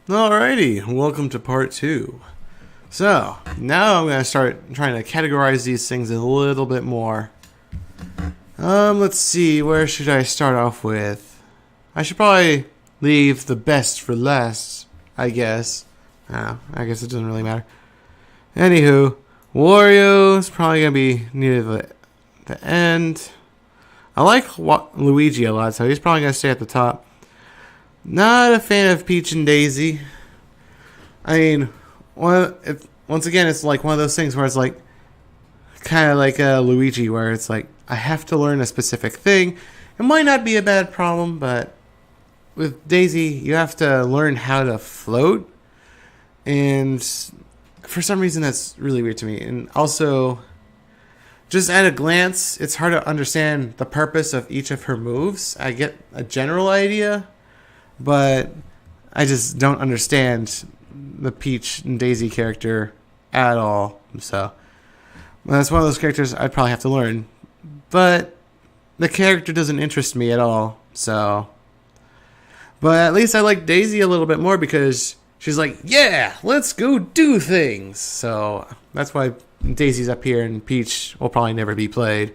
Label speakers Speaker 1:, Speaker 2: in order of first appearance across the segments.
Speaker 1: Alrighty, welcome to part 2. So, now I'm going to start trying to categorize these things a little bit more. Let's see, where should I start off with? I should probably leave the best for last, I guess. I guess it doesn't really matter. Anywho, Wario is probably going to be near the end. I like Luigi a lot, so he's probably going to stay at the top. Not a fan of Peach and Daisy. I mean, once again, it's like one of those things where it's like, kind of like Luigi, where it's like, I have to learn a specific thing. It might not be a bad problem, but with Daisy, you have to learn how to float. And for some reason, that's really weird to me. And also, just at a glance, it's hard to understand the purpose of each of her moves. I get a general idea, but I just don't understand the Peach and Daisy character at all. So that's one of those characters I'd probably have to learn. But the character doesn't interest me at all. So, but at least I like Daisy a little bit more because she's like, yeah, let's go do things. So that's why Daisy's up here and Peach will probably never be played.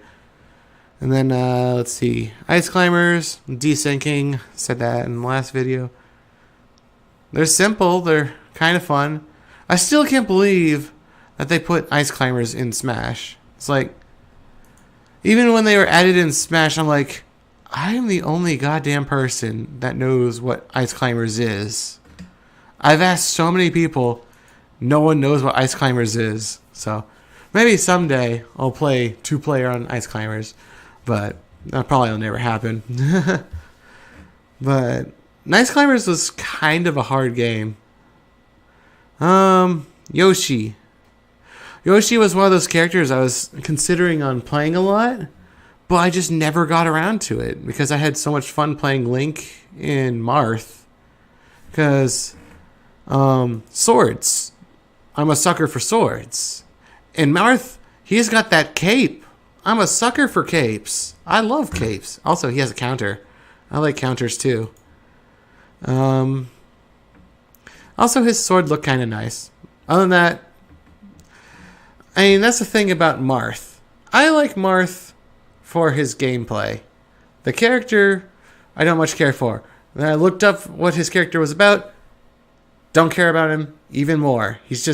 Speaker 1: And then, let's see. Ice Climbers, desyncing. Said that in the last video. They're simple. They're kind of fun. I still can't believe that they put Ice Climbers in Smash. It's like, even when they were added in Smash, I'm like, I am the only goddamn person that knows what Ice Climbers is. I've asked so many people. No one knows what Ice Climbers is. So, maybe someday I'll play 2-player on Ice Climbers. But that probably will never happen. But Ice Climbers was kind of a hard game. Yoshi. Yoshi was one of those characters I was considering on playing a lot, but I just never got around to it because I had so much fun playing Link in Marth. Because swords. I'm a sucker for swords. In Marth, he's got that cape. I'm a sucker for capes. I love capes. Also, he has a counter. I like counters too. Also, his sword looked kind of nice. Other than that, I mean, that's the thing about Marth. I like Marth for his gameplay. The character, I don't much care for. Then I looked up what his character was about. Don't care about him even more. He's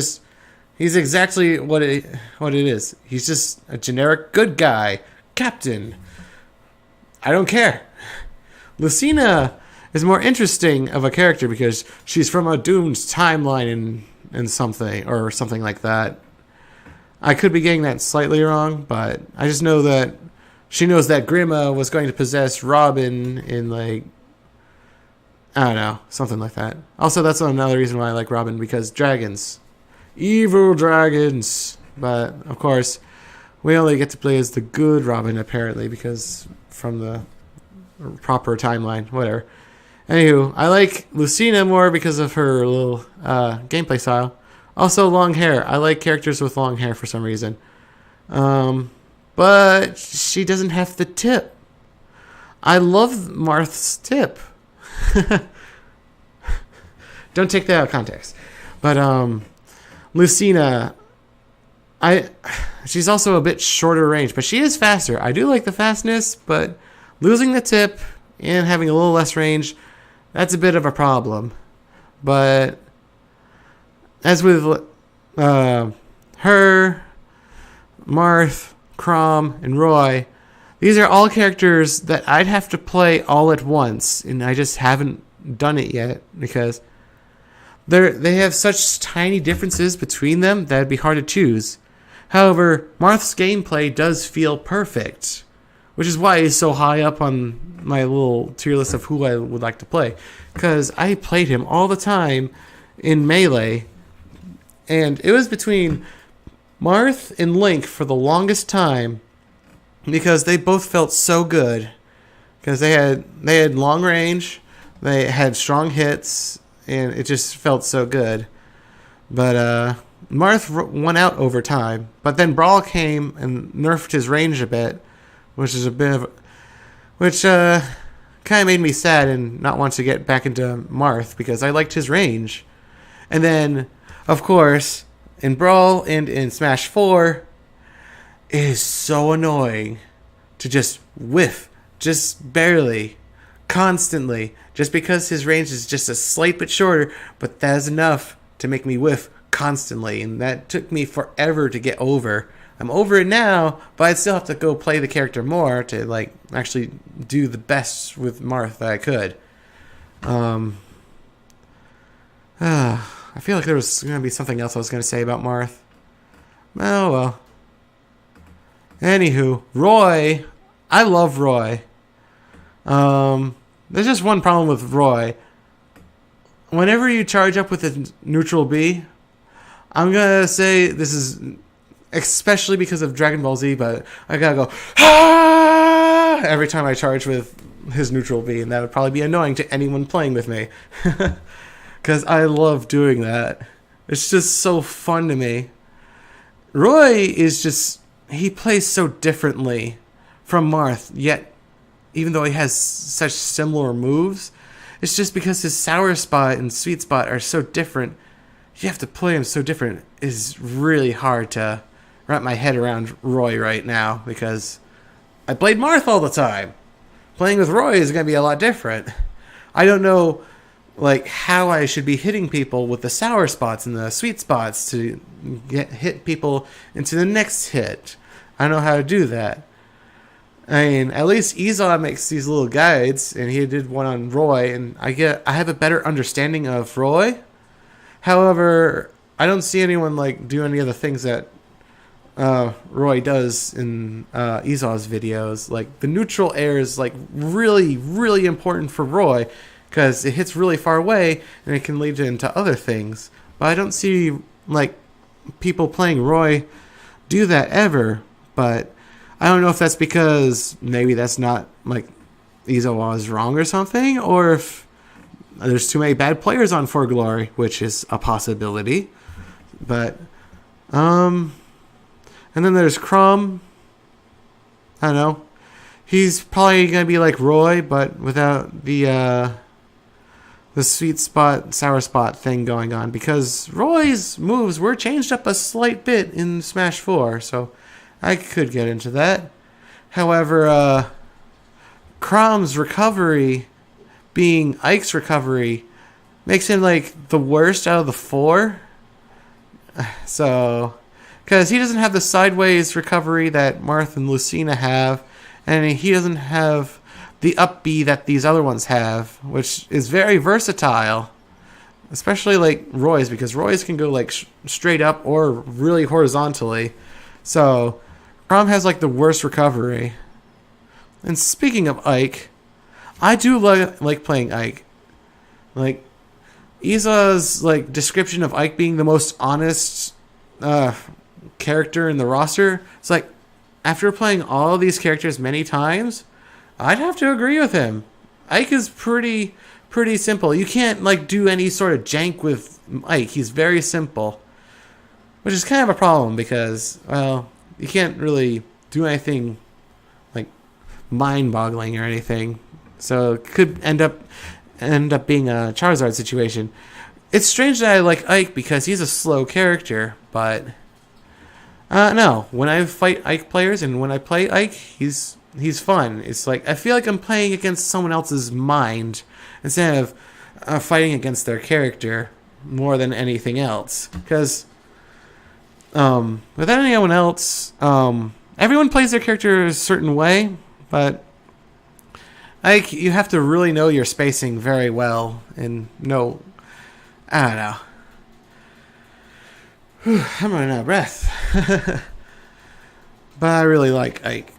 Speaker 1: exactly what it is. He's just a generic good guy. Captain. I don't care. Lucina is more interesting of a character because she's from a doomed timeline and something like that. I could be getting that slightly wrong, but I just know that she knows that Grima was going to possess Robin in like, I don't know, something like that. Also, that's another reason why I like Robin, because dragons. Evil dragons. But, of course, we only get to play as the good Robin, apparently, because from the proper timeline. Whatever. Anywho, I like Lucina more because of her little gameplay style. Also, long hair. I like characters with long hair for some reason. But she doesn't have the tip. I love Marth's tip. Don't take that out of context. But, Lucina, she's also a bit shorter range, but she is faster. I do like the fastness, but losing the tip and having a little less range, that's a bit of a problem. But as with her, Marth, Chrom, and Roy, these are all characters that I'd have to play all at once, and I just haven't done it yet because they have such tiny differences between them that it'd be hard to choose. However, Marth's gameplay does feel perfect, which is why he's so high up on my little tier list of who I would like to play. Because I played him all the time in Melee, and it was between Marth and Link for the longest time because they both felt so good. Because they had long range, they had strong hits, and it just felt so good. But Marth won out over time. But then Brawl came and nerfed his range a bit, which is a bit of, which kind of made me sad and not want to get back into Marth because I liked his range. And then, of course, in Brawl and in Smash 4, it is so annoying to just whiff, just barely, constantly, just because his range is just a slight bit shorter, but that is enough to make me whiff constantly, and that took me forever to get over. I'm over it now, but I still have to go play the character more to like actually do the best with Marth that I could. I feel like there was going to be something else I was going to say about Marth. Oh well. Anywho, Roy. I love Roy. There's just one problem with Roy. Whenever you charge up with a neutral B, I'm going to say this is especially because of Dragon Ball Z, but I gotta go ah! Every time I charge with his neutral B, and that would probably be annoying to anyone playing with me. Because I love doing that. It's just so fun to me. Roy is just, he plays so differently from Marth, yet even though he has such similar moves, it's just because his sour spot and sweet spot are so different. You have to play him so different. It's really hard to wrap my head around Roy right now because I played Marth all the time. Playing with Roy is going to be a lot different. I don't know like how I should be hitting people with the sour spots and the sweet spots to hit people into the next hit. I don't know how to do that. I mean, at least Iza makes these little guides, and he did one on Roy, and I have a better understanding of Roy. However, I don't see anyone like do any of the things that Roy does in Iza's videos. Like the neutral air is like really, really important for Roy because it hits really far away and it can lead into other things. But I don't see like people playing Roy do that ever. But I don't know if that's because maybe that's not like Izawa is wrong or something, or if there's too many bad players on For Glory, which is a possibility. But and then there's Chrom. I don't know. He's probably gonna be like Roy, but without the sweet spot, sour spot thing going on, because Roy's moves were changed up a slight bit in Smash 4, so I could get into that. However, Chrom's recovery being Ike's recovery makes him like the worst out of the four. So, because he doesn't have the sideways recovery that Marth and Lucina have, and he doesn't have the up B that these other ones have, which is very versatile. Especially like Roy's, because Roy's can go like straight up or really horizontally. So, Chrom has like the worst recovery. And speaking of Ike, I do like playing Ike. Like, Iza's like description of Ike being the most honest character in the roster. It's like, after playing all these characters many times, I'd have to agree with him. Ike is pretty simple. You can't like do any sort of jank with Ike. He's very simple, which is kind of a problem because, well, you can't really do anything like mind-boggling or anything. So it could end up being a Charizard situation. It's strange that I like Ike because he's a slow character, but no. When I fight Ike players and when I play Ike, he's fun. It's like I feel like I'm playing against someone else's mind instead of fighting against their character more than anything else. Because without anyone else, everyone plays their character a certain way, but Ike, you have to really know your spacing very well and know. I don't know. Whew, I'm running out of breath. But I really like Ike.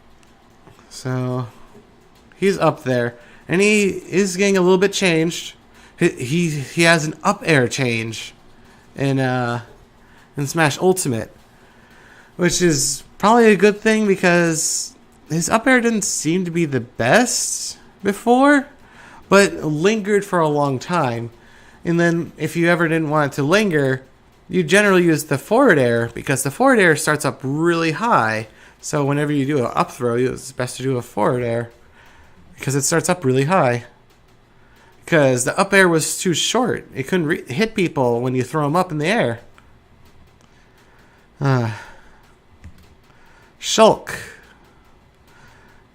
Speaker 1: So he's up there, and he is getting a little bit changed. He has an up air change in Smash Ultimate, which is probably a good thing because his up air didn't seem to be the best before, but lingered for a long time. And then if you ever didn't want it to linger, you generally use the forward air because the forward air starts up really high. So whenever you do an up throw, it's best to do a forward air because it starts up really high. because the up air was too short. It couldn't hit people when you throw them up in the air. Shulk.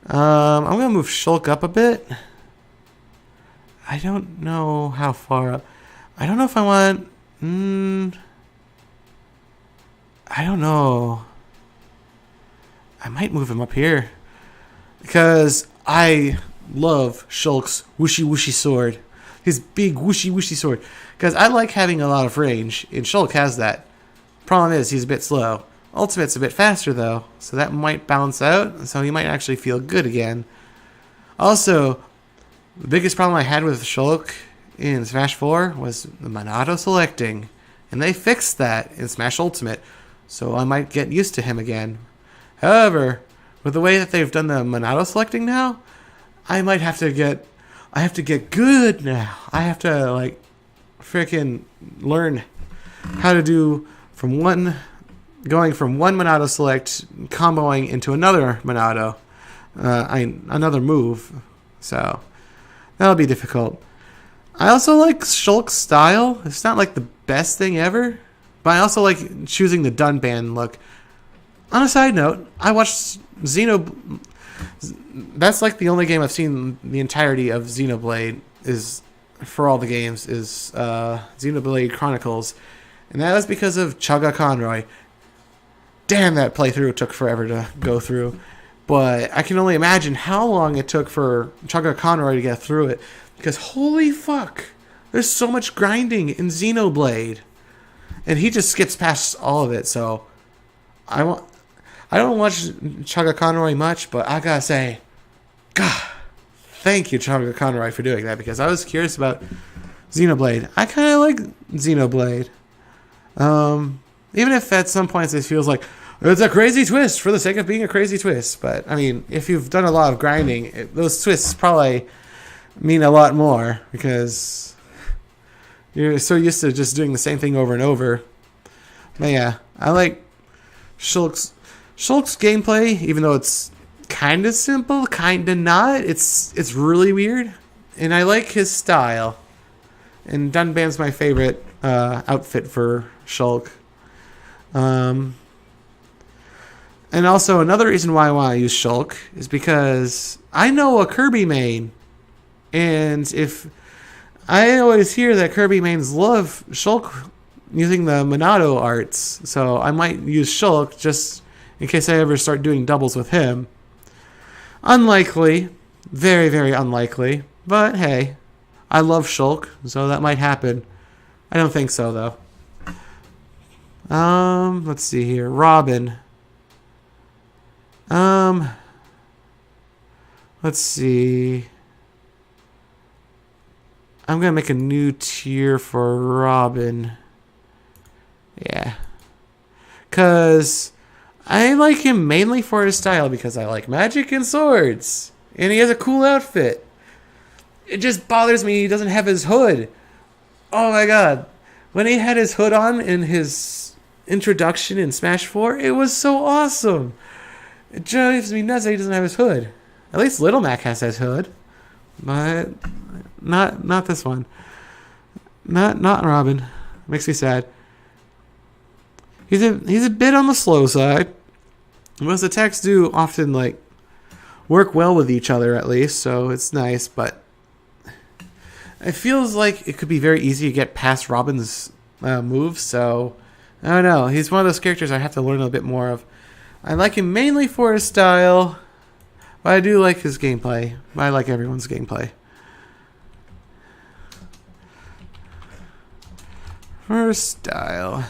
Speaker 1: I'm going to move Shulk up a bit. I don't know how far up. I don't know if I want... I don't know. I might move him up here. Because I love Shulk's whooshy whooshy sword. His big whooshy whooshy sword. Because I like having a lot of range. And Shulk has that. Problem is, he's a bit slow. Ultimate's a bit faster, though. So that might balance out. So he might actually feel good again. Also, the biggest problem I had with Shulk in Smash 4 was the Monado selecting. And they fixed that in Smash Ultimate. So I might get used to him again. However, with the way that they've done the Monado selecting now, I might have to get... I have to get good now. I have to, like, freaking learn how to do from one... Going from one Monado select, comboing into another Monado. Another move. So, that'll be difficult. I also like Shulk's style. It's not like the best thing ever, but I also like choosing the Dunban look. On a side note, I watched that's like the only game I've seen the entirety of Xenoblade is for all the games is Xenoblade Chronicles, and that was because of Chugga Conroy. Damn, that playthrough took forever to go through, but I can only imagine how long it took for Chugga Conroy to get through it, because holy fuck, there's so much grinding in Xenoblade, and he just skips past all of it. So I don't watch Chugga Conroy much, but I gotta say, God, thank you, Chugga Conroy, for doing that, because I was curious about Xenoblade. I kind of like Xenoblade. Even if at some points it feels like it's a crazy twist for the sake of being a crazy twist. But, I mean, if you've done a lot of grinding, those twists probably mean a lot more, because you're so used to just doing the same thing over and over. But yeah, I like Shulk's gameplay, even though it's kind of simple, kind of not. It's really weird, and I like his style. And Dunban's my favorite outfit for Shulk. And also another reason why I want to use Shulk is because I know a Kirby main, and if I always hear that Kirby mains love Shulk using the Monado arts, so I might use Shulk just in case I ever start doing doubles with him. Unlikely, very, very unlikely, but hey, I love Shulk, so that might happen. I don't think so, though. Let's see here. Robin. Let's see. I'm gonna make a new tier for Robin. Yeah. Cause I like him mainly for his style, because I like magic and swords. And he has a cool outfit. It just bothers me he doesn't have his hood. Oh my god. When he had his hood on in his introduction in Smash 4, it was so awesome. It drives me nuts that he doesn't have his hood. At least Little Mac has his hood. But not this one. Not Robin. Makes me sad. He's a bit on the slow side. Most attacks do often like work well with each other, at least, so it's nice, but it feels like it could be very easy to get past Robin's moves, so I don't know. He's one of those characters I have to learn a bit more of. I like him mainly for his style, but I do like his gameplay. I like everyone's gameplay. For style.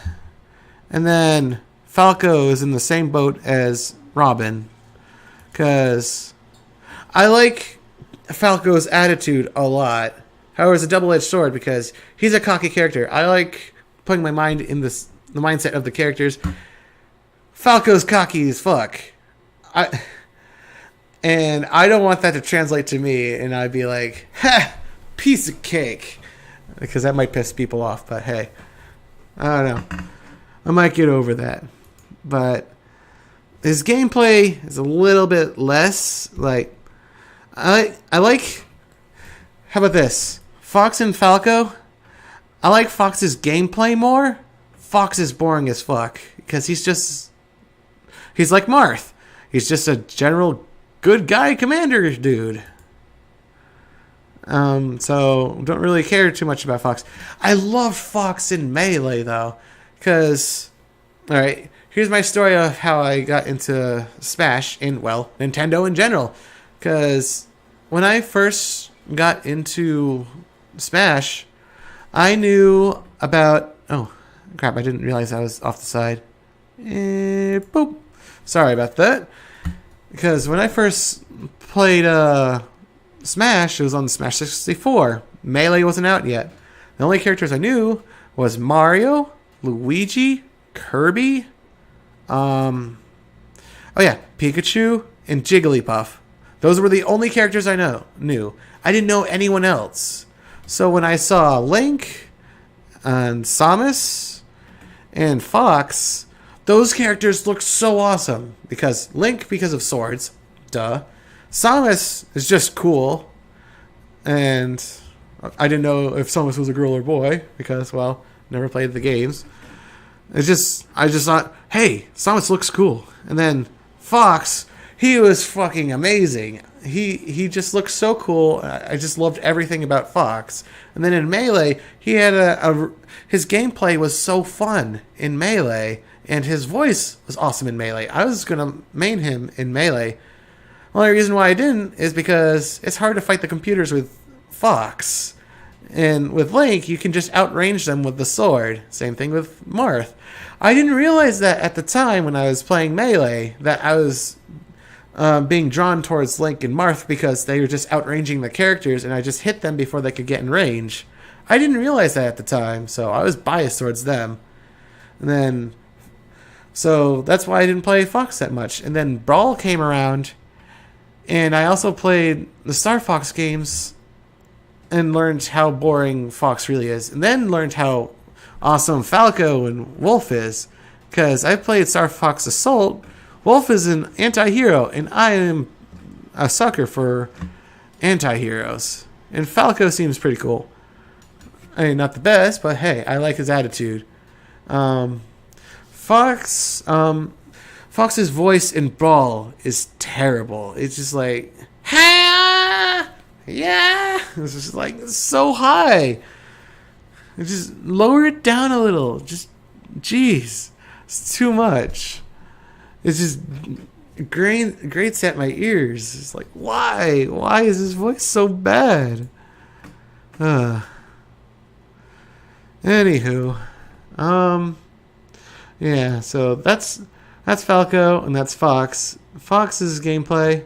Speaker 1: And then Falco is in the same boat as Robin, because I like Falco's attitude a lot. However, it's a double-edged sword, because he's a cocky character. I like putting my mind in the mindset of the characters. Falco's cocky as fuck. And I don't want that to translate to me, and I'd be like, ha! Piece of cake. Because that might piss people off, but hey. I don't know. I might get over that. But his gameplay is a little bit less, like... I like... How about this? Fox and Falco. I like Fox's gameplay more. Fox is boring as fuck because he's like Marth. He's just a general good guy commander dude. So don't really care too much about Fox. I love Fox in Melee though, because all right, here's my story of how I got into Smash and well, Nintendo in general. Because when I first got into Smash, I knew about oh crap! I didn't realize I was off the side. Boop. Sorry about that. Because when I first played Smash, it was on the Smash 64. Melee wasn't out yet. The only characters I knew was Mario, Luigi, Kirby, oh yeah, Pikachu, and Jigglypuff. Those were the only characters I knew. I didn't know anyone else. So when I saw Link and Samus and Fox, those characters look so awesome. Because Link, because of swords. Duh. Samus is just cool. And I didn't know if Samus was a girl or boy. Because, well, never played the games. I just thought, hey, Samus looks cool. And then Fox, he was fucking amazing. He just looked so cool. I just loved everything about Fox. And then in Melee, he had his gameplay was so fun in Melee. And his voice was awesome in Melee. I was going to main him in Melee. The only reason why I didn't is because it's hard to fight the computers with Fox. And with Link, you can just outrange them with the sword. Same thing with Marth. I didn't realize that at the time when I was playing Melee, that I was being drawn towards Link and Marth because they were just outranging the characters and I just hit them before they could get in range. I didn't realize that at the time, so I was biased towards them. And then... So that's why I didn't play Fox that much. And then Brawl came around, and I also played the Star Fox games and learned how boring Fox really is. And then learned how awesome Falco and Wolf is. Because I played Star Fox Assault. Wolf is an anti-hero, and I am a sucker for anti-heroes. And Falco seems pretty cool. I mean, not the best, but hey, I like his attitude. Fox's voice in Brawl is terrible. It's just like, ha, yeah. It's just like so high. Just lower it down a little. Just, jeez, it's too much. It's just grates at my ears. It's like, why? Why is his voice so bad? Anywho, yeah, so that's Falco and that's Fox. Fox's gameplay,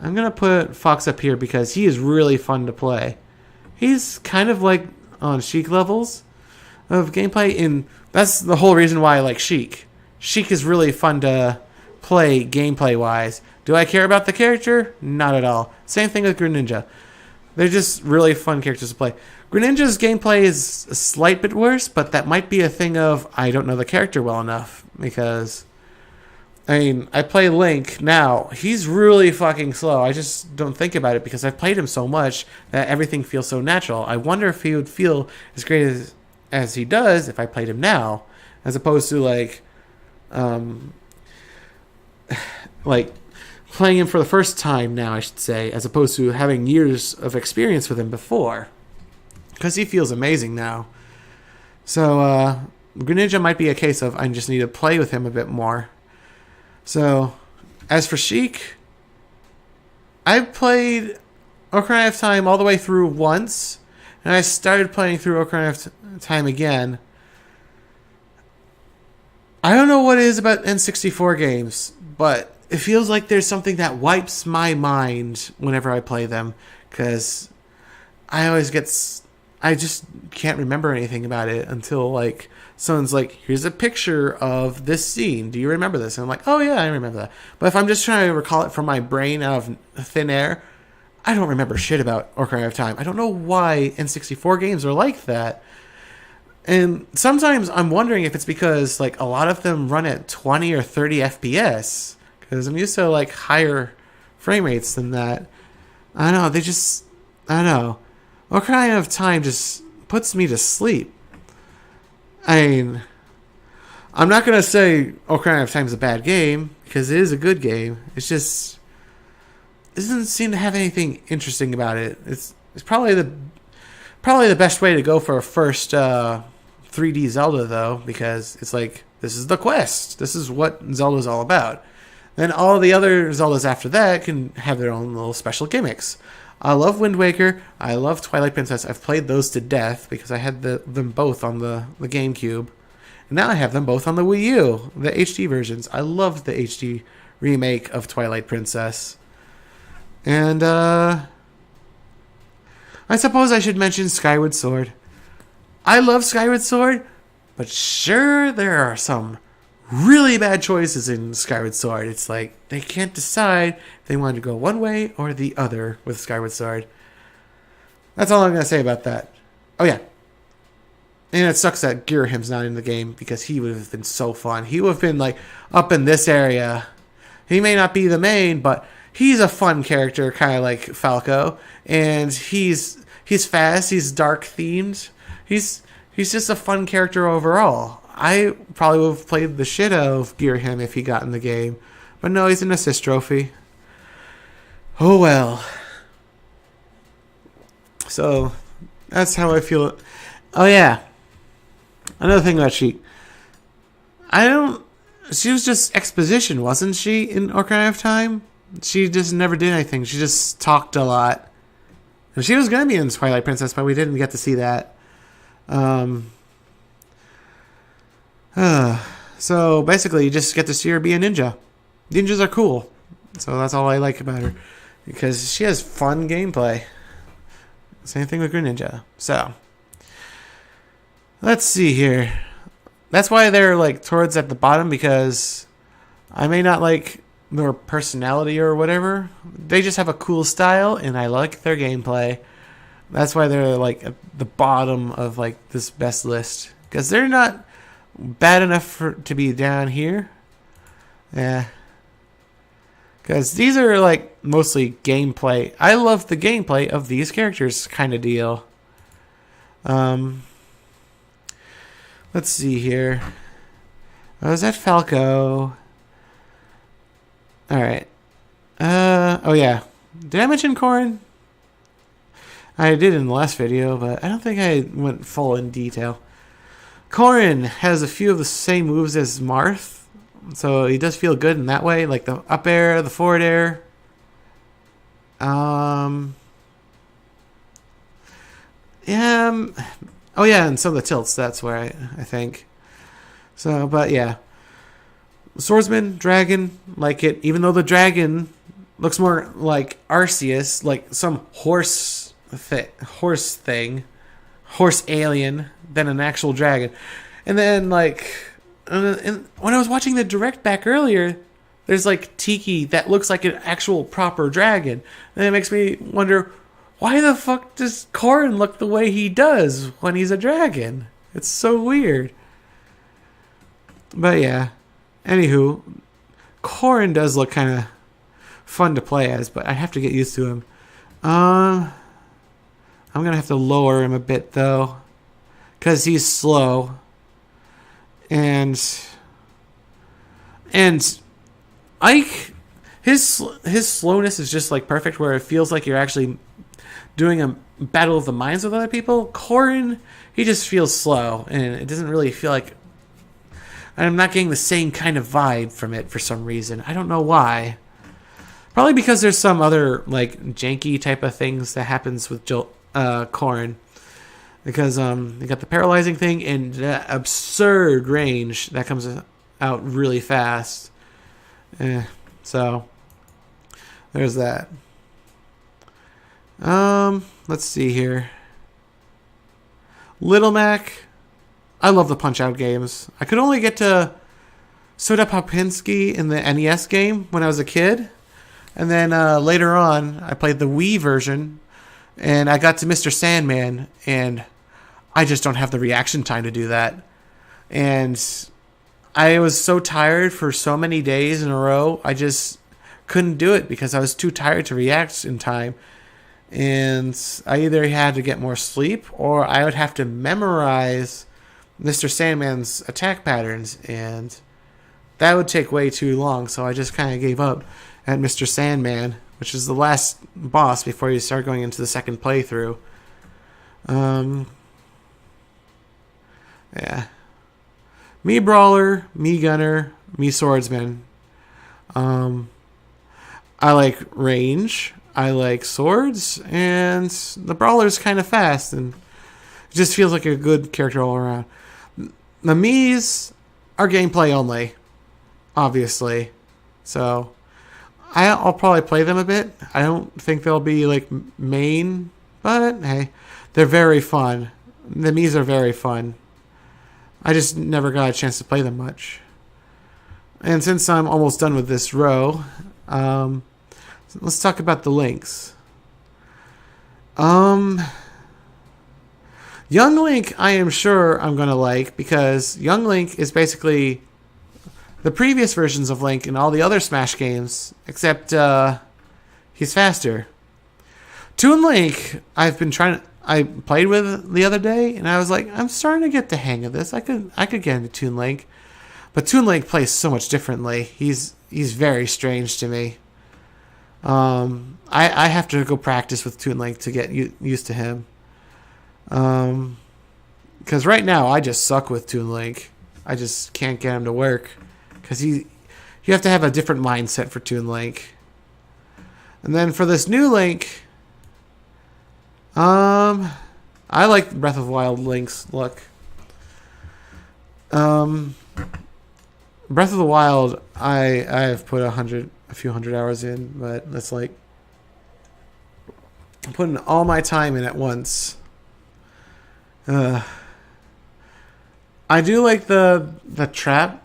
Speaker 1: I'm going to put Fox up here because he is really fun to play. He's kind of like on Sheik levels of gameplay, and that's the whole reason why I like Sheik. Sheik is really fun to play gameplay-wise. Do I care about the character? Not at all. Same thing with Greninja. They're just really fun characters to play. Greninja's gameplay is a slight bit worse, but that might be a thing of I don't know the character well enough. Because, I mean, I play Link now. He's really fucking slow. I just don't think about it because I've played him so much that everything feels so natural. I wonder if he would feel as great as he does if I played him now. As opposed to, like playing him for the first time now, I should say, as opposed to having years of experience with him before. Because he feels amazing now. So, Greninja might be a case of I just need to play with him a bit more. So, as for Sheik, I played Ocarina of Time all the way through once, and I started playing through Ocarina of Time again. I don't know what it is about N64 games, but it feels like there's something that wipes my mind whenever I play them, because I just can't remember anything about it until, like, someone's like, here's a picture of this scene. Do you remember this? And I'm like, oh, yeah, I remember that. But if I'm just trying to recall it from my brain out of thin air, I don't remember shit about Ocarina of Time. I don't know why N64 games are like that. And sometimes I'm wondering if it's because, like, a lot of them run at 20 or 30 FPS. Because I'm used to, like, higher frame rates than that. I don't know. I don't know. Ocarina of Time just puts me to sleep. I mean, I'm not going to say Ocarina of Time is a bad game, because it is a good game. It's just, it doesn't seem to have anything interesting about it. It's probably the best way to go for a first 3D Zelda, though, because it's like, this is the quest. This is what Zelda's all about. Then all the other Zeldas after that can have their own little special gimmicks. I love Wind Waker. I love Twilight Princess. I've played those to death because I had them both on the GameCube. And now I have them both on the Wii U, the HD versions. I love the HD remake of Twilight Princess. And I suppose I should mention Skyward Sword. I love Skyward Sword, but sure, there are some really bad choices in Skyward Sword. It's like they can't decide if they want to go one way or the other with Skyward Sword. That's all I'm going to say about that. Oh, yeah. And it sucks that Girahim's not in the game because he would have been so fun. He would have been like up in this area. He may not be the main, but he's a fun character, kind of like Falco. And he's fast. He's dark themed. He's just a fun character overall. I probably would have played the shit out of Girahim if he got in the game. But no, he's an assist trophy. Oh well. So, that's how I feel. Oh yeah. Another thing about Sheik. She was just exposition, wasn't she, in Ocarina of Time? She just never did anything. She just talked a lot. And she was going to be in Twilight Princess, but we didn't get to see that. So basically, you just get to see her be a ninja. Ninjas are cool. So that's all I like about her. Because she has fun gameplay. Same thing with Greninja. So, let's see here. That's why they're like towards at the bottom, because I may not like their personality or whatever. They just have a cool style, and I like their gameplay. That's why they're like at the bottom of like this best list, because they're not bad enough to be down here. Yeah. Because these are like mostly gameplay. I love the gameplay of these characters kind of deal. Let's see here. Oh, is that Falco? Alright. Oh yeah. Did I mention Corrin? I did in the last video, but I don't think I went full in detail. Corrin has a few of the same moves as Marth. So he does feel good in that way, like the up air, the forward air. Yeah. Oh yeah, and some of the tilts. That's where I think. So, but yeah, swordsman, dragon, like it. Even though the dragon looks more like Arceus, like some horse alien, than an actual dragon. And then like. And when I was watching the direct back earlier, there's like Tiki that looks like an actual proper dragon. And it makes me wonder, why the fuck does Corrin look the way he does when he's a dragon? It's so weird. But yeah. Anywho, Corrin does look kind of fun to play as, but I have to get used to him. I'm going to have to lower him a bit though, because he's slow. And Ike, his slowness is just like perfect, where it feels like you're actually doing a battle of the minds with other people. Corrin, he just feels slow, and it doesn't really feel like. I'm not getting the same kind of vibe from it for some reason. I don't know why. Probably because there's some other like janky type of things that happens with Corrin. Because you got the paralyzing thing and the absurd range that comes out really fast. So there's that. Let's see here. Little Mac. I love the Punch-Out games. I could only get to Soda Popinski in the NES game when I was a kid. And then later on, I played the Wii version. And I got to Mr. Sandman, and I just don't have the reaction time to do that. And I was so tired for so many days in a row, I just couldn't do it because I was too tired to react in time. And I either had to get more sleep or I would have to memorize Mr. Sandman's attack patterns, and that would take way too long, so I just kind of gave up at Mr. Sandman, which is the last boss before you start going into the second playthrough. Yeah. Mii Brawler, Mii Gunner, Mii Swordsman. I like range, I like swords, and the Brawler's kind of fast, and it just feels like a good character all around. The Miis are gameplay only, obviously. So I'll probably play them a bit. I don't think they'll be like main, but hey, they're very fun. The Miis are very fun. I just never got a chance to play them much. And since I'm almost done with this row, let's talk about the links. Young Link, I am sure I'm going to like, because Young Link is basically the previous versions of Link in all the other Smash games, except he's faster. Toon Link, I played with the other day, and I was like, I'm starting to get the hang of this. I could get into Toon Link, but Toon Link plays so much differently. He's very strange to me. I have to go practice with Toon Link to get used to him. Because right now I just suck with Toon Link. I just can't get him to work. Because you have to have a different mindset for Toon Link. And then for this new Link, I like Breath of the Wild Link's look. Breath of the Wild, I've put a few hundred hours in, but that's like I'm putting all my time in at once. I do like the trap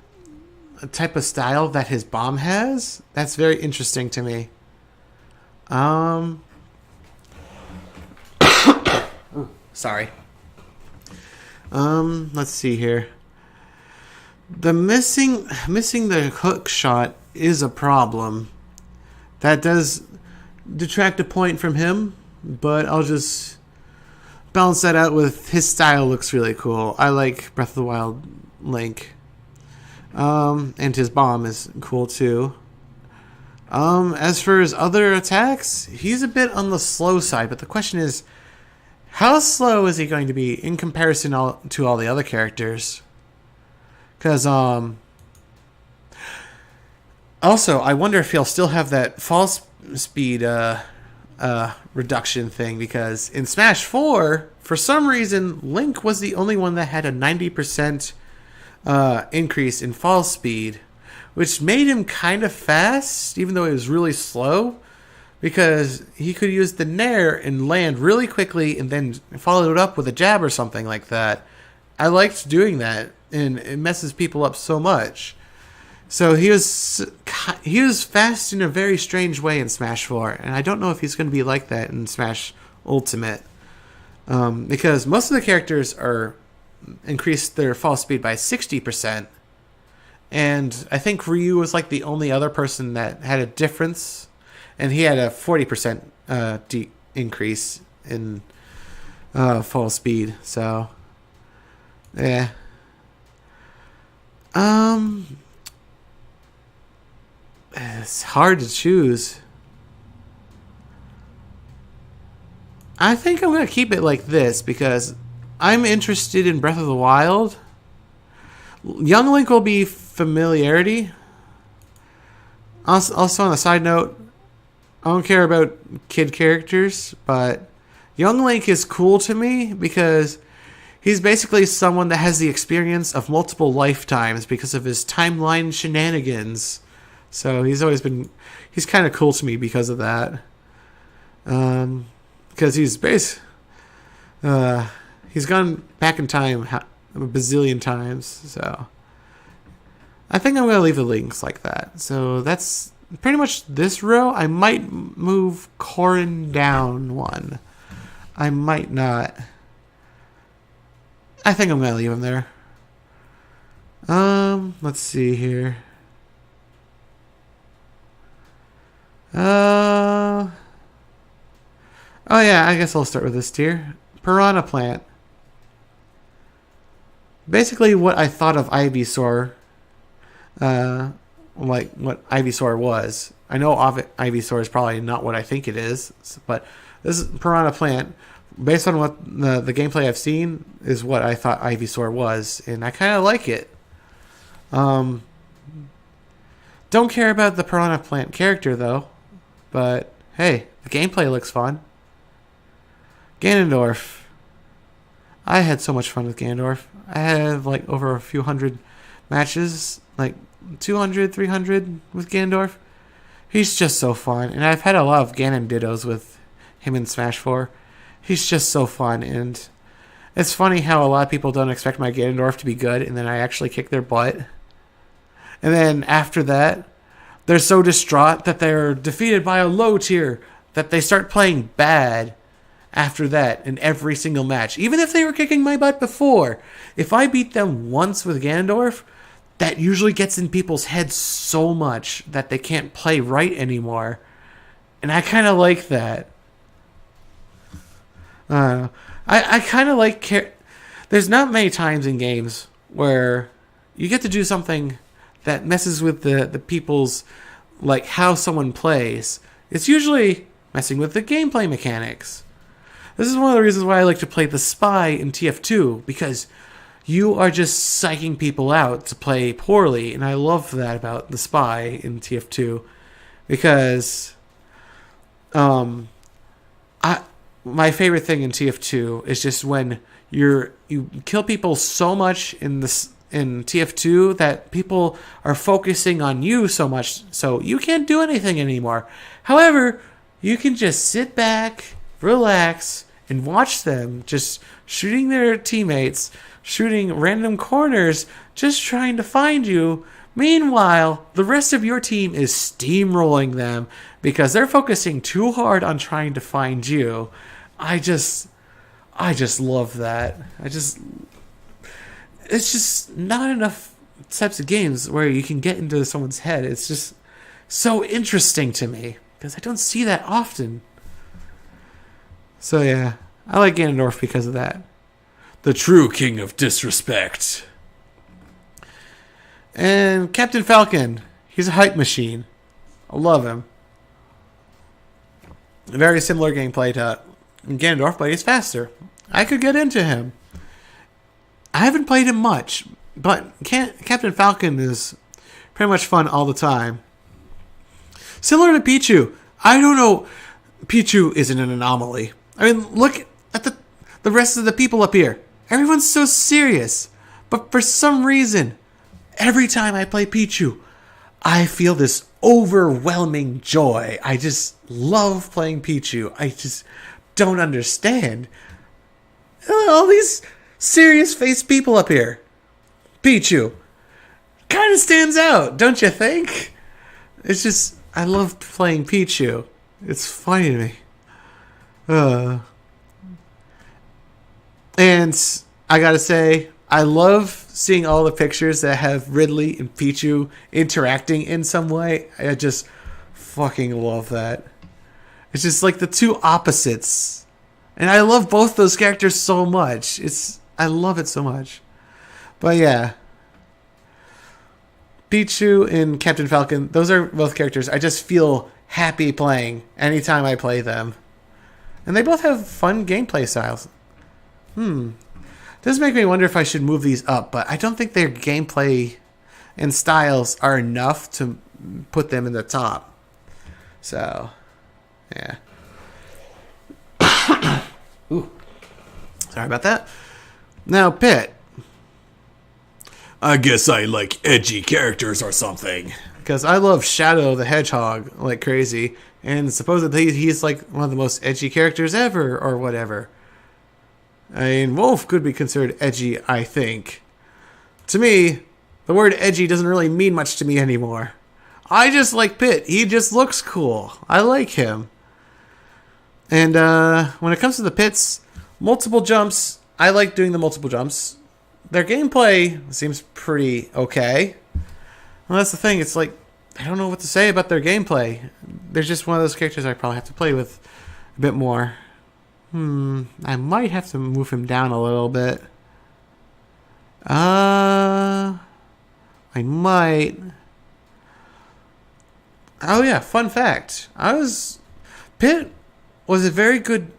Speaker 1: type of style that his bomb has. That's very interesting to me. Sorry. Let's see here. The missing the hook shot is a problem. That does detract a point from him, but I'll just balance that out with his style looks really cool. I like Breath of the Wild Link. And his bomb is cool too. As for his other attacks, he's a bit on the slow side, but the question is, how slow is he going to be in comparison to all the other characters? Because, also, I wonder if he'll still have that fall speed reduction thing, because in Smash 4, for some reason, Link was the only one that had a 90% increase in fall speed, which made him kind of fast, even though he was really slow, because he could use the Nair and land really quickly and then follow it up with a jab or something like that. I liked doing that, and it messes people up so much. So he was fast in a very strange way in Smash 4, and I don't know if he's going to be like that in Smash Ultimate, because most of the characters are increased their fall speed by 60%, and I think Ryu was like the only other person that had a difference, and he had a 40% increase in fall speed. So, yeah. It's hard to choose. I think I'm going to keep it like this because I'm interested in Breath of the Wild. Young Link will be familiarity. Also, on a side note, I don't care about kid characters, but Young Link is cool to me because he's basically someone that has the experience of multiple lifetimes because of his timeline shenanigans. So he's kind of cool to me because of that. Because he's gone back in time a bazillion times. So I think I'm going to leave the links like that. So that's pretty much this row. I might move Corrin down one. I might not. I think I'm going to leave him there. Let's see here. Oh yeah, I guess I'll start with this tier. Piranha Plant. Basically what I thought of Ivysaur, like what Ivysaur was. I know Ivysaur is probably not what I think it is, but this is Piranha Plant. Based on what the gameplay I've seen, is what I thought Ivysaur was, and I kind of like it. Don't care about the Piranha Plant character though, but hey, the gameplay looks fun. Ganondorf. I had so much fun with Ganondorf. I had like over a few hundred matches, like 200, 300 with Ganondorf. He's just so fun, and I've had a lot of Ganon Dittos with him in Smash 4. He's just so fun, and it's funny how a lot of people don't expect my Ganondorf to be good, and then I actually kick their butt. And then after that, they're so distraught that they're defeated by a low tier that they start playing bad after that in every single match. Even if they were kicking my butt before, if I beat them once with Ganondorf, that usually gets in people's heads so much that they can't play right anymore. And I kind of like that. I kind of like... There's not many times in games where you get to do something that messes with the people's... like how someone plays. It's usually messing with the gameplay mechanics. This is one of the reasons why I like to play the Spy in TF2, because you are just psyching people out to play poorly, and I love that about the Spy in TF2, because my favorite thing in TF2 is just when you kill people so much in TF2 that people are focusing on you so much, so you can't do anything anymore. However, you can just sit back, relax, and watch them just shooting their teammates, shooting random corners, just trying to find you. Meanwhile, the rest of your team is steamrolling them because they're focusing too hard on trying to find you. I just love that. It's just not enough types of games where you can get into someone's head. It's just so interesting to me because I don't see that often. So yeah, I like Ganondorf because of that. The true king of disrespect. And Captain Falcon, he's a hype machine. I love him. Very similar gameplay to Ganondorf, but he's faster. I could get into him. I haven't played him much, but Captain Falcon is pretty much fun all the time. Similar to Pichu. I don't know. Pichu isn't an anomaly. I mean, look at the rest of the people up here. Everyone's so serious. But for some reason, every time I play Pichu, I feel this overwhelming joy. I just love playing Pichu. I just don't understand. All these serious-faced people up here. Pichu kind of stands out, don't you think? It's just, I love playing Pichu. It's funny to me. And I gotta say, I love seeing all the pictures that have Ridley and Pichu interacting in some way. I just fucking love that. It's just like the two opposites. And I love both those characters so much. I love it so much. But yeah. Pichu and Captain Falcon, those are both characters I just feel happy playing anytime I play them. And they both have fun gameplay styles. Does make me wonder if I should move these up, but I don't think their gameplay and styles are enough to put them in the top. So, yeah. Ooh. Sorry about that. Now, Pit.
Speaker 2: I guess I like edgy characters or something.
Speaker 1: Because I love Shadow the Hedgehog like crazy, and supposedly he's like one of the most edgy characters ever, or whatever. I mean, Wolf could be considered edgy, I think. To me, the word edgy doesn't really mean much to me anymore. I just like Pit. He just looks cool. I like him. And when it comes to the Pits, multiple jumps, I like doing the multiple jumps. Their gameplay seems pretty okay. Well, that's the thing. It's like, I don't know what to say about their gameplay. They're just one of those characters I probably have to play with a bit more. I might have to move him down a little bit. I might. Oh yeah, fun fact. Pit was a very good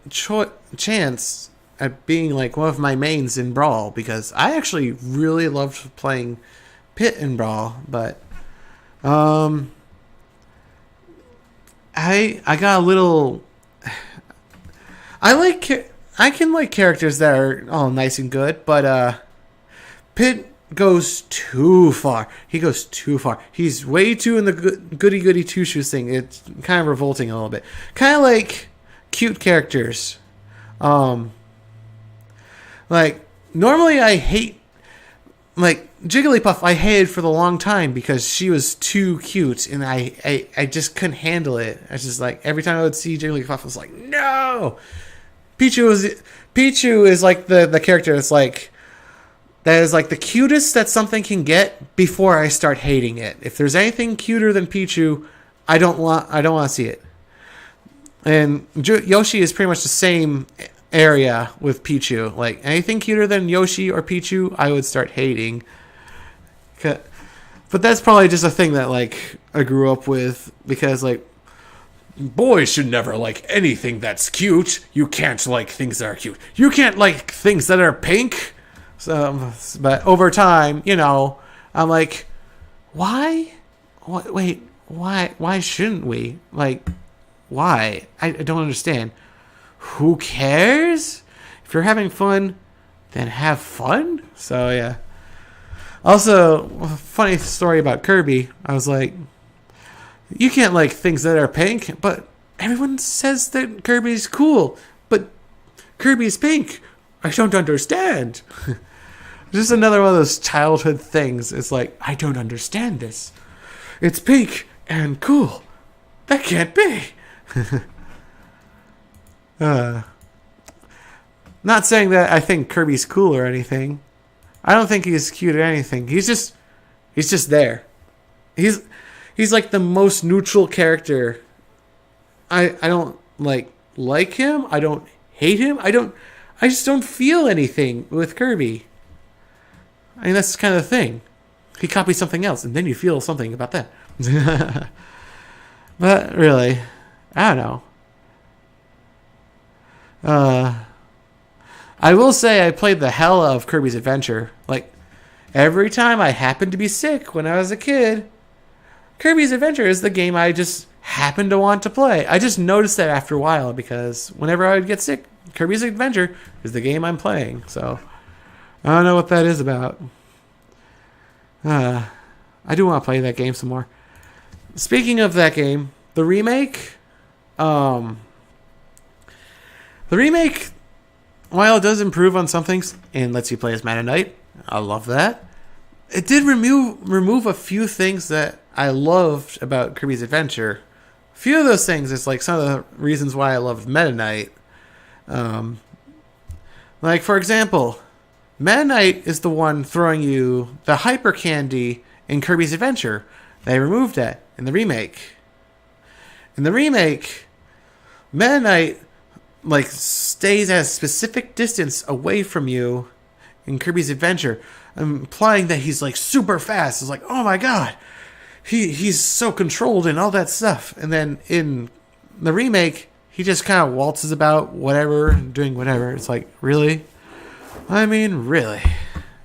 Speaker 1: chance at being like one of my mains in Brawl, because I actually really loved playing Pit in Brawl, but I got a little. I can like characters that are all nice and good, but Pit goes too far. He goes too far. He's way too in the goody two shoes thing. It's kind of revolting a little bit. Kind of like cute characters. Like normally I hate like Jigglypuff. I hated for the long time because she was too cute, and I just couldn't handle it. I was just like every time I would see Jigglypuff, I was like, no. Pichu is like the character that's like. That is like the cutest that something can get before I start hating it. If there's anything cuter than Pichu, I don't want to see it. And Yoshi is pretty much the same area with Pichu. Like anything cuter than Yoshi or Pichu, I would start hating. But that's probably just a thing that like I grew up with, because like
Speaker 2: boys should never like anything that's cute. You can't like things that are cute. You can't like things that are pink.
Speaker 1: So, but over time, you know, I'm like, why? Wait, why? Why shouldn't we? Like, why? I don't understand. Who cares? If you're having fun, then have fun. So yeah. Also, funny story about Kirby. I was like, you can't like things that are pink, but everyone says that Kirby's cool. But Kirby's pink. I don't understand. Just another one of those childhood things. It's like, I don't understand this. It's pink and cool. That can't be. Not saying that I think Kirby's cool or anything. I don't think he's cute or anything. He's just there. He's like the most neutral character. I don't like him. I don't hate him. I just don't feel anything with Kirby. I mean, that's kind of the thing. He copies something else, and then you feel something about that. But really, I don't know. I will say I played the hell out of Kirby's Adventure. Like, every time I happened to be sick when I was a kid, Kirby's Adventure is the game I just happened to want to play. I just noticed that after a while, because whenever I would get sick, Kirby's Adventure is the game I'm playing. So I don't know what that is about. I do want to play that game some more. Speaking of that game, the remake, while it does improve on some things and lets you play as Meta Knight, I love that. It did remove a few things that I loved about Kirby's Adventure. A few of those things is like some of the reasons why I loved Meta Knight. Like, for example, Meta Knight is the one throwing you the hyper candy in Kirby's Adventure. They removed that in the remake. In the remake, Meta Knight like stays at a specific distance away from you in Kirby's Adventure, implying that he's like super fast. It's like, oh my god, he's so controlled and all that stuff. And then in the remake, he just kind of waltzes about whatever, doing whatever. It's like, really? I mean, really?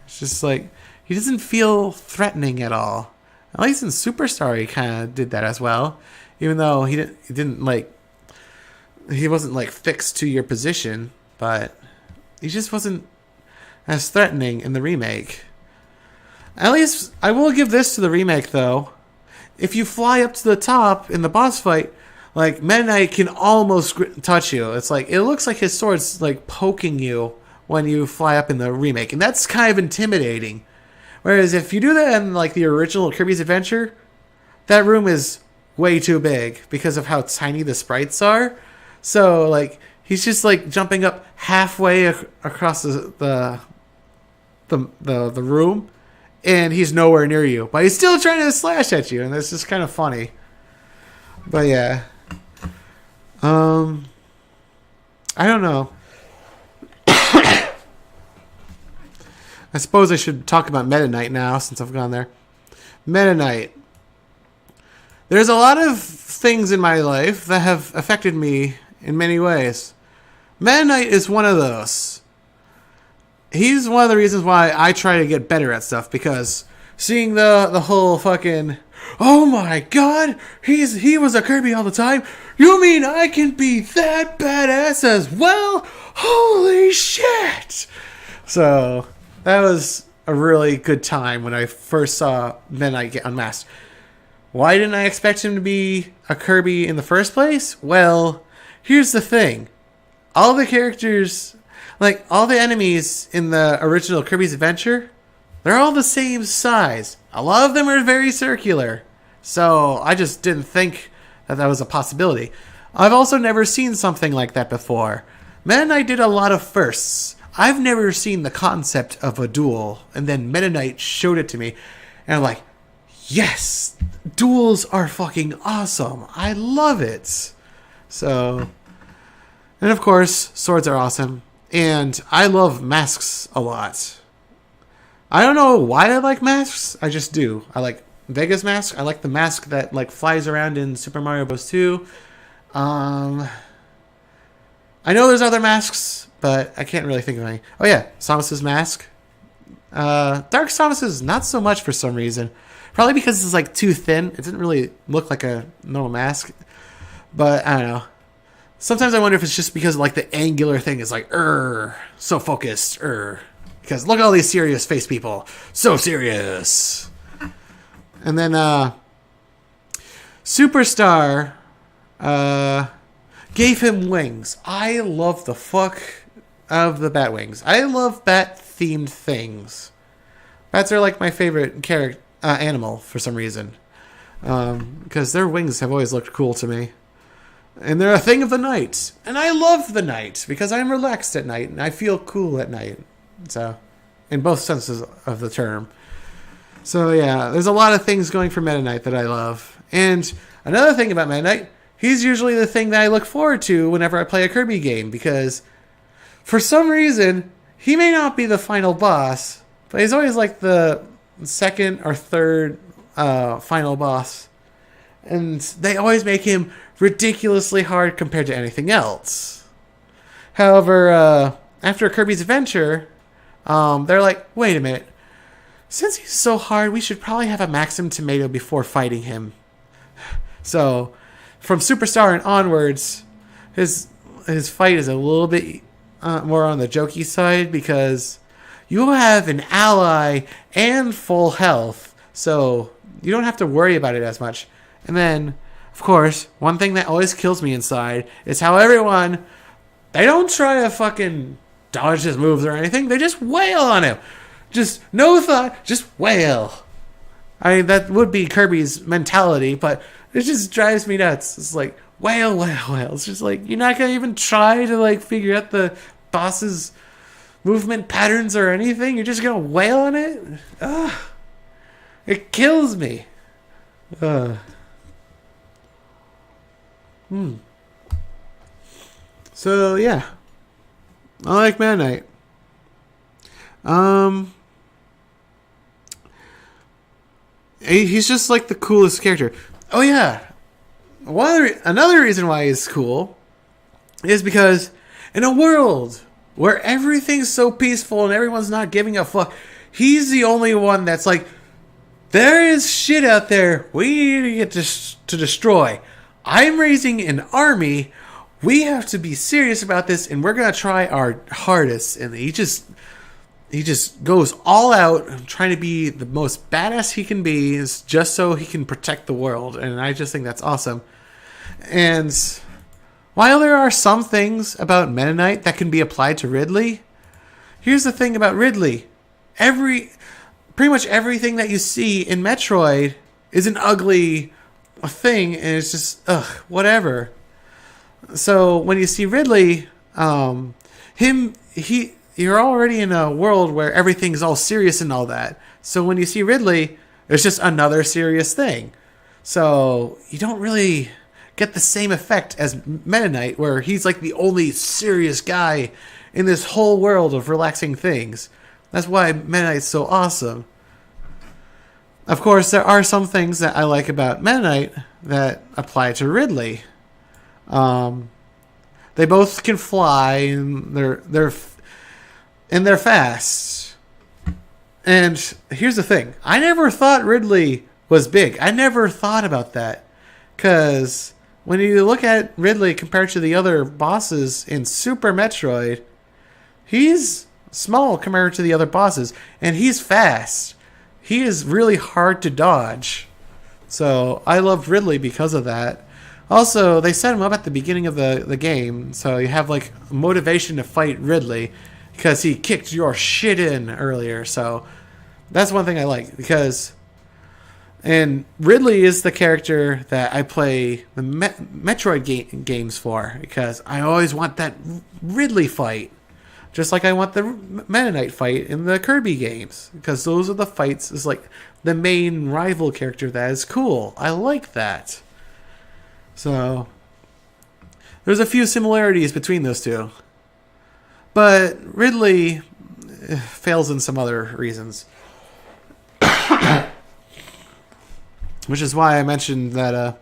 Speaker 1: It's just like, he doesn't feel threatening at all. At least in Superstar, he kind of did that as well. Even though he wasn't like fixed to your position, but he just wasn't as threatening in the remake. At least, I will give this to the remake though. If you fly up to the top in the boss fight, like, Meta Knight can almost touch you. It's like, it looks like his sword's like poking you when you fly up in the remake, and that's kind of intimidating. Whereas if you do that in like the original Kirby's Adventure, that room is way too big because of how tiny the sprites are. So like, he's just like jumping up halfway across the room, and he's nowhere near you, but he's still trying to slash at you, and that's just kind of funny. But yeah. I don't know. I suppose I should talk about Meta Knight now since I've gone there. Meta Knight. There's a lot of things in my life that have affected me in many ways. Meta Knight is one of those. He's one of the reasons why I try to get better at stuff, because seeing the whole fucking, oh my god, he was a Kirby all the time. You mean I can be that badass as well? Holy shit! So that was a really good time when I first saw Meta Knight get unmasked. Why didn't I expect him to be a Kirby in the first place? Well, here's the thing. All the characters, like all the enemies in the original Kirby's Adventure, they're all the same size. A lot of them are very circular. So I just didn't think that was a possibility. I've also never seen something like that before. Meta Knight did a lot of firsts. I've never seen the concept of a duel, and then Meta Knight showed it to me, and I'm like, yes, duels are fucking awesome. I love it. So, and of course, swords are awesome, and I love masks a lot. I don't know why I like masks. I just do. I like Vega's mask. I like the mask that like flies around in Super Mario Bros. 2. I know there's other masks, but I can't really think of any. Oh yeah, Samus's mask. Dark Samus's not so much for some reason. Probably because it's like too thin. It didn't really look like a normal mask. But I don't know. Sometimes I wonder if it's just because like the angular thing is like, so focused, because look at all these serious face people. So serious. And then Superstar gave him wings. I love the fuck of the bat wings. I love bat themed things. Bats are like my favorite character animal for some reason. Because their wings have always looked cool to me. And they're a thing of the night. And I love the night because I'm relaxed at night and I feel cool at night. So, in both senses of the term. So yeah, there's a lot of things going for Meta Knight that I love. And another thing about Meta Knight, he's usually the thing that I look forward to whenever I play a Kirby game, because for some reason, he may not be the final boss, but he's always like the second or third final boss. And they always make him ridiculously hard compared to anything else. However, after Kirby's Adventure, they're like, wait a minute. Since he's so hard, we should probably have a Maxim Tomato before fighting him. So, from Superstar and onwards, his fight is a little bit more on the jokey side, because you have an ally and full health, so you don't have to worry about it as much. And then, of course, one thing that always kills me inside is how everyone, they don't try to fucking dodge his moves or anything. They just wail on him. Just no thought, just wail. I mean, that would be Kirby's mentality, but it just drives me nuts. It's like, wail, wail, wail. It's just like, you're not going to even try to like figure out the boss's movement patterns or anything. You're just going to wail on it? Ugh. It kills me. So, yeah. I like Meta Knight. He's just like the coolest character. Oh yeah, another reason why he's cool is because in a world where everything's so peaceful and everyone's not giving a fuck, he's the only one that's like, there is shit out there we need to get to destroy. I'm raising an army. We have to be serious about this, and we're gonna try our hardest. And he just goes all out, trying to be the most badass he can be, is just so he can protect the world. And I just think that's awesome. And while there are some things about Meta Knight that can be applied to Ridley, here's the thing about Ridley. Pretty much everything that you see in Metroid is an ugly thing, and it's just, whatever. So when you see Ridley, you're already in a world where everything's all serious and all that. So when you see Ridley, it's just another serious thing. So you don't really get the same effect as Meta Knight, where he's like the only serious guy in this whole world of relaxing things. That's why Meta Knight's so awesome. Of course, there are some things that I like about Meta Knight that apply to Ridley. They both can fly, and they're fast. And here's the thing: I never thought Ridley was big. I never thought about that, because when you look at Ridley compared to the other bosses in Super Metroid, he's small compared to the other bosses, and he's fast. He is really hard to dodge. So I loved Ridley because of that. Also, they set him up at the beginning of the game, so you have like motivation to fight Ridley because he kicked your shit in earlier. So that's one thing I like, because and Ridley is the character that I play the Metroid games for, because I always want that Ridley fight. Just like I want the Meta Knight fight in the Kirby games, because those are the fights is like the main rival character that is cool. I like that. So there's a few similarities between those two. But Ridley fails in some other reasons. Which is why I mentioned that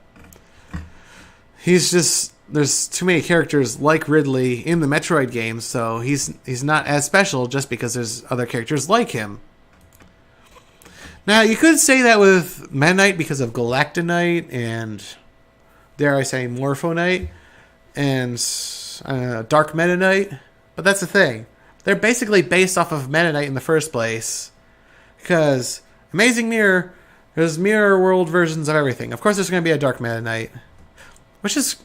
Speaker 1: he's just... There's too many characters like Ridley in the Metroid games, so he's not as special just because there's other characters like him. Now, you could say that with Meta Knight because of Galactonite and, dare I say, Morpho Knight and Dark Meta Knight, but that's the thing. They're basically based off of Meta Knight in the first place, because Amazing Mirror, there's mirror world versions of everything. Of course, there's going to be a Dark Meta Knight, which is...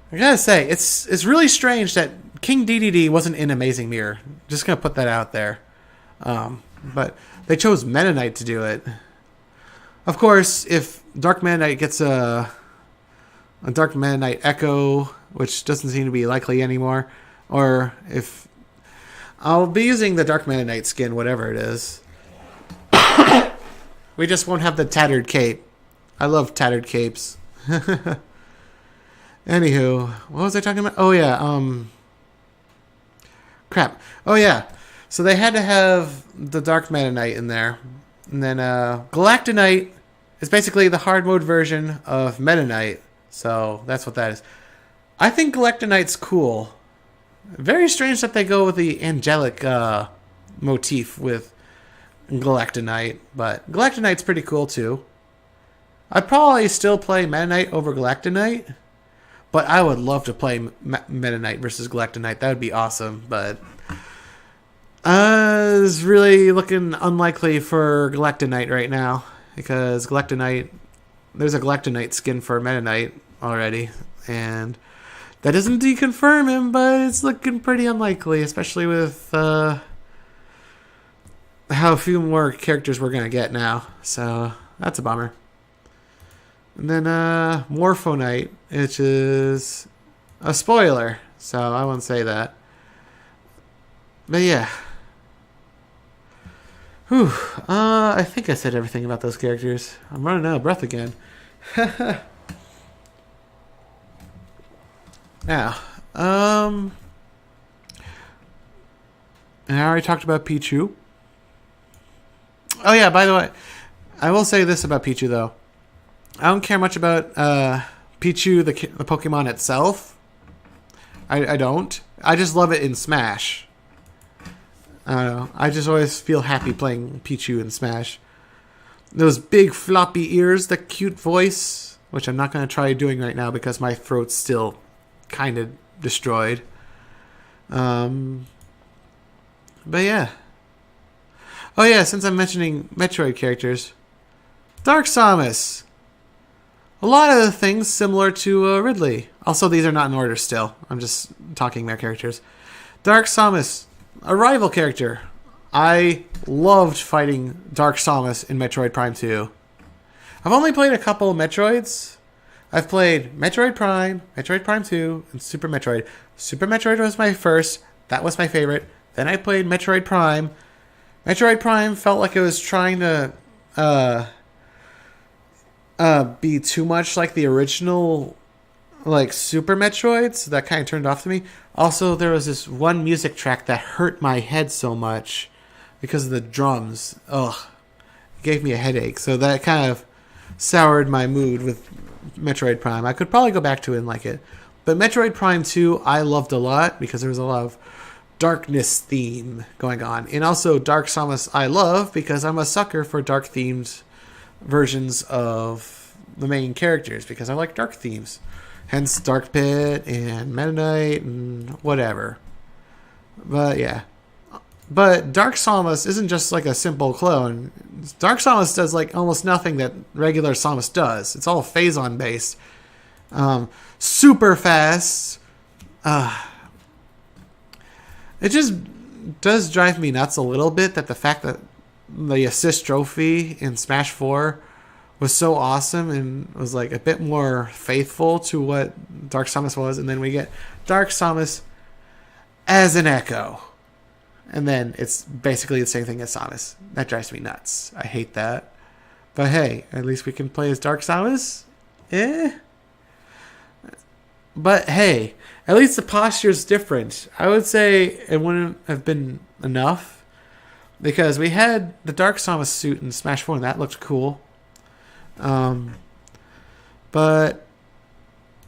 Speaker 1: I gotta say, it's really strange that King DDD wasn't in Amazing Mirror. Just gonna put that out there. But they chose Meta Knight to do it. Of course, if Dark Meta Knight gets a Dark Meta Knight Echo, which doesn't seem to be likely anymore, or if... I'll be using the Dark Meta Knight skin, whatever it is. We just won't have the tattered cape. I love tattered capes. Anywho, what was I talking about? Oh, yeah. Crap. Oh, yeah. So they had to have the Dark Meta Knight in there. And then Galactonite is basically the hard mode version of Meta Knight. So that's what that is. I think Galactonite's cool. Very strange that they go with the angelic motif with Galactonite. But Galactonite's pretty cool, too. I'd probably still play Meta Knight over Galactonite. But I would love to play Meta Knight versus Galactonite. That would be awesome. But it's really looking unlikely for Galactonite right now, because Galactonite, there's a Galactonite skin for Meta Knight already, and that doesn't deconfirm him, but it's looking pretty unlikely, especially with how few more characters we're gonna get now. So that's a bummer. And then Morpho Knight, which is a spoiler, so I won't say that. But yeah. Whew. I think I said everything about those characters. I'm running out of breath again. Now, and I already talked about Pichu. Oh yeah, by the way, I will say this about Pichu though. I don't care much about Pichu, the Pokemon itself. I don't. I just love it in Smash. I don't know. I just always feel happy playing Pichu in Smash. Those big floppy ears, the cute voice, which I'm not going to try doing right now because my throat's still kind of destroyed. But yeah. Oh yeah, since I'm mentioning Metroid characters, Dark Samus. A lot of things similar to Ridley. Also, these are not in order still. I'm just talking their characters. Dark Samus, a rival character. I loved fighting Dark Samus in Metroid Prime 2. I've only played a couple of Metroids. I've played Metroid Prime 2, and Super Metroid. Super Metroid was my first. That was my favorite. Then I played Metroid Prime. Metroid Prime felt like it was trying to be too much like the original like Super Metroid, so that kind of turned off to me. Also, there was this one music track that hurt my head so much because of the drums. Ugh, it gave me a headache. So that kind of soured my mood with Metroid Prime. I could probably go back to it and like it. But Metroid Prime 2, I loved a lot because there was a lot of darkness theme going on. And also Dark Samus I love because I'm a sucker for dark themed versions of the main characters because I like dark themes. Hence Dark Pit and Meta Knight and whatever. But yeah. But Dark Samus isn't just like a simple clone. Dark Samus does like almost nothing that regular Samus does. It's all Phazon based. Super fast. It just does drive me nuts a little bit that the fact that the assist trophy in Smash 4 was so awesome and was like a bit more faithful to what Dark Samus was, and then we get Dark Samus as an Echo. And then it's basically the same thing as Samus. That drives me nuts. I hate that. But hey, at least we can play as Dark Samus. But hey, at least the posture's different. I would say it wouldn't have been enough because we had the Dark Samus suit in Smash 4 and that looked cool. But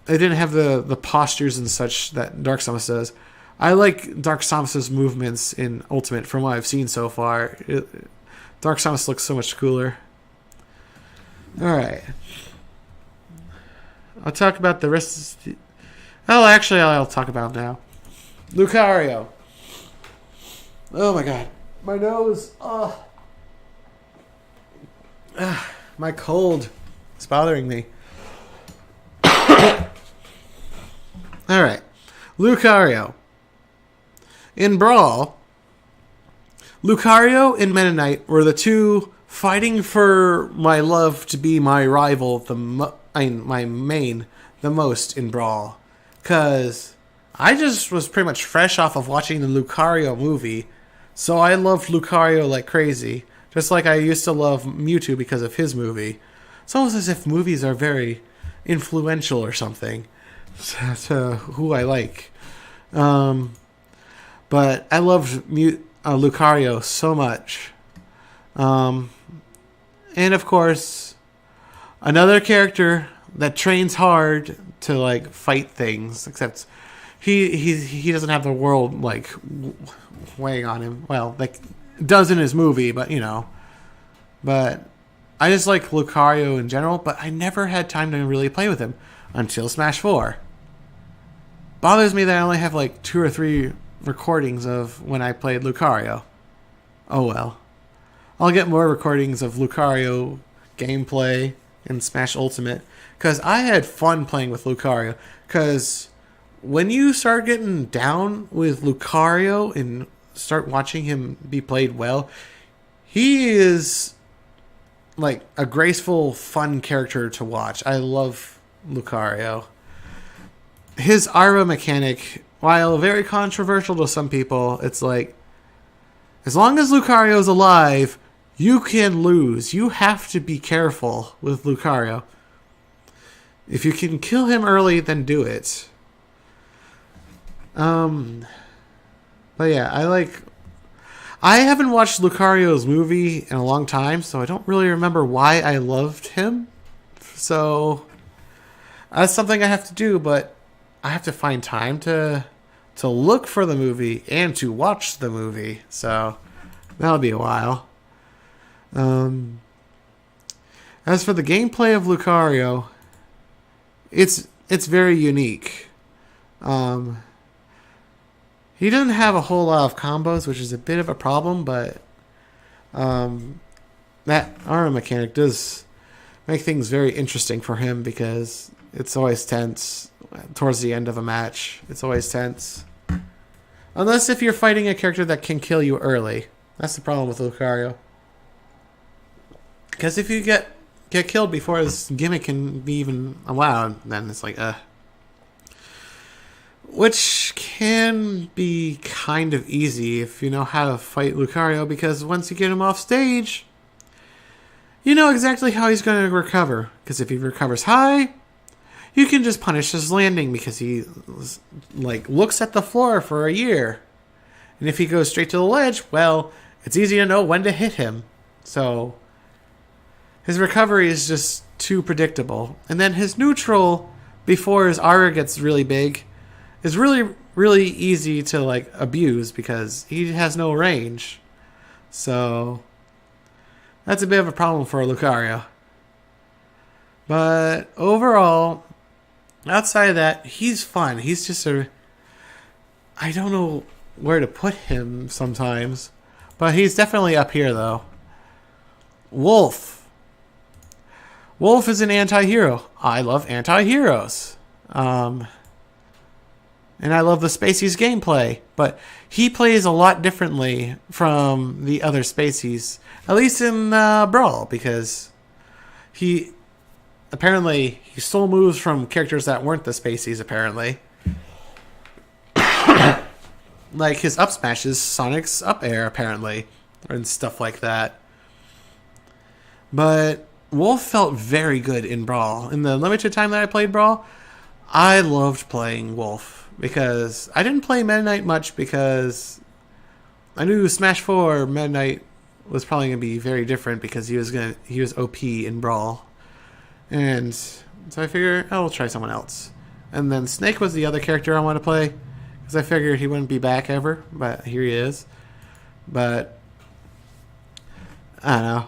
Speaker 1: it didn't have the postures and such that Dark Samus does. I like Dark Samus's movements in Ultimate from what I've seen so far. Dark Samus looks so much cooler. Alright. I'll talk about the rest of I'll talk about it now. Lucario. Oh my god. My nose. Oh. My cold. It's bothering me. Alright. Lucario. In Brawl, Lucario and Meta Knight were the two fighting for my love to be my rival, my main, the most in Brawl. Because I just was pretty much fresh off of watching the Lucario movie, so I loved Lucario like crazy. Just like I used to love Mewtwo because of his movie. It's almost as if movies are very influential or something to who I like. But I loved Lucario so much. And of course, another character that trains hard to like fight things, except he doesn't have the world like weighing on him. Well, like does in his movie, but you know. But I just like Lucario in general, but I never had time to really play with him until Smash 4. Bothers me that I only have like 2 or 3 recordings of when I played Lucario. Oh well. I'll get more recordings of Lucario gameplay in Smash Ultimate because I had fun playing with Lucario. Because when you start getting down with Lucario and start watching him be played well, he is like a graceful, fun character to watch. I love Lucario. His R.O.B mechanic, while very controversial to some people, it's like, as long as Lucario's alive, you can lose. You have to be careful with Lucario. If you can kill him early, then do it. But yeah, I haven't watched Lucario's movie in a long time, so I don't really remember why I loved him. So that's something I have to do, but I have to find time to look for the movie and to watch the movie. So that'll be a while. As for the gameplay of Lucario, it's very unique. He doesn't have a whole lot of combos, which is a bit of a problem, but that armor mechanic does make things very interesting for him because it's always tense towards the end of a match. It's always tense. Unless if you're fighting a character that can kill you early. That's the problem with Lucario. Because if you get killed before his gimmick can be even allowed, then it's like, which can be kind of easy if you know how to fight Lucario, because once you get him off stage, you know exactly how he's going to recover. Because if he recovers high, you can just punish his landing because he like looks at the floor for a year. And if he goes straight to the ledge, well, it's easy to know when to hit him. So his recovery is just too predictable. And then his neutral, before his aura gets really big, is really, really easy to like abuse because he has no range. So that's a bit of a problem for Lucario. But overall, outside of that, he's fun. He's just I don't know where to put him sometimes. But he's definitely up here, though. Wolf. Wolf is an anti-hero. I love anti-heroes. And I love the Spaceys gameplay. But he plays a lot differently from the other Spaceys. At least in Brawl, because he stole moves from characters that weren't the Spaceys, apparently. Like his up smashes, Sonic's up air, apparently, and stuff like that. But Wolf felt very good in Brawl. In the limited time that I played Brawl, I loved playing Wolf. Because I didn't play Meta Knight much because I knew Smash 4 Meta Knight was probably going to be very different because he was OP in Brawl. And so I figured, I'll try someone else. And then Snake was the other character I wanted to play. Because I figured he wouldn't be back ever. But here he is. But I don't know.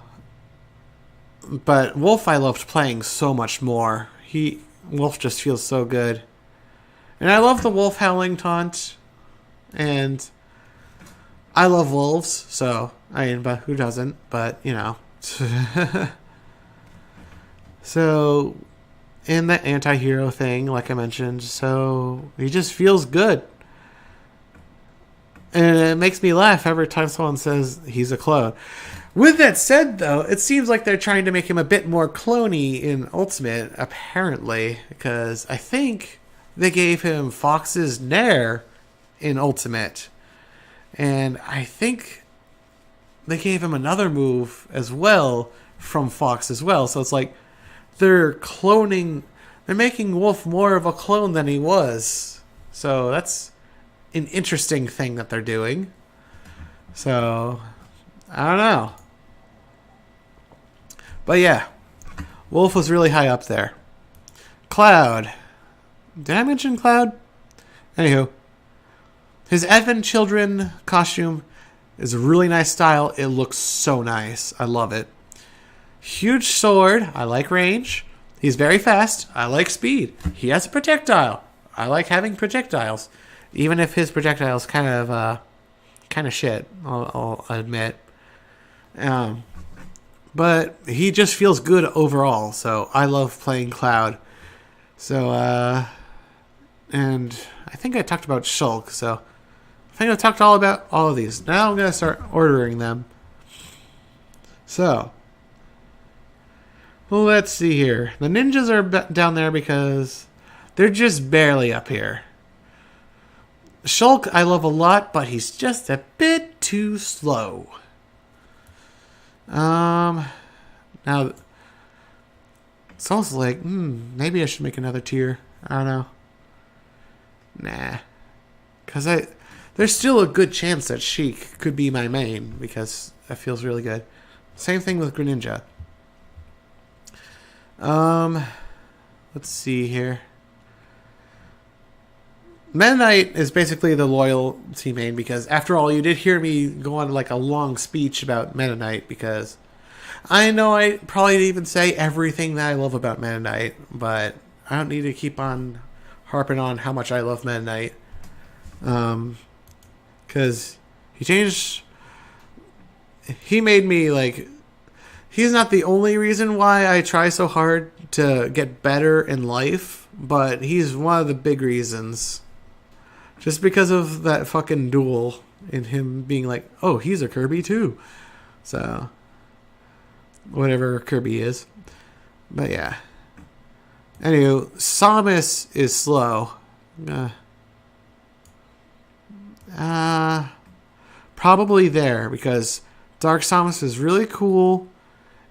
Speaker 1: But Wolf I loved playing so much more. Wolf just feels so good. And I love the Wolf Howling taunt. And I love wolves. So, but who doesn't? But, you know. So, in that anti-hero thing, like I mentioned, so he just feels good. And it makes me laugh every time someone says he's a clone. With that said, though, it seems like they're trying to make him a bit more clone-y in Ultimate, apparently. Because I think they gave him Fox's Nair in Ultimate. And I think they gave him another move as well from Fox as well. So it's like they're making Wolf more of a clone than he was. So that's an interesting thing that they're doing. So, I don't know. But yeah, Wolf was really high up there. Cloud. Did I mention Cloud? Anywho, his Advent Children costume is a really nice style. It looks so nice. I love it. Huge sword. I like range. He's very fast. I like speed. He has a projectile. I like having projectiles. Even if his projectile's kind of shit, I'll admit. But he just feels good overall, so I love playing Cloud. So, and I think I talked about Shulk, so I think I talked all about all of these. Now I'm going to start ordering them. So, well, let's see here. The ninjas are down there because they're just barely up here. Shulk I love a lot, but he's just a bit too slow. Now it's almost like, maybe I should make another tier. I don't know. Nah. Because there's still a good chance that Sheik could be my main, because that feels really good. Same thing with Greninja. Let's see here. Meta Knight is basically the loyalty main because, after all, you did hear me go on like a long speech about Meta Knight because I know I probably didn't even say everything that I love about Meta Knight, but I don't need to keep on harping on how much I love Meta Knight. Because he made me like, he's not the only reason why I try so hard to get better in life, but he's one of the big reasons. Just because of that fucking duel and him being like, oh, he's a Kirby too. So, whatever Kirby is. But yeah. Anyway, Samus is slow. Probably there because Dark Samus is really cool.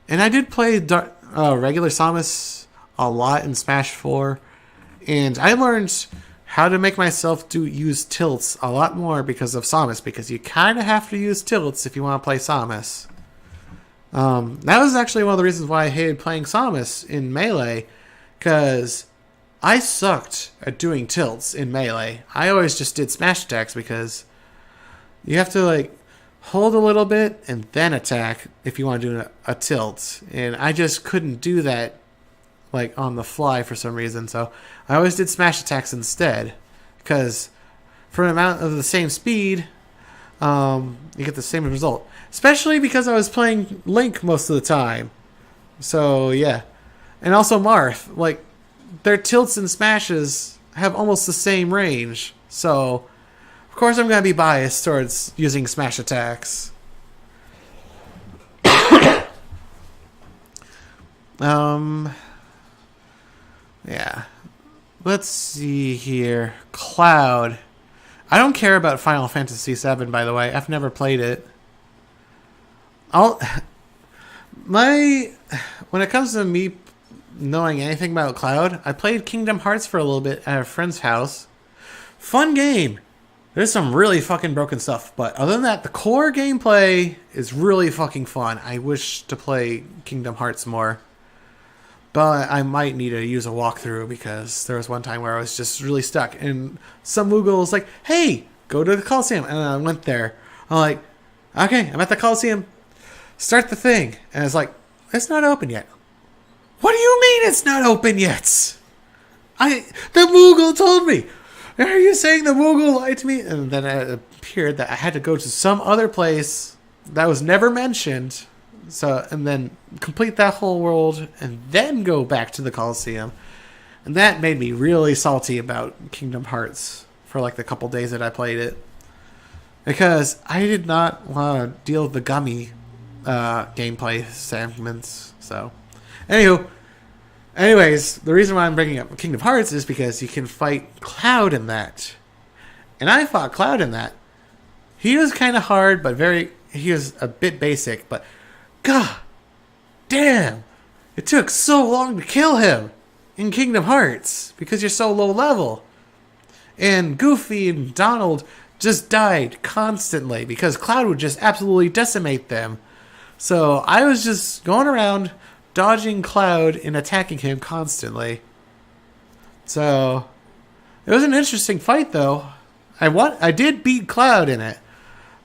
Speaker 1: And I did play regular Samus a lot in Smash 4. And I learned how to make myself use tilts a lot more because of Samus, because you kind of have to use tilts if you want to play Samus. That was actually one of the reasons why I hated playing Samus in Melee, because I sucked at doing tilts in Melee. I always just did smash attacks because you have to like hold a little bit and then attack if you want to do a tilt. And I just couldn't do that like on the fly for some reason. So I always did smash attacks instead, because for an amount of the same speed, you get the same result. Especially because I was playing Link most of the time. So yeah. And also Marth. Like, their tilts and smashes have almost the same range. So of course I'm going to be biased towards using smash attacks. Yeah. Let's see here. Cloud. I don't care about Final Fantasy VII, by the way. I've never played it. When it comes to me knowing anything about Cloud, I played Kingdom Hearts for a little bit at a friend's house. Fun game. There's some really fucking broken stuff, but other than that, the core gameplay is really fucking fun. I wish to play Kingdom Hearts more, but I might need to use a walkthrough, because there was one time where I was just really stuck, and some Moogle was like, "Hey, go to the Coliseum," and I went there. I'm like, "Okay, I'm at the Coliseum. Start the thing," and it's like, "It's not open yet." What do you mean it's not open yet? The Moogle told me. Are you saying the Moogle lied to me? And then it appeared that I had to go to some other place that was never mentioned. So, and then complete that whole world and then go back to the Coliseum. And that made me really salty about Kingdom Hearts for like the couple days that I played it. Because I did not want to deal with the gummy gameplay segments. So, anyways, the reason why I'm bringing up Kingdom Hearts is because you can fight Cloud in that. And I fought Cloud in that. He was kind of hard, but he was a bit basic, but god damn, it took so long to kill him in Kingdom Hearts because you're so low level. And Goofy and Donald just died constantly because Cloud would just absolutely decimate them. So I was just going around dodging Cloud and attacking him constantly. So it was an interesting fight, though. I did beat Cloud in it,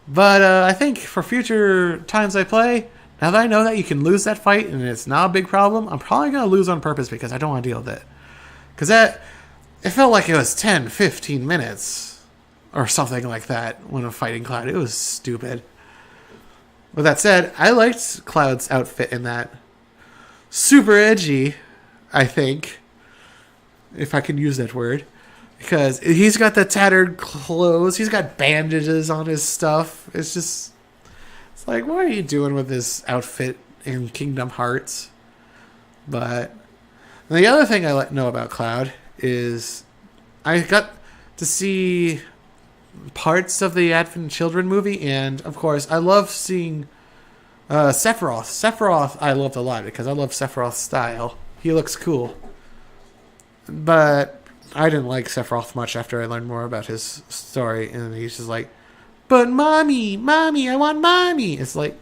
Speaker 1: but I think for future times I play, now that I know that you can lose that fight and it's not a big problem, I'm probably going to lose on purpose because I don't want to deal with it. Because it felt like it was 10, 15 minutes or something like that when I'm fighting Cloud. It was stupid. With that said, I liked Cloud's outfit in that. Super edgy, I think, if I can use that word. Because he's got the tattered clothes. He's got bandages on his stuff. It's like, what are you doing with this outfit in Kingdom Hearts? But the other thing I know about Cloud is I got to see parts of the Advent Children movie, and of course I love seeing Sephiroth. Sephiroth I loved a lot because I love Sephiroth's style. He looks cool. But I didn't like Sephiroth much after I learned more about his story, and he's just like, "But mommy, I want mommy." It's like,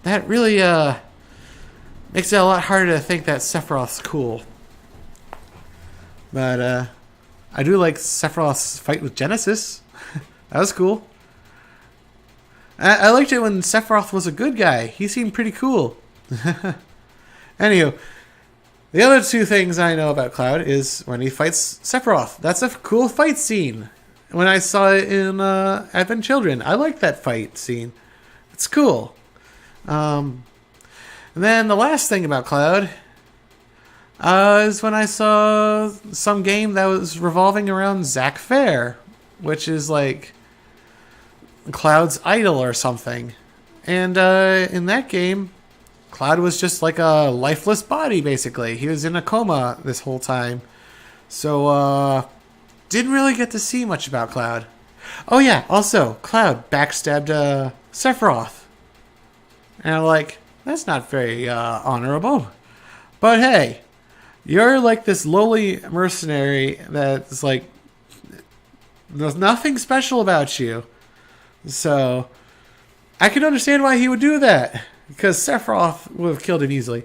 Speaker 1: that really makes it a lot harder to think that Sephiroth's cool. But I do like Sephiroth's fight with Genesis. That was cool. I liked it when Sephiroth was a good guy. He seemed pretty cool. Anywho, the other two things I know about Cloud is when he fights Sephiroth. That's a cool fight scene. When I saw it in Advent Children, I liked that fight scene. It's cool. And then the last thing about Cloud is when I saw some game that was revolving around Zack Fair, which is like Cloud's idol or something. And in that game, Cloud was just like a lifeless body, basically. He was in a coma this whole time. So, didn't really get to see much about Cloud. Oh yeah, also, Cloud backstabbed Sephiroth. And I'm like, that's not very honorable. But hey, You're like this lowly mercenary that's like, there's nothing special about you. So, I can understand why he would do that. Because Sephiroth would have killed him easily.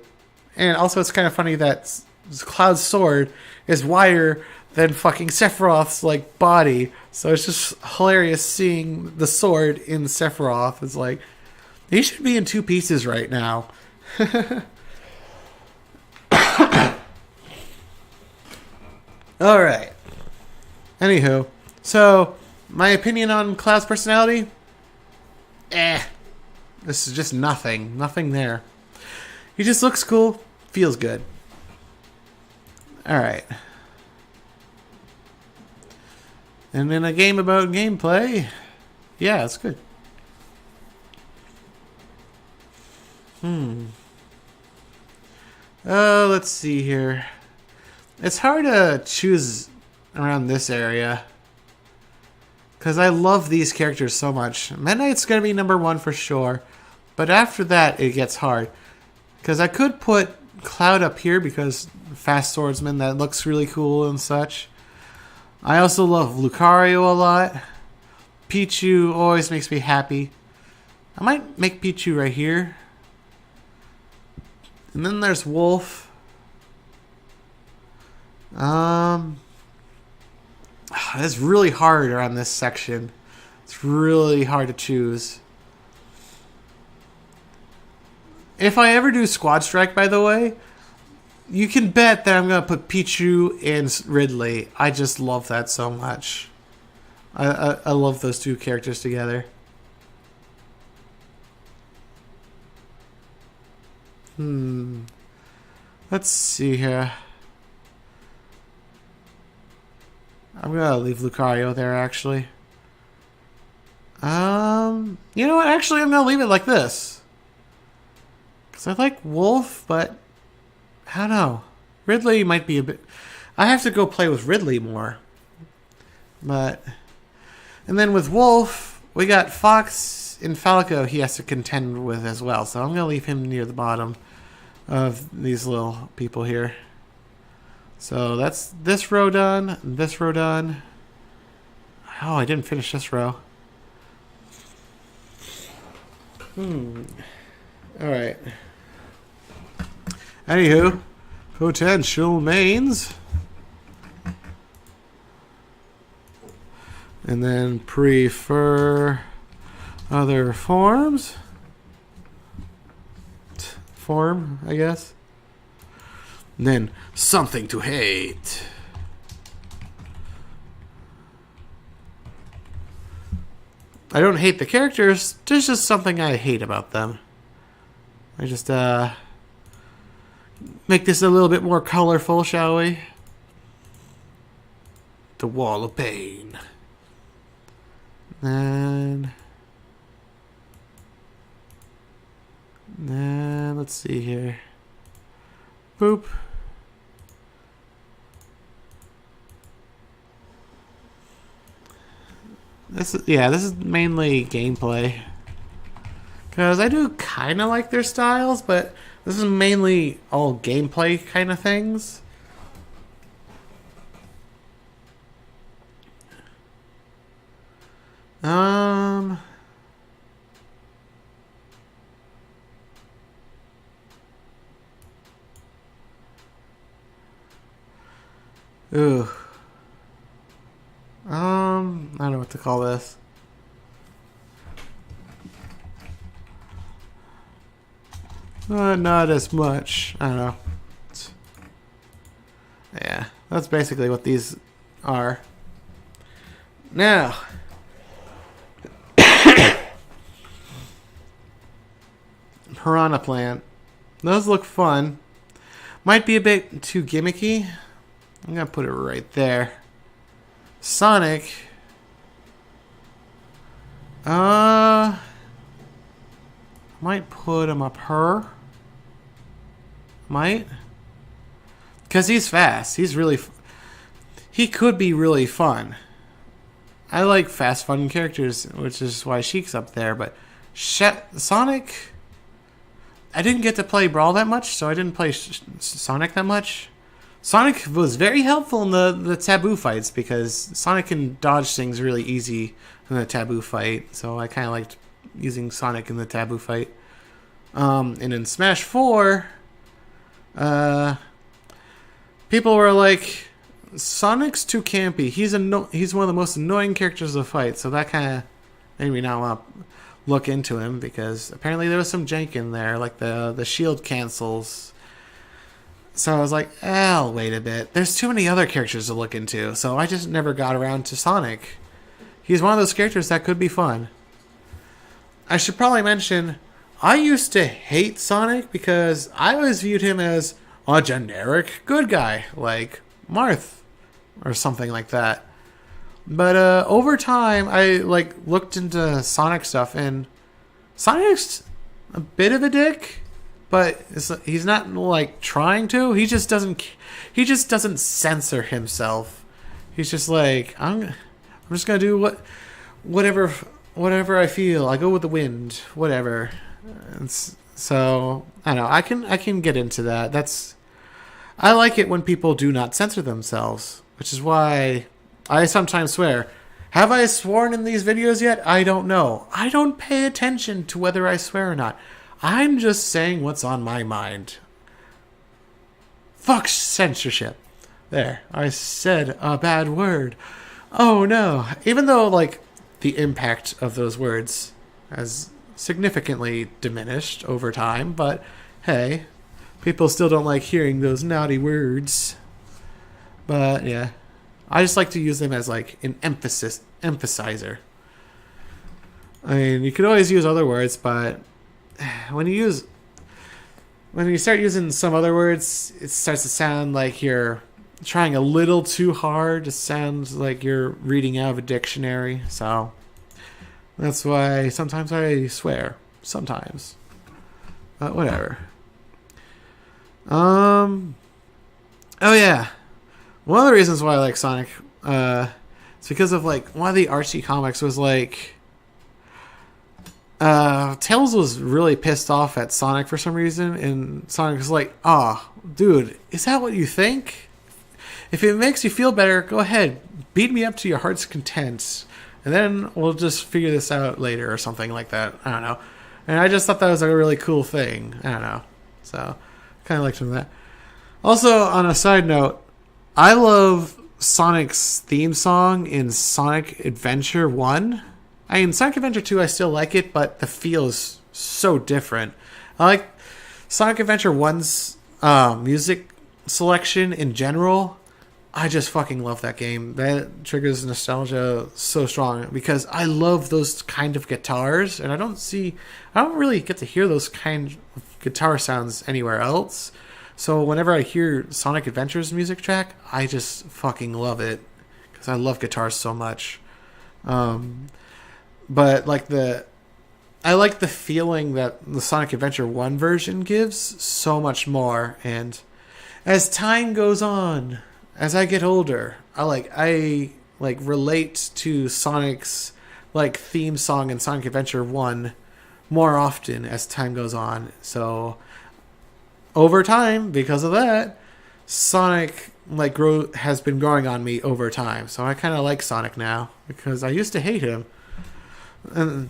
Speaker 1: And also it's kind of funny that Cloud's sword is wider than fucking Sephiroth's like body. So it's just hilarious seeing the sword in Sephiroth. It's like, he should be in 2 pieces right now. Alright. Anywho. So, my opinion on Cloud's personality? This is just nothing. Nothing there. He just looks cool. Feels good. Alright. And then a game about gameplay. Yeah, it's good. Let's see here. It's hard to choose around this area. Because I love these characters so much. Meta Knight's going to be number 1 for sure. But after that, it gets hard. Because I could put Cloud up here because fast swordsman, that looks really cool and such. I also love Lucario a lot. Pichu always makes me happy. I might make Pichu right here. And then there's Wolf. It's really hard around this section. It's really hard to choose. If I ever do Squad Strike, by the way, you can bet that I'm going to put Pichu and Ridley. I just love that so much. I love those 2 characters together. Let's see here. I'm going to leave Lucario there, actually. You know what? Actually, I'm going to leave it like this. Because I like Wolf, but I don't know. Ridley might be a bit... I have to go play with Ridley more. But... And then with Wolf, we got Fox and Falco he has to contend with as well. So I'm going to leave him near the bottom of these little people here. So that's this row done, this row done. Oh, I didn't finish this row. Alright. Anywho, potential mains. And then prefer other forms. Form, I guess. And then something to hate. I don't hate the characters. There's just something I hate about them. I just make this a little bit more colorful, shall we? The Wall of Pain. And then let's see here. Boop. This is mainly gameplay. Because I do kind of like their styles, but this is mainly all gameplay kind of things. Ooh. I don't know what to call this. Not as much. I don't know. Yeah, that's basically what these are. Now, Piranha Plant. Those look fun. Might be a bit too gimmicky. I'm gonna put it right there. Sonic. Might put him up her. Might. Because he's fast. He's really... he could be really fun. I like fast, fun characters, which is why Sheik's up there. But Sonic... I didn't get to play Brawl that much, so I didn't play Sonic that much. Sonic was very helpful in the taboo fights because Sonic can dodge things really easy in the taboo fight. So I kind of liked using Sonic in the taboo fight. And in Smash 4, people were like, Sonic's too campy. He's one of the most annoying characters of the fight. So that kind of made me not want to look into him because apparently there was some jank in there, like the shield cancels. So I was like, I'll wait a bit. There's too many other characters to look into. So I just never got around to Sonic. He's one of those characters that could be fun. I should probably mention, I used to hate Sonic because I always viewed him as a generic good guy, like Marth or something like that. But over time, I looked into Sonic stuff, and Sonic's a bit of a dick, but he's not trying to. He just doesn't censor himself. He's just like, I'm just gonna do whatever I feel. I go with the wind, whatever. So I don't know. I can get into that. I like it when people do not censor themselves, which is why I sometimes swear. Have I sworn in these videos yet? I don't know. I don't pay attention to whether I swear or not. I'm just saying what's on my mind. Fuck censorship. There, I said a bad word. Oh no. Even though the impact of those words has significantly diminished over time, but hey, people still don't like hearing those naughty words. But yeah, I just like to use them as an emphasizer. I mean, you could always use other words, but when you start using some other words, it starts to sound like you're trying a little too hard. It sounds like you're reading out of a dictionary. So that's why sometimes I swear. Sometimes. But whatever. Oh yeah. One of the reasons why I like Sonic, it's because of one of the Archie comics was Tails was really pissed off at Sonic for some reason, and Sonic was like, dude, is that what you think? If it makes you feel better, go ahead, beat me up to your heart's content, and then we'll just figure this out later or something like that. I don't know. And I just thought that was a really cool thing. I don't know. So, kind of liked some of that. Also, on a side note, I love Sonic's theme song in Sonic Adventure 1. I mean, Sonic Adventure 2, I still like it, but the feel is so different. I like Sonic Adventure 1's music selection in general. I just fucking love that game. That triggers nostalgia so strong because I love those kind of guitars, and I don't really get to hear those kind of guitar sounds anywhere else. So whenever I hear Sonic Adventure's music track, I just fucking love it because I love guitars so much. But I like the feeling that the Sonic Adventure 1 version gives so much more. And as time goes on, as I get older, I relate to Sonic's theme song in Sonic Adventure 1 more often as time goes on. So over time, because of that, Sonic has been growing on me over time. So I kind of like Sonic now because I used to hate him. And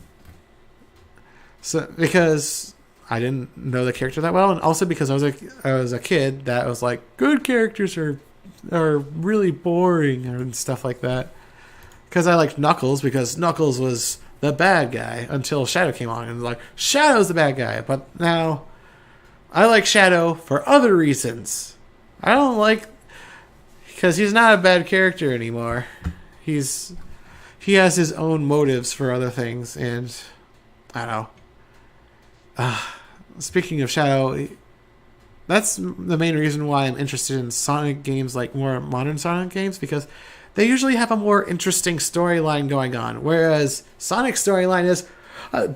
Speaker 1: so because I didn't know the character that well, and also because I was a kid that was like, good characters are really boring and stuff like that. Because I liked Knuckles because Knuckles was the bad guy until Shadow came on and Shadow's the bad guy. But now I like Shadow for other reasons. I don't because he's not a bad character anymore. He has his own motives for other things, and I don't know. Speaking of Shadow, that's the main reason why I'm interested in Sonic games, more modern Sonic games, because they usually have a more interesting storyline going on. Whereas Sonic's storyline is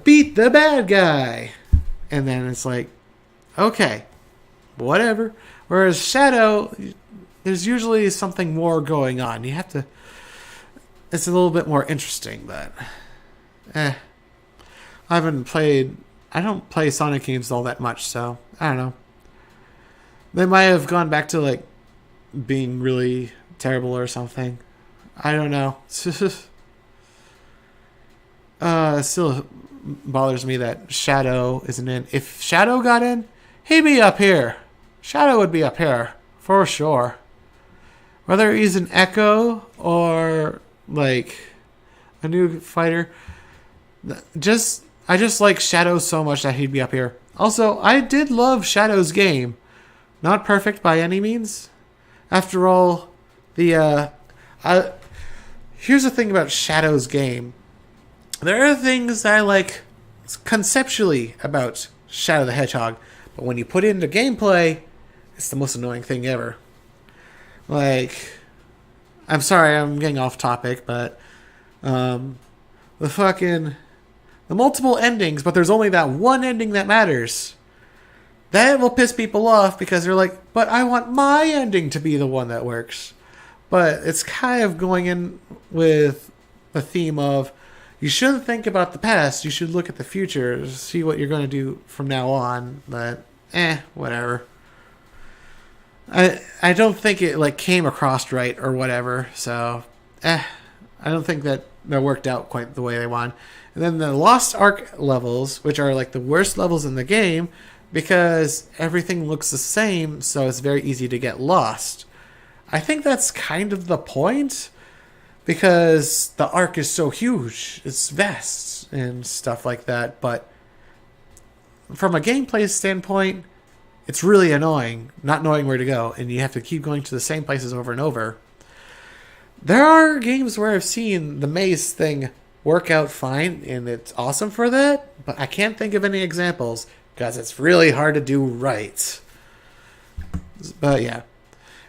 Speaker 1: beat the bad guy, and then it's okay, whatever. Whereas Shadow, there's usually something more going on. It's a little bit more interesting, but I don't play Sonic games all that much, so I don't know. They might have gone back to being really terrible or something. I don't know. It still bothers me that Shadow isn't in. If Shadow got in, he'd be up here. Shadow would be up here for sure. Whether he's an Echo or like a new fighter, I just like Shadow so much that he'd be up here. Also, I did love Shadow's game. Not perfect by any means. After all, here's the thing about Shadow's game. There are things I like conceptually about Shadow the Hedgehog, but when you put it into gameplay, it's the most annoying thing ever. Like, I'm sorry, I'm getting off topic, but the multiple endings, but there's only that one ending that matters. That will piss people off because they're like, but I want my ending to be the one that works. But it's kind of going in with the theme of you shouldn't think about the past, you should look at the future, see what you're going to do from now on. But, whatever. I don't think it like came across right or whatever, so I don't think that worked out quite the way they wanted. And then the Lost Ark levels, which are like the worst levels in the game, because everything looks the same, so it's very easy to get lost. I think that's kind of the point, because the arc is so huge, it's vast and stuff like that, but from a gameplay standpoint, it's really annoying not knowing where to go, and you have to keep going to the same places over and over. There are games where I've seen the maze thing work out fine, and it's awesome for that, but I can't think of any examples, because it's really hard to do right. But yeah.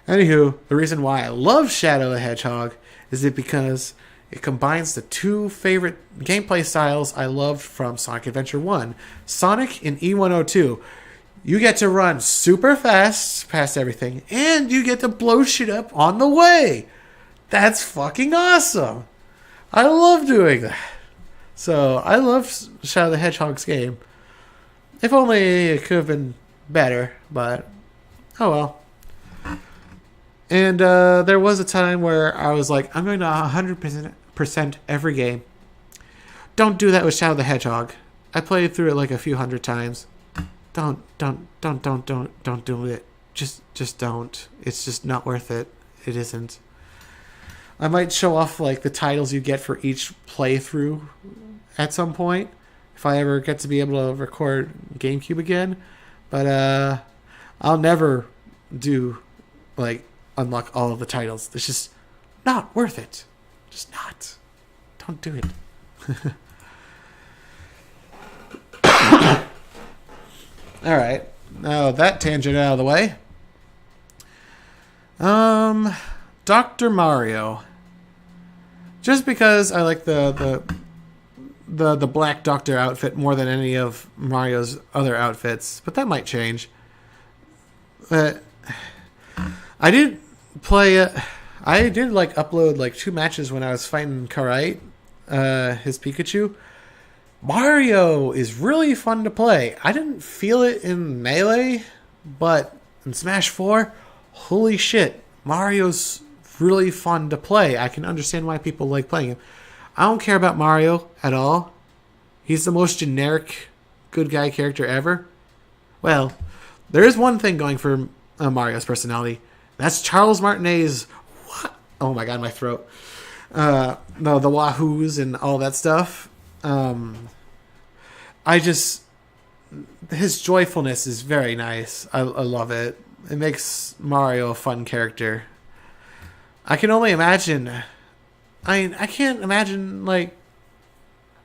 Speaker 1: Anywho, the reason why I love Shadow the Hedgehog is because it combines the two favorite gameplay styles I loved from Sonic Adventure 1. Sonic in E102. You get to run super fast past everything, and you get to blow shit up on the way. That's fucking awesome. I love doing that. So, I love Shadow the Hedgehog's game. If only it could have been better, but oh well. And there was a time where I was like, I'm going to 100% every game. Don't do that with Shadow the Hedgehog. I played through it like a few hundred times. Don't do it. Just don't. It's just not worth it. It isn't. I might show off like the titles you get for each playthrough at some point, if I ever get to be able to record GameCube again. But I'll never do like unlock all of the titles. It's just not worth it. Just not. Don't do it. All right. Now that tangent out of the way. Dr. Mario. Just because I like the Black Doctor outfit more than any of Mario's other outfits, but that might change. I did play. I did like upload like 2 matches when I was fighting Corrin, his Pikachu. Mario is really fun to play. I didn't feel it in Melee, but in Smash 4, holy shit, Mario's really fun to play. I can understand why people like playing him. I don't care about Mario at all. He's the most generic good guy character ever. Well, there is one thing going for Mario's personality. That's Charles Martinet's... What? Oh my god, my throat. No, the Wahoos and all that stuff. His joyfulness is very nice. I love it. It makes Mario a fun character. I can only imagine... I can't imagine, like,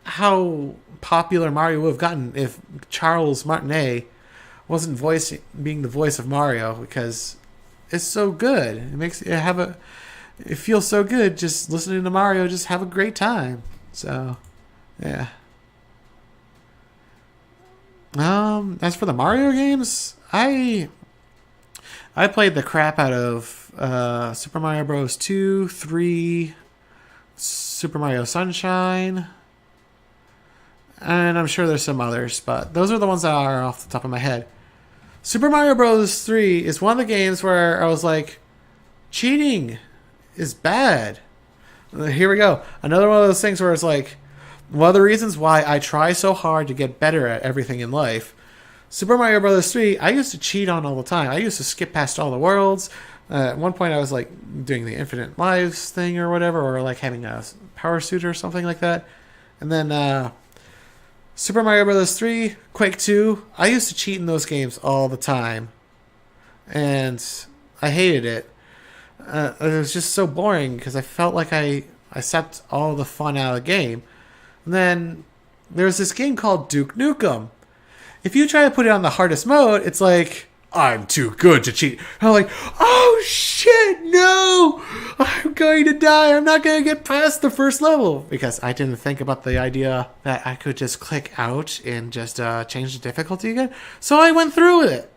Speaker 1: how popular Mario would have gotten if Charles Martinet wasn't being the voice of Mario, because it's so good. It makes it feels so good just listening to Mario just have a great time. So, yeah. As for the Mario games, I played the crap out of Super Mario Bros. 2, 3, Super Mario Sunshine, and I'm sure there's some others, but those are the ones that are off the top of my head. Super Mario Bros. 3 is one of the games where I was like, cheating is bad. Here we go. Another one of those things where it's like, one of the reasons why I try so hard to get better at everything in life. Super Mario Bros. 3, I used to cheat on all the time. I used to skip past all the worlds. At one point I was like doing the infinite lives thing or whatever, or like having a power suit or something like that. And then Super Mario Bros. 3, Quake 2, I used to cheat in those games all the time. And I hated it. It was just so boring because I felt like I sucked all the fun out of the game. And then there's this game called Duke Nukem. If you try to put it on the hardest mode, it's like, I'm too good to cheat. And I'm like, oh shit, no! I'm going to die. I'm not going to get past the first level. Because I didn't think about the idea that I could just click out and just change the difficulty again. So I went through with it.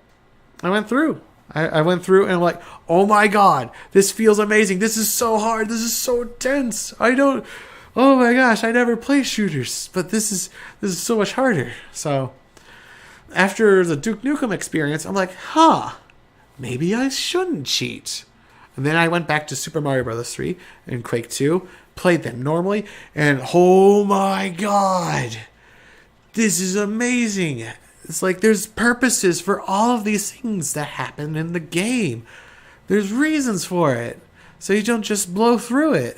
Speaker 1: I went through and I'm like, oh my god, this feels amazing. This is so hard. This is so intense. Oh my gosh, I never play shooters, but this is so much harder. So after the Duke Nukem experience, I'm like, maybe I shouldn't cheat. And then I went back to Super Mario Bros. 3 and Quake 2, played them normally, and oh my god, this is amazing. It's like there's purposes for all of these things that happen in the game. There's reasons for it. So you don't just blow through it.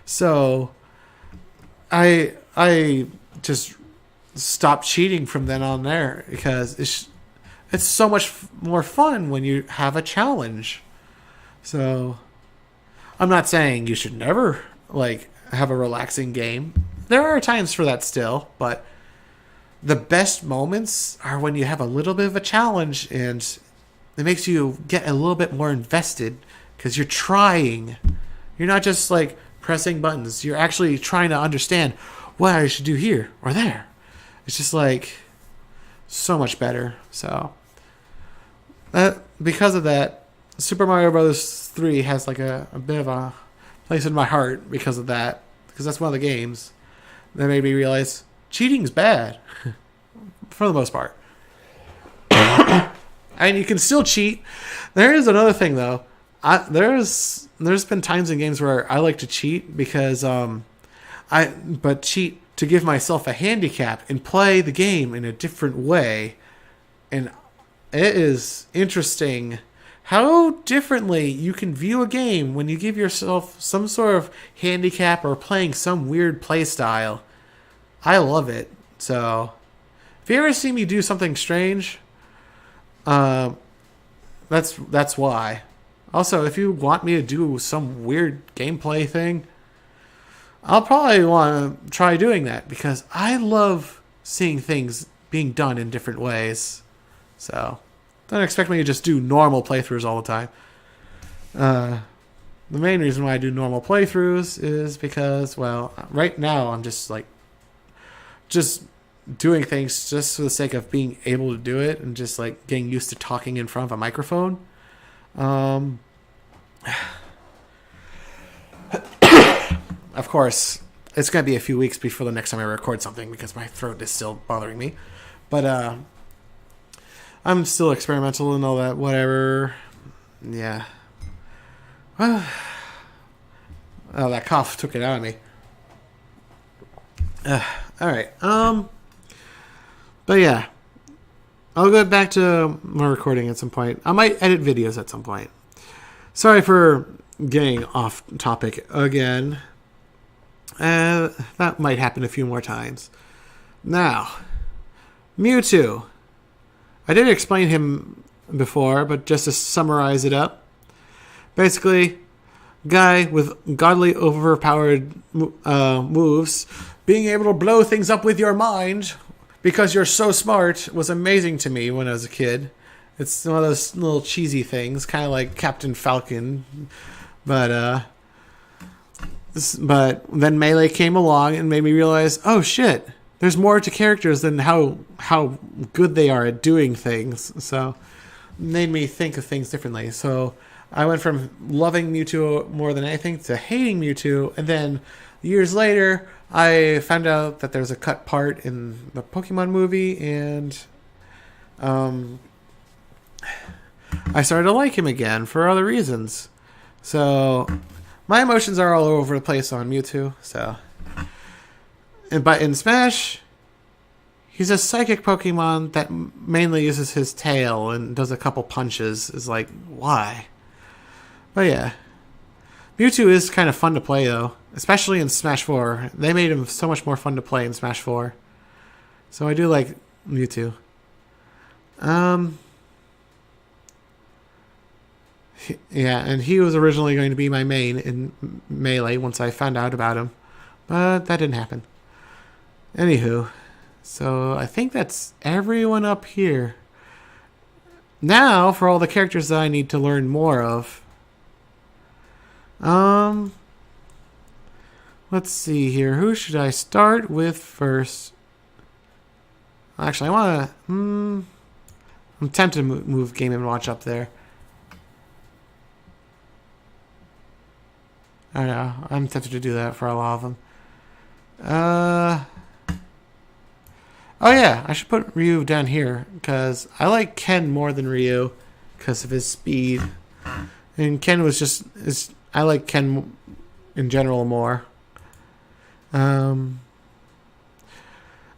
Speaker 1: So I just stopped cheating from then on there because it's so much more fun when you have a challenge. So I'm not saying you should never like have a relaxing game. There are times for that still, but the best moments are when you have a little bit of a challenge and it makes you get a little bit more invested because you're trying. You're not just like pressing buttons. You're actually trying to understand what I should do here or there. It's just like so much better. So because of that, Super Mario Bros. 3 has like a bit of a place in my heart because of that. Because that's one of the games that made me realize cheating's bad for the most part. And you can still cheat. There is another thing though. There's been times in games where I like to cheat because cheat to give myself a handicap and play the game in a different way. And it is interesting how differently you can view a game when you give yourself some sort of handicap or playing some weird play style. I love it. So if you ever see me do something strange, that's why. Also, if you want me to do some weird gameplay thing, I'll probably want to try doing that because I love seeing things being done in different ways. So don't expect me to just do normal playthroughs all the time. The main reason why I do normal playthroughs is because, well, right now I'm just doing things just for the sake of being able to do it and just like getting used to talking in front of a microphone. Of course, it's going to be a few weeks before the next time I record something because my throat is still bothering me. But I'm still experimental and all that, whatever. Yeah. Oh, that cough took it out of me. All right. But yeah, I'll go back to my recording at some point. I might edit videos at some point. Sorry for getting off topic again. That might happen a few more times. Now, Mewtwo. I did explain him before, but just to summarize it up. Basically, guy with godly overpowered moves, being able to blow things up with your mind because you're so smart was amazing to me when I was a kid. It's one of those little cheesy things, kind of like Captain Falcon. But then Melee came along and made me realize, oh shit, there's more to characters than how good they are at doing things. So it made me think of things differently. So I went from loving Mewtwo more than anything to hating Mewtwo, and then years later I found out that there's a cut part in the Pokemon movie, and I started to like him again for other reasons. So my emotions are all over the place on Mewtwo. So, but in Smash, he's a psychic Pokemon that mainly uses his tail and does a couple punches. Is like, why? But yeah, Mewtwo is kind of fun to play though, especially in Smash 4. They made him so much more fun to play in Smash 4. So I do like Mewtwo. Yeah, and he was originally going to be my main in Melee once I found out about him, but that didn't happen. Anywho, so I think that's everyone up here. Now for all the characters that I need to learn more of. Let's see here. Who should I start with first? Actually, I want to... I'm tempted to move Game & Watch up there. I don't know. I'm tempted to do that for a lot of them. Oh yeah, I should put Ryu down here because I like Ken more than Ryu because of his speed. And Ken was just... I like Ken in general more. I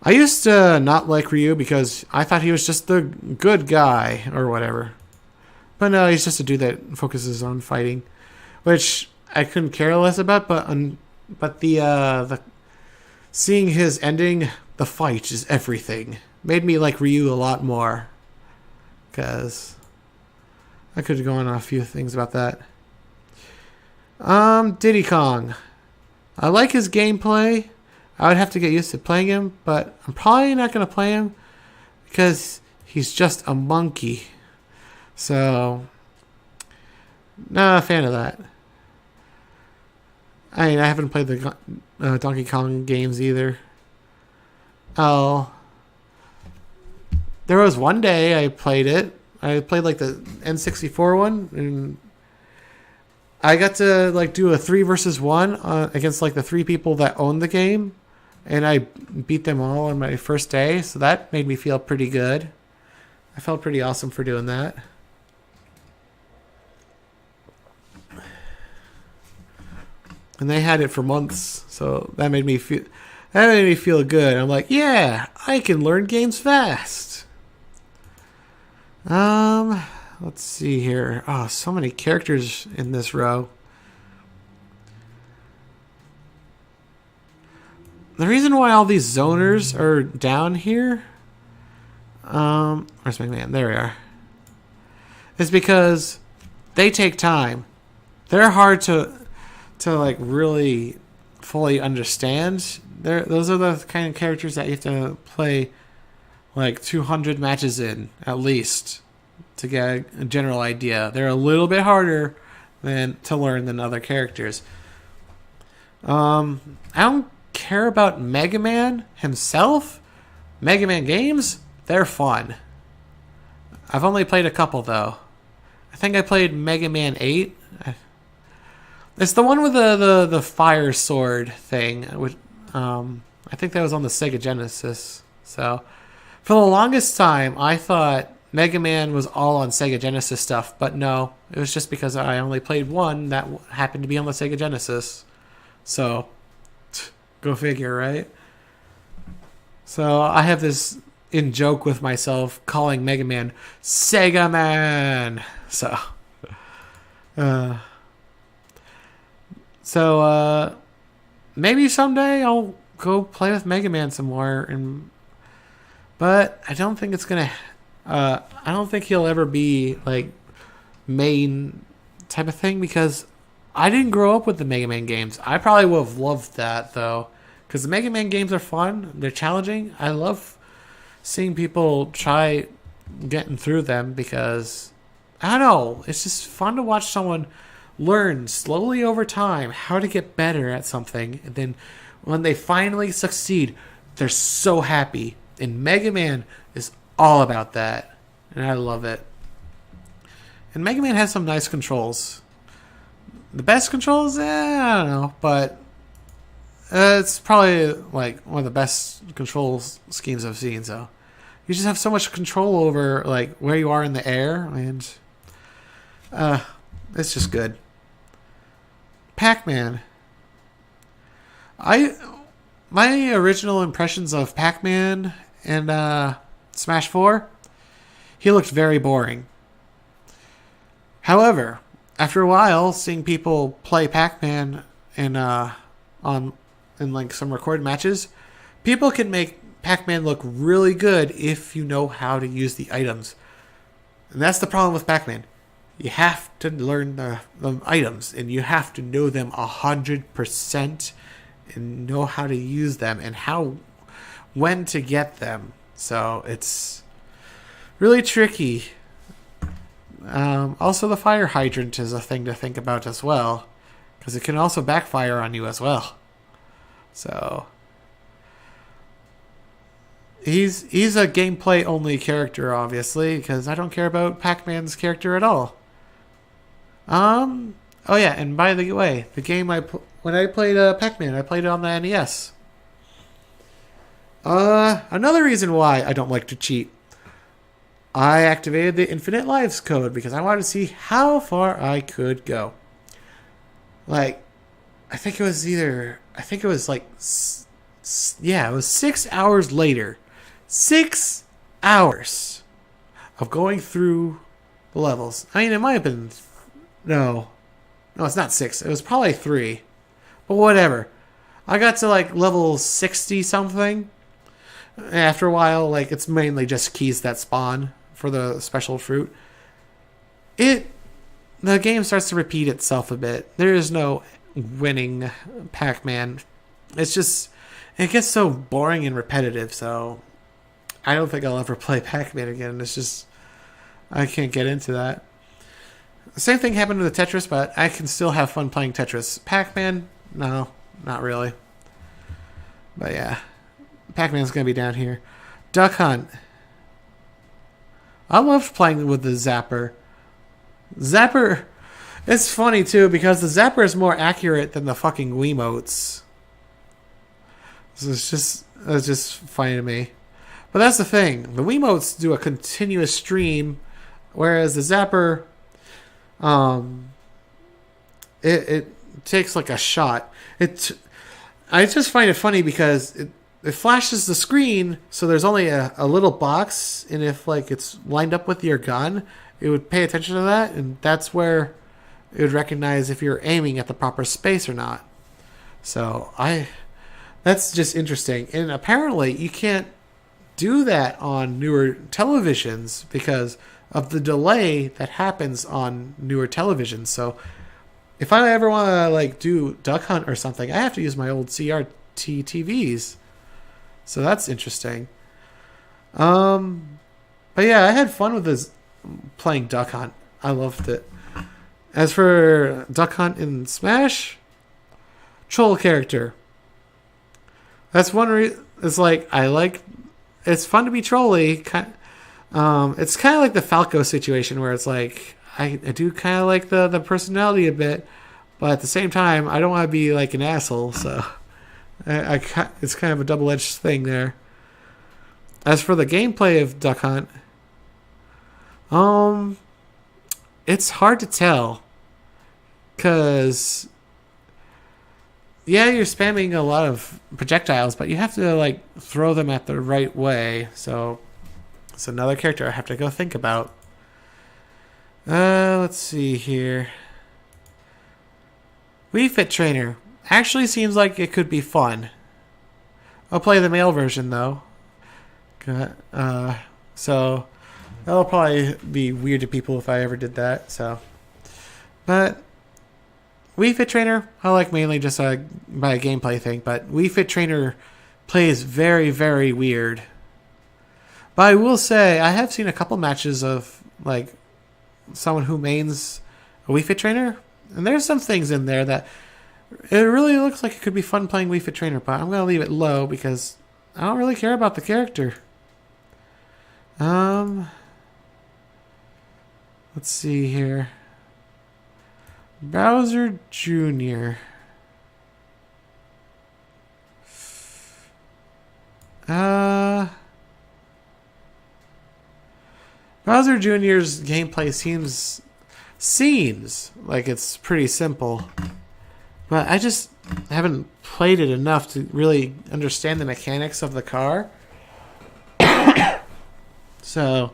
Speaker 1: used to not like Ryu because I thought he was just the good guy or whatever. But no, he's just a dude that focuses on fighting, which I couldn't care less about. But the seeing his ending, the fight is everything, made me like Ryu a lot more. Because I could go on a few things about that. Diddy Kong. I like his gameplay. I would have to get used to playing him, but I'm probably not going to play him because he's just a monkey. So, not a fan of that. I mean, I haven't played the Donkey Kong games either. Oh, there was one day I played it. I played like the N64 one, and I got to like do a 3 versus 1 against like the 3 people that owned the game, and I beat them all on my first day. So that made me feel pretty good. I felt pretty awesome for doing that. And they had it for months, so that made me feel good. I'm like, yeah, I can learn games fast. Let's see here. Oh, so many characters in this row. The reason why all these zoners are down here, where's my man? There we are. Is because they take time. They're hard to like really fully understand. Those are the kind of characters that you have to play like 200 matches in at least to get a general idea. They're a little bit harder to learn than other characters. I don't care about Mega Man himself. Mega Man games, they're fun. I've only played a couple though. I think I played Mega Man 8. It's the one with the fire sword thing. Which, I think that was on the Sega Genesis. So, for the longest time, I thought Mega Man was all on Sega Genesis stuff, but no, it was just because I only played one that happened to be on the Sega Genesis. So, go figure, right? So, I have this in joke with myself calling Mega Man Sega Man. So, maybe someday I'll go play with Mega Man some more, but I don't think it's gonna. I don't think he'll ever be like main type of thing because I didn't grow up with the Mega Man games. I probably would have loved that though, because the Mega Man games are fun. They're challenging. I love seeing people try getting through them because I don't know. It's just fun to watch someone learn slowly over time how to get better at something, and then when they finally succeed, they're so happy. And Mega Man is all about that, and I love it. And Mega Man has some nice controls. The best controls, I don't know, but it's probably like one of the best control schemes I've seen. So you just have so much control over like where you are in the air, and it's just good. Pac-Man. My original impressions of Pac-Man and Smash 4, he looked very boring. However, after a while, seeing people play Pac-Man in like some recorded matches, people can make Pac-Man look really good if you know how to use the items. And that's the problem with Pac-Man. You have to learn the items, and you have to know them 100% and know how to use them and when to get them. So it's really tricky. Also, the fire hydrant is a thing to think about as well, because it can also backfire on you as well. So he's a gameplay only character, obviously, because I don't care about Pac-Man's character at all. Oh yeah, and by the way, the game when I played Pac-Man, I played it on the NES. Another reason why I don't like to cheat, I activated the infinite lives code because I wanted to see how far I could go. Like, I think it was like, yeah, it was 6 hours later. 6 hours of going through the levels. I mean, it might have been, no, it's not 6. It was probably 3. But whatever. I got to like level 60 something. After a while, like, it's mainly just keys that spawn for the special fruit. The game starts to repeat itself a bit. There is no winning Pac-Man. It's just, it gets so boring and repetitive, so I don't think I'll ever play Pac-Man again. It's just, I can't get into that. The same thing happened with the Tetris, but I can still have fun playing Tetris. Pac-Man, no, not really. But yeah, Pac-Man's going to be down here. Duck Hunt. I loved playing with the Zapper. Zapper, it's funny too, because the Zapper is more accurate than the fucking Wiimotes. So it's just funny to me. But that's the thing. The Wiimotes do a continuous stream, whereas the Zapper, it takes like a shot. I just find it funny because it flashes the screen, so there's only a little box, and if like it's lined up with your gun, it would pay attention to that, and that's where it would recognize if you're aiming at the proper space or not. So that's just interesting. And apparently you can't do that on newer televisions because of the delay that happens on newer televisions. So if I ever want to like do Duck Hunt or something, I have to use my old CRT TVs. So that's interesting. But yeah, I had fun with this playing Duck Hunt. I loved it. As for Duck Hunt in Smash, troll character. That's one reason. It's like it's fun to be trolly. It's kind of like the Falco situation where it's like I do kind of like the personality a bit, but at the same time I don't want to be like an asshole. So it's kind of a double-edged thing there. As for the gameplay of Duck Hunt, it's hard to tell, because yeah, you're spamming a lot of projectiles, but you have to like throw them at the right way. So it's another character I have to go think about. Let's see here. Wii Fit Trainer actually seems like it could be fun. I'll play the male version though. So that'll probably be weird to people if I ever did that. So, but Wii Fit Trainer, I like mainly just by a gameplay thing, but Wii Fit Trainer plays very, very weird. But I will say, I have seen a couple matches of like someone who mains a Wii Fit Trainer, and there's some things in there that it really looks like it could be fun playing Wii Fit Trainer, but I'm going to leave it low because I don't really care about the character. Let's see here. Bowser Jr. Bowser Jr.'s gameplay seems like it's pretty simple. But I just haven't played it enough to really understand the mechanics of the car. So,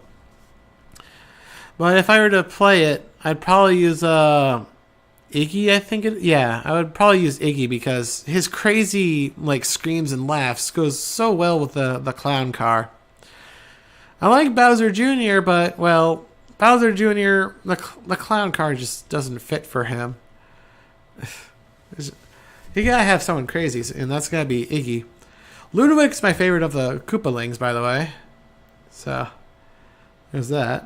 Speaker 1: but if I were to play it, I'd probably use Iggy, I think I would probably use Iggy because his crazy like screams and laughs goes so well with the clown car. I like Bowser Jr., but well, Bowser Jr. the clown car just doesn't fit for him. You gotta have someone crazy, and that's gotta be Iggy. Ludwig's my favorite of the Koopalings, by the way. So there's that.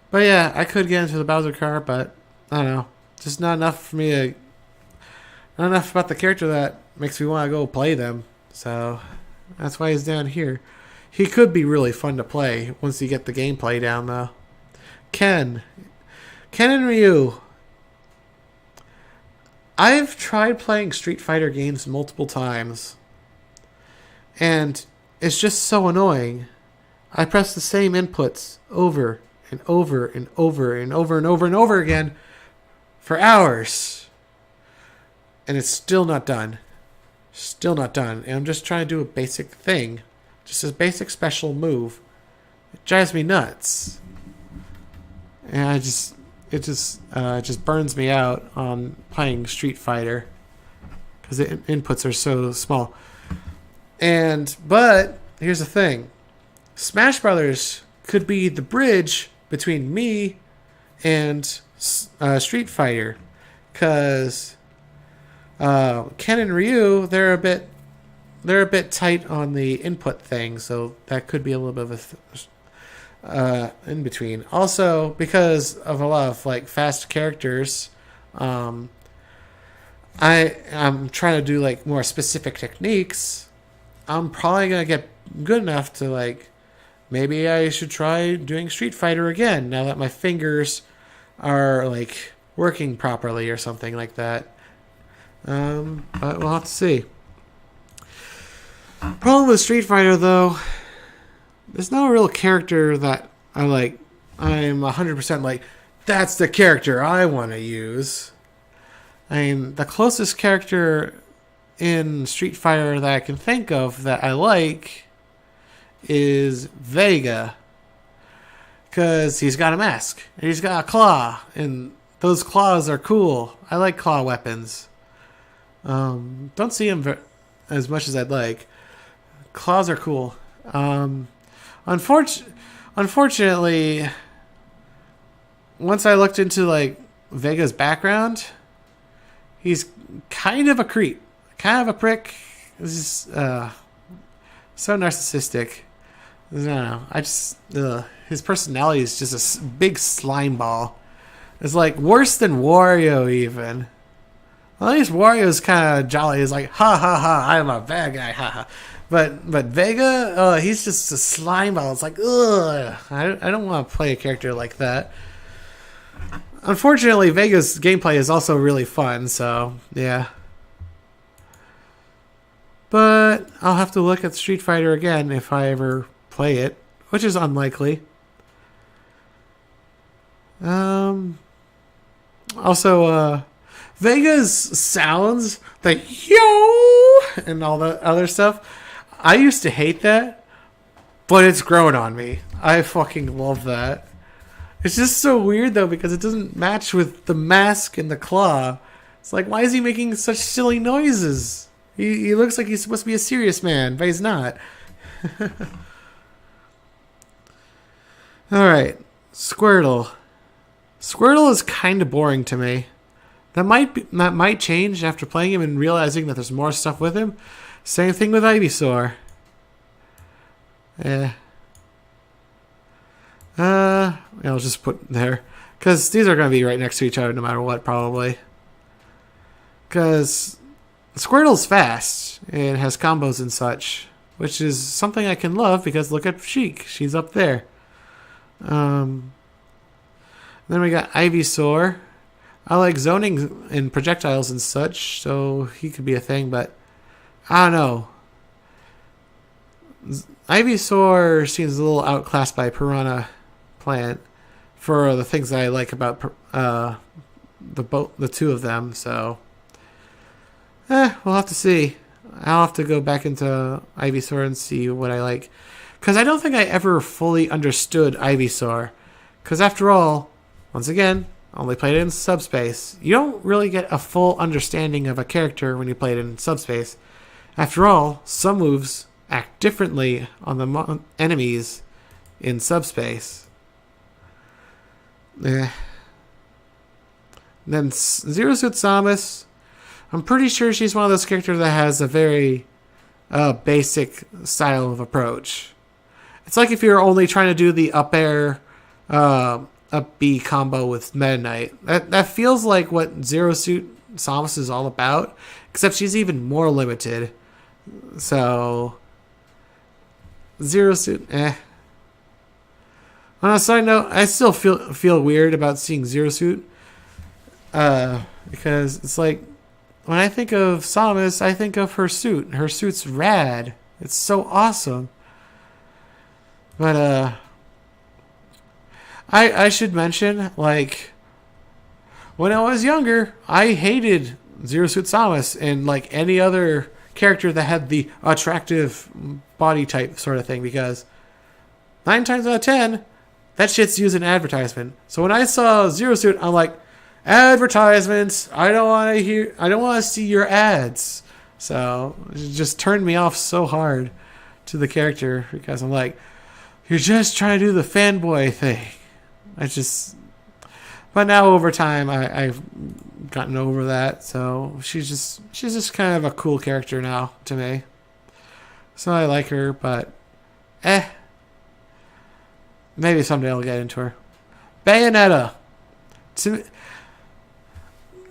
Speaker 1: But yeah, I could get into the Bowser car, but I don't know. Just not enough for me to... Not enough about the character that makes me want to go play them. So that's why he's down here. He could be really fun to play once you get the gameplay down, though. Ken and Ryu. I've tried playing Street Fighter games multiple times. And it's just so annoying. I press the same inputs over and over and over and over and over and over again for hours. And it's still not done. Still not done. And I'm just trying to do a basic thing. Just a basic special move. It drives me nuts. And it just burns me out on playing Street Fighter. Because the inputs are so small. But here's the thing. Smash Brothers could be the bridge between me and Street Fighter, because Ken and Ryu they're a bit tight on the input thing, so that could be a little bit of a in between. Also, because of a lot of like fast characters, I'm trying to do like more specific techniques. I'm probably gonna get good enough to like maybe I should try doing Street Fighter again now that my fingers are like working properly or something like that. But we'll have to see. Problem with Street Fighter though, there's no real character that I'm 100% like, that's the character I want to use. I mean, the closest character in Street Fighter that I can think of that I like is Vega. Because he's got a mask. And he's got a claw. And those claws are cool. I like claw weapons. Don't see him as much as I'd like. Claws are cool. Unfortunately, once I looked into like Vega's background, he's kind of a creep. Kind of a prick. This is so narcissistic. I don't know. His personality is just a big slime ball. It's like worse than Wario even. Well, at least Wario's kind of jolly. He's like, ha ha ha, I'm a bad guy, ha ha. But Vega, he's just a slime ball. It's like, ugh. I don't want to play a character like that. Unfortunately, Vega's gameplay is also really fun, so yeah. But I'll have to look at Street Fighter again if I ever play it, which is unlikely. Also, Vega's sounds, the yo and all the other stuff, I used to hate that, but it's grown on me. I fucking love that. It's just so weird though because it doesn't match with the mask and the claw. It's like, why is he making such silly noises? He looks like he's supposed to be a serious man, but he's not. Alright, Squirtle. Squirtle is kind of boring to me. That might change after playing him and realizing that there's more stuff with him. Same thing with Ivysaur. Yeah. I'll just put there. Because these are going to be right next to each other no matter what, probably. Because Squirtle's fast and has combos and such, which is something I can love because look at Sheik. She's up there. Then we got Ivysaur. I like zoning and projectiles and such, so he could be a thing, but I don't know. Ivysaur seems a little outclassed by Piranha Plant for the things that I like about the two of them, so We'll have to see. I'll have to go back into Ivysaur and see what I like. Because I don't think I ever fully understood Ivysaur. Because after all, once again, only played it in subspace. You don't really get a full understanding of a character when you play it in subspace. After all, some moves act differently on the enemies in subspace. Then Zero Suit Samus. I'm pretty sure she's one of those characters that has a very basic style of approach. It's like if you're only trying to do the up air, up B combo with Meta Knight. That feels like what Zero Suit Samus is all about, except she's even more limited. So, Zero Suit, On a side note, I still feel weird about seeing Zero Suit, because it's like, when I think of Samus, I think of her suit. Her suit's rad. It's so awesome. But, I should mention, like, when I was younger, I hated Zero Suit Samus and, like, any other character that had the attractive body type sort of thing, because 9 times out of 10, that shit's used in advertisement. So when I saw Zero Suit, I'm like, advertisements. I don't want to see your ads. So it just turned me off so hard to the character, because I'm like, you're just trying to do the fanboy thing. But now over time, I've gotten over that. So she's just kind of a cool character now to me. So I like her, but maybe someday I'll get into her. Bayonetta.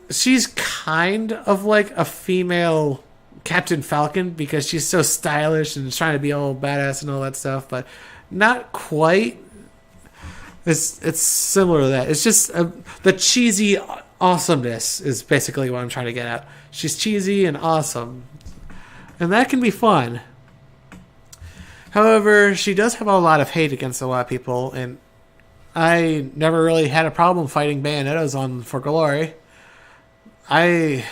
Speaker 1: She's kind of like a female Captain Falcon, because she's so stylish and trying to be all badass and all that stuff, but not quite. It's similar to that. It's just the cheesy awesomeness is basically what I'm trying to get at. She's cheesy and awesome, and that can be fun. However, she does have a lot of hate against a lot of people, and I never really had a problem fighting Bayonettas on For Glory. I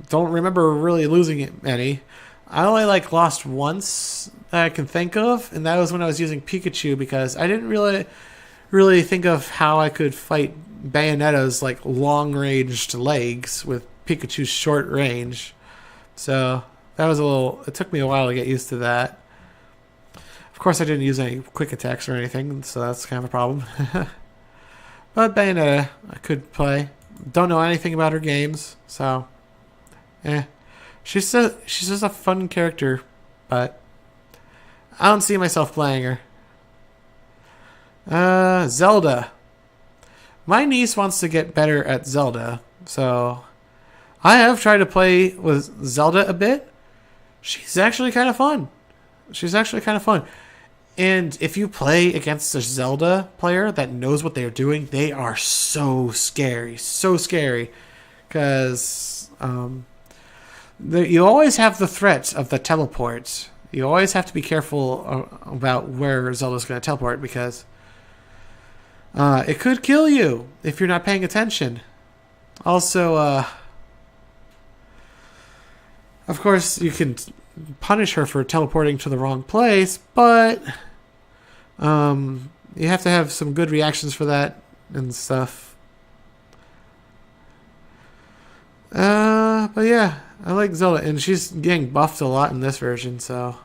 Speaker 1: don't remember really losing any. I only lost once that I can think of, and that was when I was using Pikachu, because I didn't really think of how I could fight Bayonetta's long-ranged legs with Pikachu's short range. So that was it took me a while to get used to that. Of course, I didn't use any quick attacks or anything, so that's kind of a problem. But Bayonetta, I could play. Don't know anything about her games, so she's just a fun character, but I don't see myself playing her. Zelda. My niece wants to get better at Zelda, so I have tried to play with Zelda a bit. She's actually kind of fun. And if you play against a Zelda player that knows what they're doing, they are so scary. Because you always have the threat of the teleport. You always have to be careful about where Zelda's going to teleport, because it could kill you if you're not paying attention. Also, of course, you can punish her for teleporting to the wrong place, but you have to have some good reactions for that and stuff. But yeah, I like Zelda, and she's getting buffed a lot in this version, so.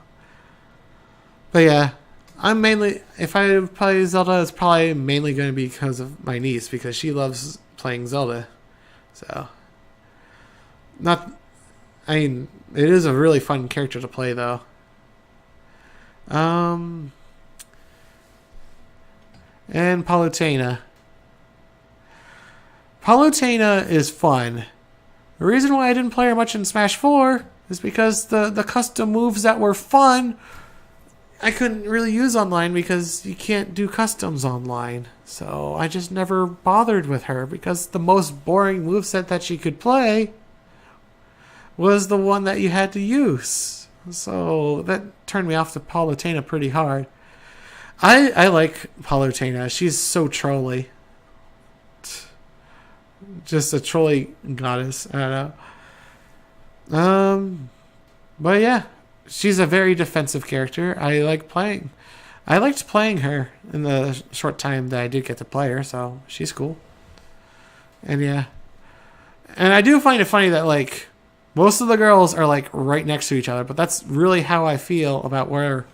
Speaker 1: But yeah, if I play Zelda, it's probably mainly going to be because of my niece, because she loves playing Zelda. So, it is a really fun character to play, though. And Palutena. Palutena is fun. The reason why I didn't play her much in Smash 4 is because the custom moves that were fun, I couldn't really use online, because you can't do customs online. So I just never bothered with her, because the most boring moveset that she could play was the one that you had to use. So that turned me off to Palutena pretty hard. I like Palutena. She's so trolly. Just a trolly goddess. I don't know. But yeah, she's a very defensive character. I liked playing her in the short time that I did get to play her, so she's cool. And yeah. And I do find it funny that, like, most of the girls are, like, right next to each other, but that's really how I feel about where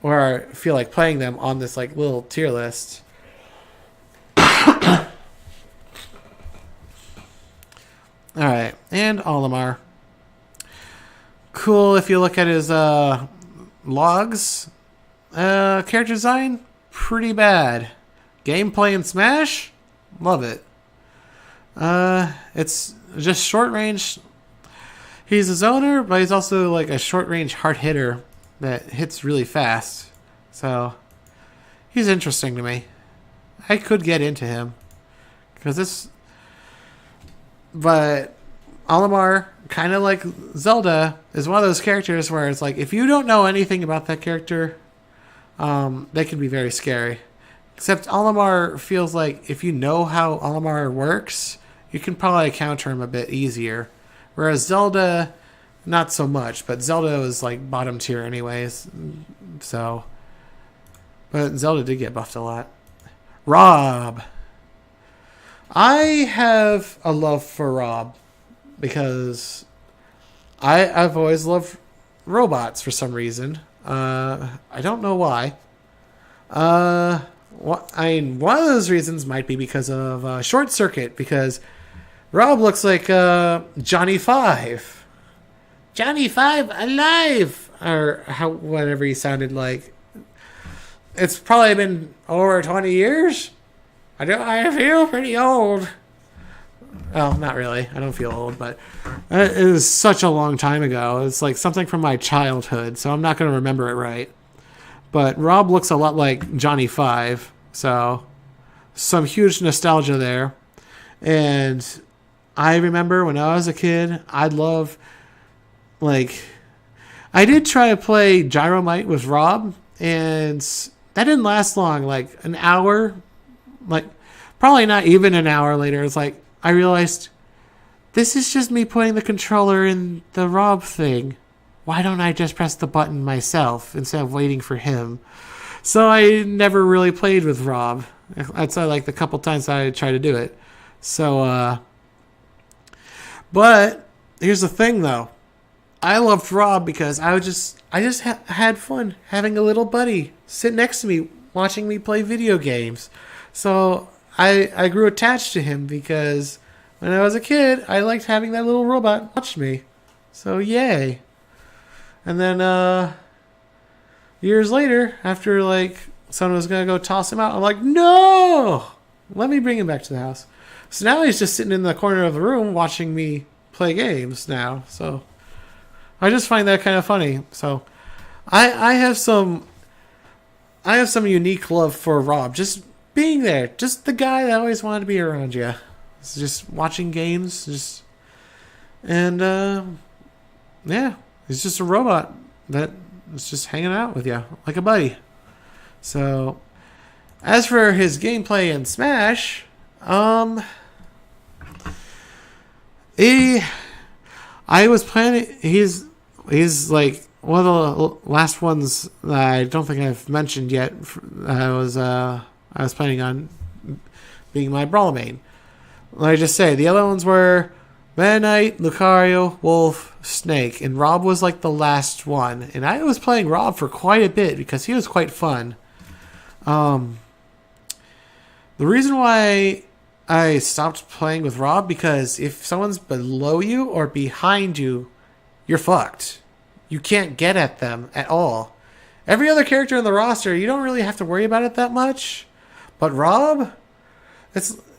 Speaker 1: I feel like playing them on this, like, little tier list. Alright, and Olimar. Cool if you look at his logs. Character design, pretty bad. Gameplay in Smash, love it. It's just short range. He's a zoner, but he's also like a short range hard hitter that hits really fast. So he's interesting to me. I could get into him but Olimar, kind of like Zelda, is one of those characters where it's like if you don't know anything about that character, they can be very scary. Except Olimar feels like if you know how Olimar works, you can probably counter him a bit easier. Whereas Zelda, not so much. But Zelda is like bottom tier anyways. So, but Zelda did get buffed a lot. R.O.B. I have a love for R.O.B. because I've always loved robots for some reason. I don't know why. One of those reasons might be because of Short Circuit, because R.O.B. looks like Johnny Five. Johnny Five alive! Or whatever he sounded like. It's probably been over 20 years. I feel pretty old. Well, not really. I don't feel old, but it was such a long time ago. It's like something from my childhood, so I'm not going to remember it right. But R.O.B. looks a lot like Johnny Five, so some huge nostalgia there. And I remember when I was a kid, I did try to play Gyromite with R.O.B., and that didn't last long, like an hour. Like, probably not even an hour later, it's like, I realized, this is just me putting the controller in the R.O.B. thing. Why don't I just press the button myself instead of waiting for him? So I never really played with R.O.B. That's like the couple times I tried to do it. So, but here's the thing though. I loved R.O.B. because I just had fun having a little buddy sit next to me, watching me play video games. So I grew attached to him because when I was a kid, I liked having that little robot watch me. So yay. And then years later, after like someone was going to go toss him out, I'm like, no! Let me bring him back to the house. So now he's just sitting in the corner of the room watching me play games now. So I just find that kind of funny. So I have some unique love for R.O.B. Just being there, just the guy that always wanted to be around you. It's just watching games, yeah, he's just a robot that is just hanging out with you like a buddy. So, as for his gameplay in Smash, I was planning. He's like one of the last ones that I don't think I've mentioned yet. I was planning on being my Brawler main. Let me just say, the other ones were Meta Knight, Lucario, Wolf, Snake, and R.O.B. was like the last one. And I was playing R.O.B. for quite a bit because he was quite fun. The reason why I stopped playing with R.O.B. because if someone's below you or behind you, you're fucked. You can't get at them at all. Every other character in the roster, you don't really have to worry about it that much. But R.O.B.,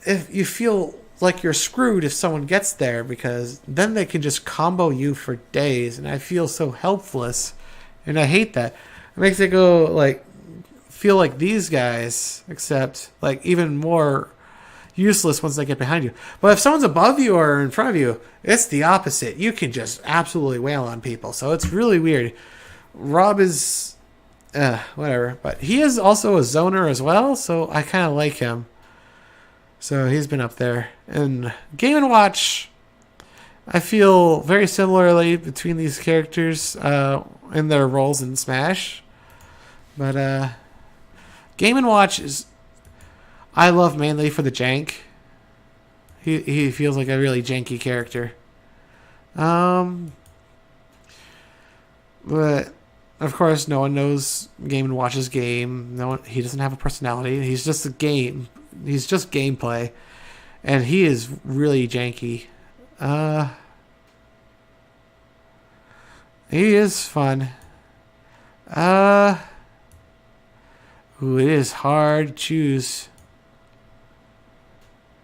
Speaker 1: if you feel like you're screwed if someone gets there, because then they can just combo you for days, and I feel so helpless, and I hate that. It makes it feel like these guys, except like even more useless once they get behind you. But if someone's above you or in front of you, it's the opposite. You can just absolutely wail on people. So it's really weird. R.O.B. is whatever, but he is also a zoner as well, so I kind of like him. So he's been up there. And Game & Watch, I feel very similarly between these characters in their roles in Smash. But Game & Watch is... I love mainly for the jank. He feels like a really janky character. But of course, no one knows Game & Watch's game. He doesn't have a personality. He's just a game. He's just gameplay, and he is really janky. He is fun. Ooh, it is hard to choose.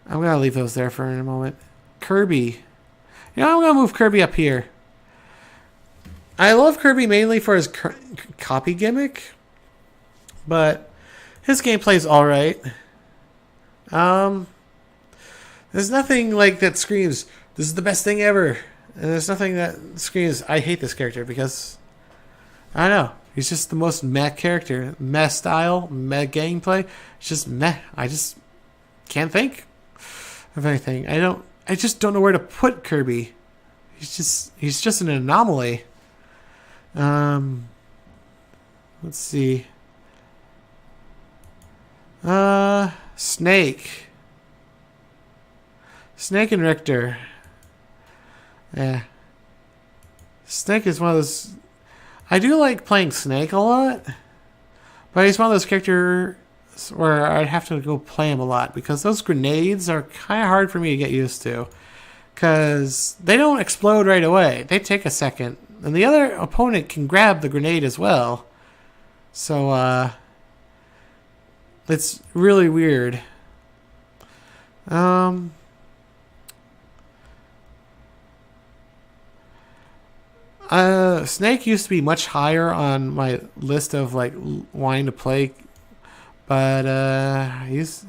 Speaker 1: I'm gonna leave those there for a moment. Kirby. I'm gonna move Kirby up here. I love Kirby mainly for his copy gimmick, but his gameplay's alright. There's nothing like that screams, this is the best thing ever. And there's nothing that screams, I hate this character, because, I don't know, he's just the most meh character. Meh style, meh gameplay. It's just meh. I just can't think of anything. I just don't know where to put Kirby. He's just an anomaly. Let's see. Snake. Snake and Richter. Yeah. Snake is one of those... I do like playing Snake a lot, but he's one of those characters where I'd have to go play him a lot, because those grenades are kind of hard for me to get used to, because they don't explode right away. They take a second, and the other opponent can grab the grenade as well. So, it's really weird. Snake used to be much higher on my list of like wanting to play, but he's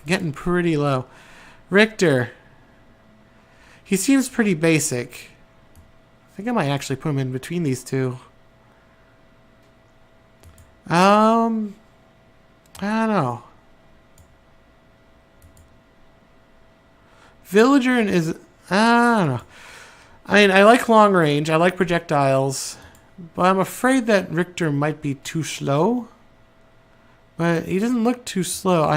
Speaker 1: getting pretty low. Richter, he seems pretty basic. I think I might actually put him in between these two. I don't know. Villager is I don't know. I mean, I like long range, I like projectiles, but I'm afraid that Richter might be too slow. But he doesn't look too slow.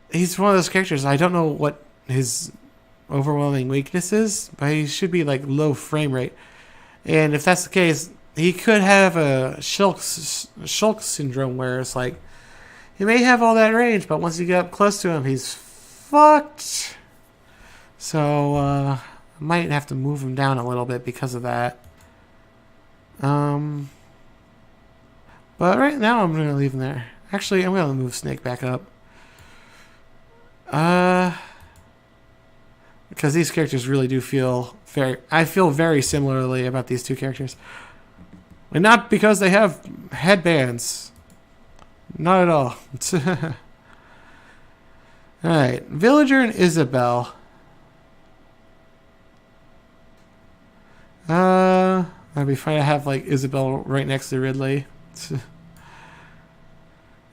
Speaker 1: He's one of those characters, I don't know what his overwhelming weakness is, but he should be like low frame rate. And if that's the case, he could have a Shulk syndrome, where it's like, he may have all that range, but once you get up close to him, he's fucked. So, I might have to move him down a little bit because of that. But right now I'm going to leave him there. Actually, I'm going to move Snake back up. Because these characters really do feel I feel very similarly about these two characters. And not because they have headbands. Not at all. Alright, Villager and Isabelle. That'd be fine to have like Isabelle right next to Ridley.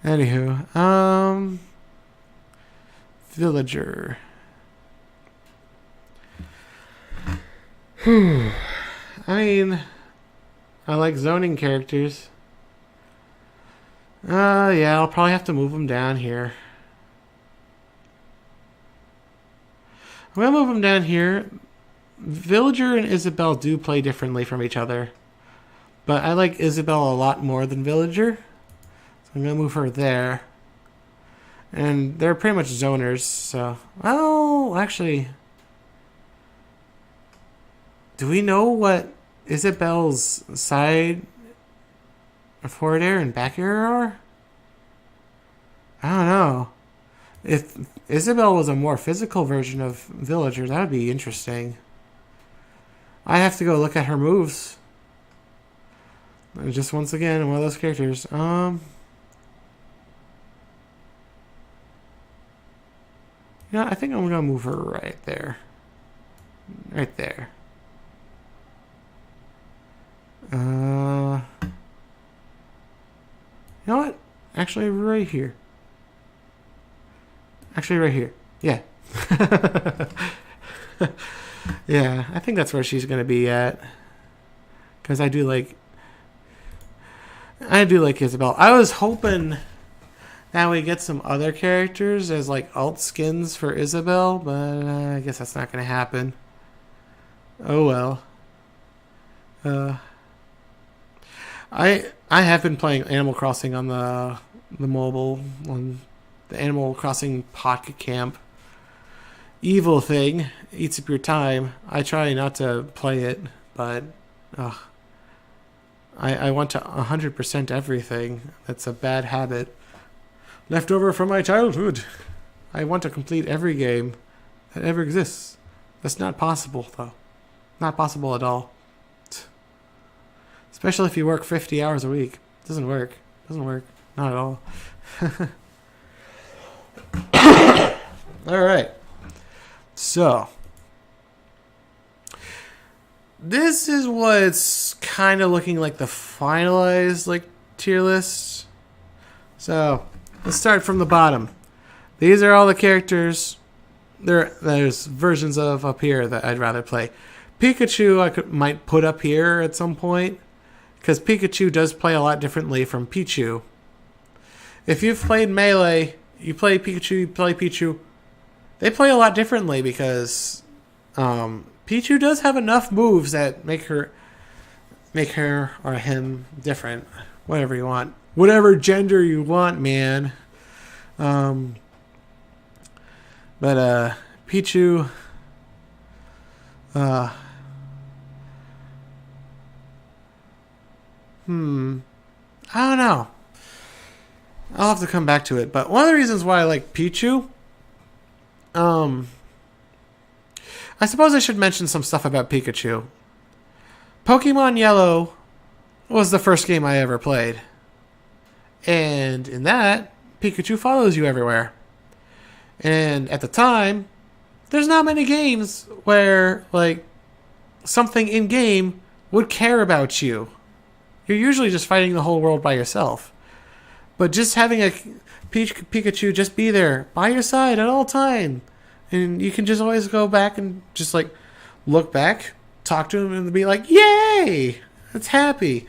Speaker 1: Anywho, Villager. I mean, I like zoning characters. Yeah, I'll probably have to move them down here. I'm gonna move them down here. Villager and Isabelle do play differently from each other, but I like Isabelle a lot more than Villager, so I'm gonna move her there. And they're pretty much zoners, so... Oh, actually... Do we know what Isabelle's side, forward air, and back air are? I don't know. If Isabelle was a more physical version of Villager, that would be interesting. I have to go look at her moves. Just once again, one of those characters. You know, I think I'm gonna move her right there. Right there. You know what? Actually, right here. Actually, right here. Yeah. Yeah, I think that's where she's gonna be at. Because I do like Isabelle. I was hoping that we get some other characters as like alt skins for Isabelle, but I guess that's not gonna happen. Oh well. I have been playing Animal Crossing on the mobile, on the Animal Crossing Pocket Camp. Evil thing, eats up your time. I try not to play it, but I want to 100% everything. That's a bad habit. Left over from my childhood. I want to complete every game that ever exists. That's not possible, though. Not possible at all. Especially if you work 50 hours a week. Doesn't work. Doesn't work. Not at all. Alright. So. This is what's kind of looking like the finalized like tier list. So, let's start from the bottom. These are all the characters there's versions of up here that I'd rather play. Pikachu I might put up here at some point, because Pikachu does play a lot differently from Pichu. If you've played Melee, you play Pikachu, you play Pichu. They play a lot differently because Pichu does have enough moves that make her or him different. Whatever you want. Whatever gender you want, man. But Pichu I don't know. I'll have to come back to it. But one of the reasons why I like Pichu, I suppose I should mention some stuff about Pikachu. Pokemon Yellow was the first game I ever played. And in that, Pikachu follows you everywhere. And at the time, there's not many games where, like, something in-game would care about you. You're usually just fighting the whole world by yourself. But just having a Pikachu just be there by your side at all time. And you can just always go back and just, like, look back, talk to him, and be like, yay! It's happy.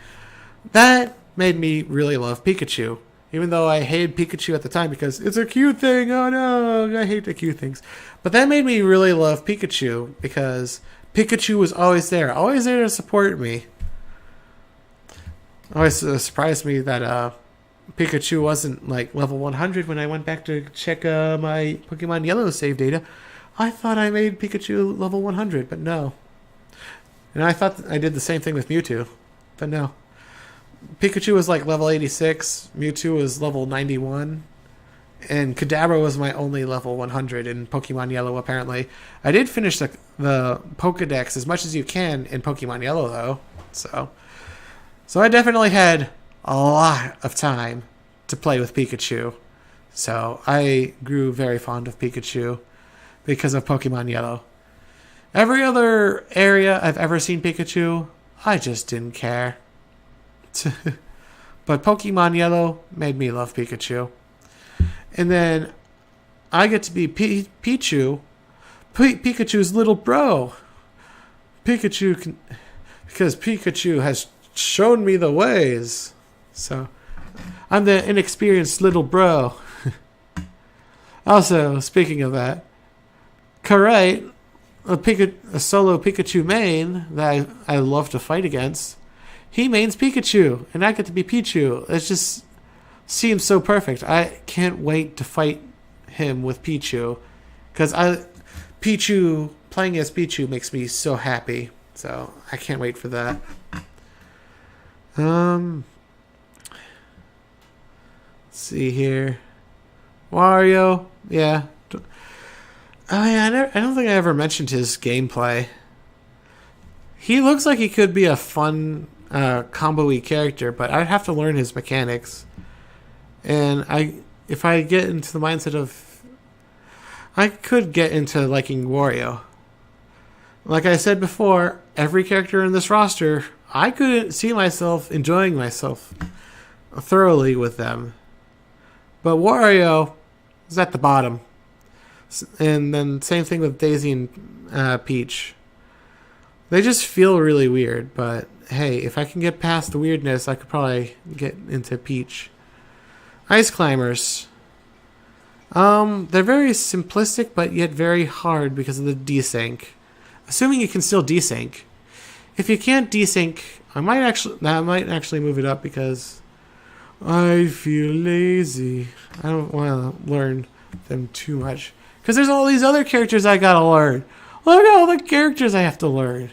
Speaker 1: That made me really love Pikachu. Even though I hated Pikachu at the time because it's a cute thing. Oh no, I hate the cute things. But that made me really love Pikachu because Pikachu was always there to support me. Always surprised me that Pikachu wasn't like level 100 when I went back to check my Pokemon Yellow save data. I thought I made Pikachu level 100, but no. And I thought I did the same thing with Mewtwo, but no. Pikachu was like level 86, Mewtwo was level 91, and Kadabra was my only level 100 in Pokemon Yellow, apparently. I did finish the Pokedex as much as you can in Pokemon Yellow, though. So I definitely had a lot of time to play with Pikachu. So I grew very fond of Pikachu because of Pokemon Yellow. Every other area I've ever seen Pikachu, I just didn't care. But Pokemon Yellow made me love Pikachu. And then I get to be Pichu, Pikachu's little bro. Because Pikachu has shown me the ways. So I'm the inexperienced little bro. Also, speaking of that, Corrin, a solo Pikachu main that I love to fight against, he mains Pikachu, and I get to be Pichu. It just seems so perfect. I can't wait to fight him with Pichu, because playing as Pichu makes me so happy. So I can't wait for that. Let's see here. Wario, yeah. Oh yeah, I don't think I ever mentioned his gameplay. He looks like he could be a fun combo-y character, but I'd have to learn his mechanics. And if I get into the mindset of, I could get into liking Wario. Like I said before, every character in this roster, I could see myself enjoying myself thoroughly with them. But Wario is at the bottom. And then same thing with Daisy and Peach. They just feel really weird, but hey, if I can get past the weirdness, I could probably get into Peach. Ice Climbers. They're very simplistic, but yet very hard because of the desync. Assuming you can still desync. If you can't desync, I might actually move it up because I feel lazy. I don't want to learn them too much because there's all these other characters I gotta learn. Look at all the characters I have to learn.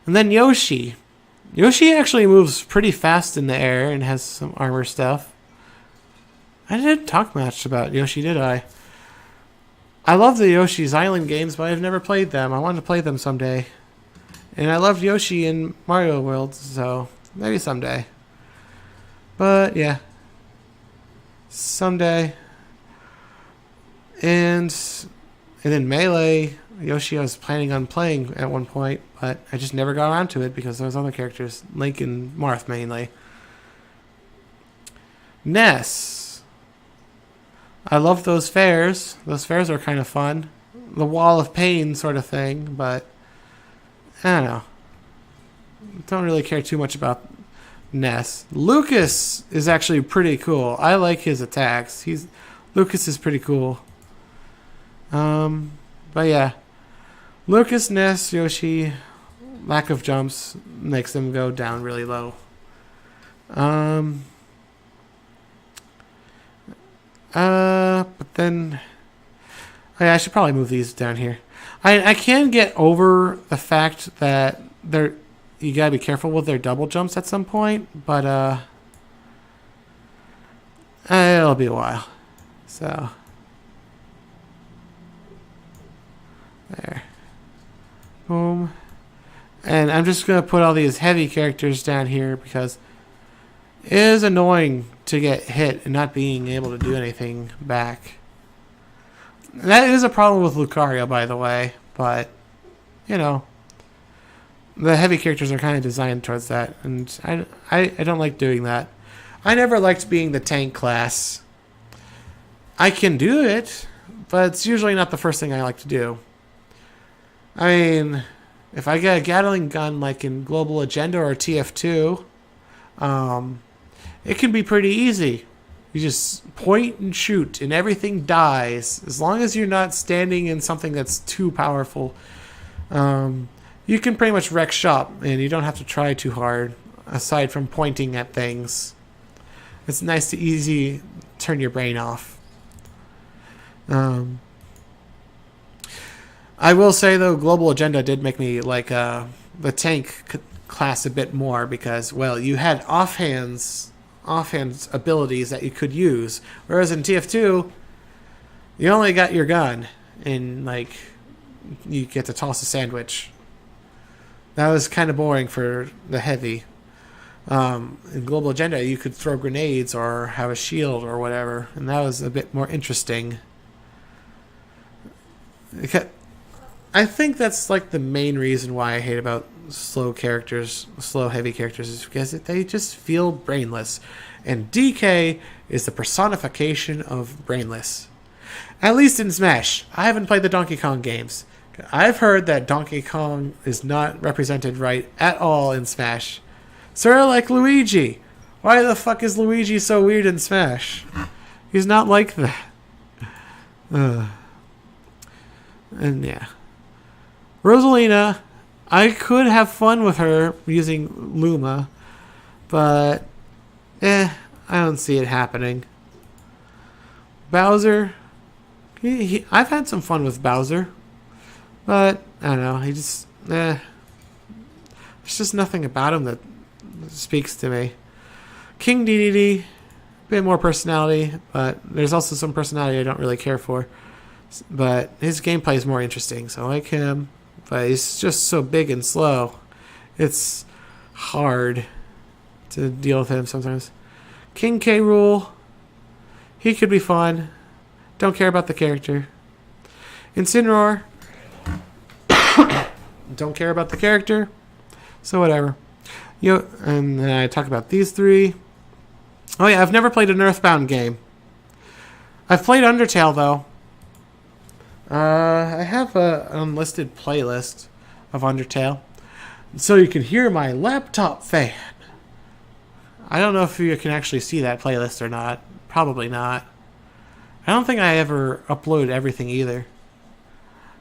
Speaker 1: And then Yoshi. Yoshi actually moves pretty fast in the air and has some armor stuff. I didn't talk much about Yoshi, did I? I love the Yoshi's Island games, but I've never played them. I want to play them someday. And I loved Yoshi in Mario World, so maybe someday. But yeah. Someday. And then Melee, Yoshi I was planning on playing at one point, but I just never got around to it because there was other characters, Link and Marth mainly. Ness. I love those fairs. Those fairs are kind of fun. The Wall of Pain sort of thing, but I don't know. Don't really care too much about Ness. Lucas is actually pretty cool. I like his attacks. Lucas is pretty cool. But yeah. Lucas, Ness, Yoshi, lack of jumps makes them go down really low. But then I should probably move these down here. I can get over the fact that you gotta be careful with their double jumps at some point, but it'll be a while. So there. Boom. And I'm just gonna put all these heavy characters down here because it is annoying to get hit and not being able to do anything back. That is a problem with Lucario, by the way, but you know, the heavy characters are kind of designed towards that, and I don't like doing that. I never liked being the tank class. I can do it, but it's usually not the first thing I like to do. I mean, if I get a Gatling gun like in Global Agenda or TF2, it can be pretty easy. You just point and shoot and everything dies. As long as you're not standing in something that's too powerful, you can pretty much wreck shop and you don't have to try too hard aside from pointing at things. It's nice to easy turn your brain off. I will say though, Global Agenda did make me like the tank class a bit more because, well, you had offhand abilities that you could use, whereas in TF2 you only got your gun and like you get to toss a sandwich. That was kind of boring for the heavy. In Global Agenda you could throw grenades or have a shield or whatever, and that was a bit more interesting. I think that's like the main reason why I hate about slow heavy characters is because they just feel brainless. And DK is the personification of brainless. At least in Smash. I haven't played the Donkey Kong games. I've heard that Donkey Kong is not represented right at all in Smash. Sort of like Luigi. Why the fuck is Luigi so weird in Smash? He's not like that. And yeah. Rosalina, I could have fun with her using Luma, but I don't see it happening. Bowser, I've had some fun with Bowser, but I don't know, there's just nothing about him that speaks to me. King Dedede, a bit more personality, but there's also some personality I don't really care for. But his gameplay is more interesting, so I like him. But he's just so big and slow. It's hard to deal with him sometimes. King K Rool, he could be fun. Don't care about the character. Incineroar, don't care about the character. So whatever. And then I talk about these three. Oh yeah, I've never played an Earthbound game. I've played Undertale though. I have an unlisted playlist of Undertale, so you can hear my laptop fan. I don't know if you can actually see that playlist or not. Probably not. I don't think I ever uploaded everything either.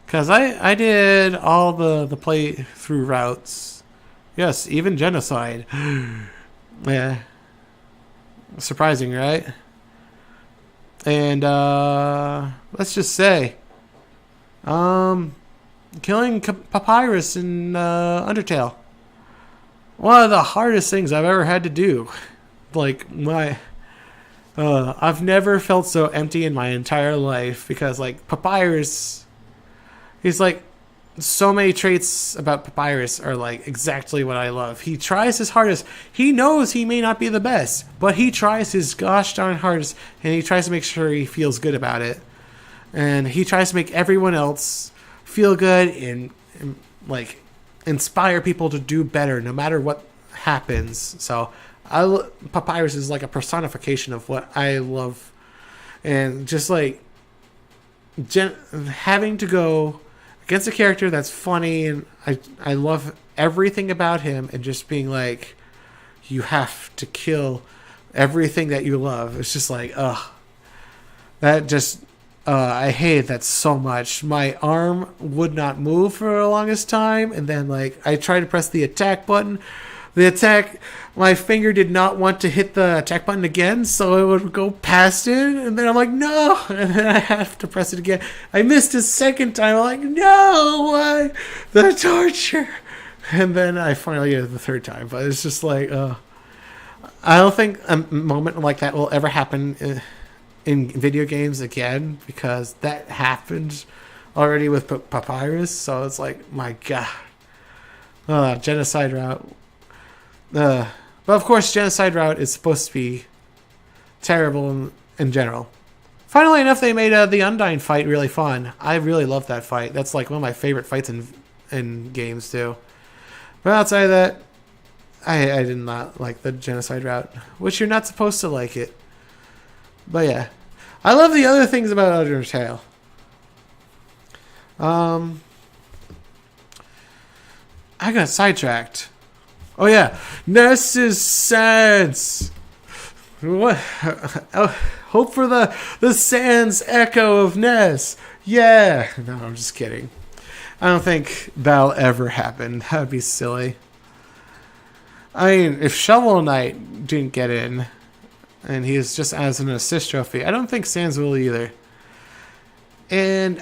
Speaker 1: Because I did all the playthrough routes. Yes, even Genocide. Yeah. Surprising, right? And, let's just say, killing Papyrus in, Undertale. One of the hardest things I've ever had to do. Like, I've never felt so empty in my entire life because, like, Papyrus, he's like, so many traits about Papyrus are like exactly what I love. He tries his hardest. He knows he may not be the best, but he tries his gosh darn hardest, and he tries to make sure he feels good about it. And he tries to make everyone else feel good and like inspire people to do better no matter what happens. So Papyrus is like a personification of what I love. And just like having to go against a character that's funny, and I love everything about him, and just being like, you have to kill everything that you love. It's just like, that just, I hated that so much. My arm would not move for the longest time, and then like I tried to press the attack button. My finger did not want to hit the attack button again, so it would go past it, and then I'm like, no, and then I have to press it again. I missed a second time. I'm like, no, why? The torture. And then I finally get it the third time, but it's just like, I don't think a moment like that will ever happen in video games again, because that happened already with Papyrus, so it's like, my god. Genocide route. But of course, Genocide route is supposed to be terrible in general. Funnily enough, they made the Undyne fight really fun. I really love that fight. That's like one of my favorite fights in games too. But outside of that, I did not like the Genocide route, which you're not supposed to like it. But yeah, I love the other things about Undertale. I got sidetracked. Oh yeah, Ness's Sans. What? Oh, hope for the Sans echo of Ness. Yeah. No, I'm just kidding. I don't think that'll ever happen. That'd be silly. I mean, if Shovel Knight didn't get in, and he is just as an assist trophy, I don't think Sans will either. And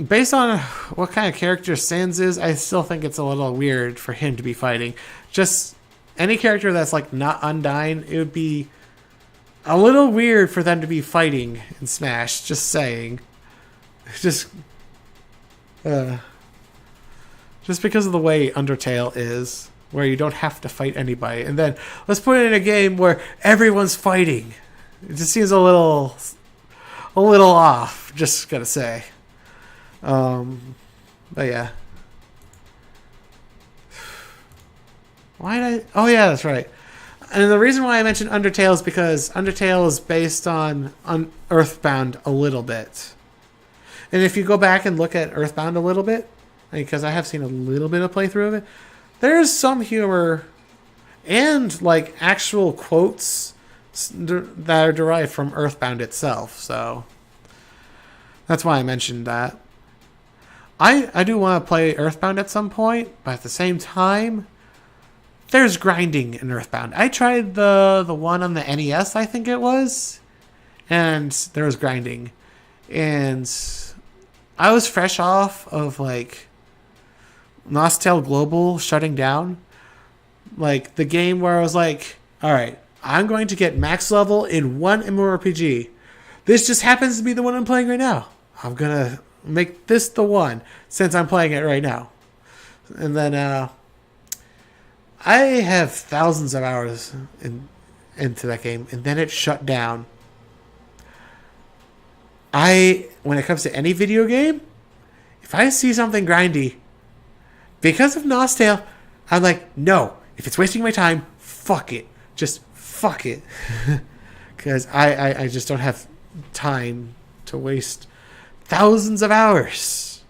Speaker 1: based on what kind of character Sans is, I still think it's a little weird for him to be fighting. Just any character that's like not Undyne, it would be a little weird for them to be fighting in Smash. Just saying. Just because of the way Undertale is, where you don't have to fight anybody. And then let's put it in a game where everyone's fighting. It just seems a little off, just gotta say. But yeah. Why did I... Oh yeah, that's right. And the reason why I mentioned Undertale is because Undertale is based on Earthbound a little bit. And if you go back and look at Earthbound a little bit, because I have seen a little bit of playthrough of it, there's some humor and like actual quotes that are derived from Earthbound itself. So that's why I mentioned that. I do want to play Earthbound at some point, but at the same time, there's grinding in Earthbound. I tried the one on the NES, I think it was, and there was grinding. And I was fresh off of like Nostale Global shutting down. Like the game where I was like, alright, I'm going to get max level in one MMORPG. This just happens to be the one I'm playing right now. I'm gonna make this the one since I'm playing it right now. And then I have thousands of hours into that game, and then it shut down. When it comes to any video game, if I see something grindy, because of Nostale, I'm like, no. If it's wasting my time, fuck it. Just fuck it. Because I just don't have time to waste thousands of hours.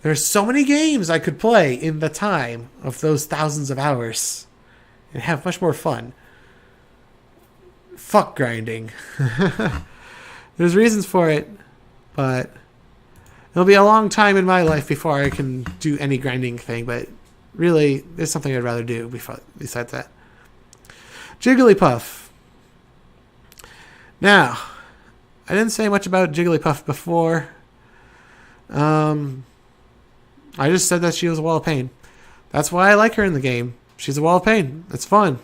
Speaker 1: There's so many games I could play in the time of those thousands of hours and have much more fun. Fuck grinding. There's reasons for it, but it'll be a long time in my life before I can do any grinding thing, but really, there's something I'd rather do besides that. Jigglypuff. Now, I didn't say much about Jigglypuff before. I just said that she was a wall of pain. That's why I like her in the game. She's a wall of pain. It's fun.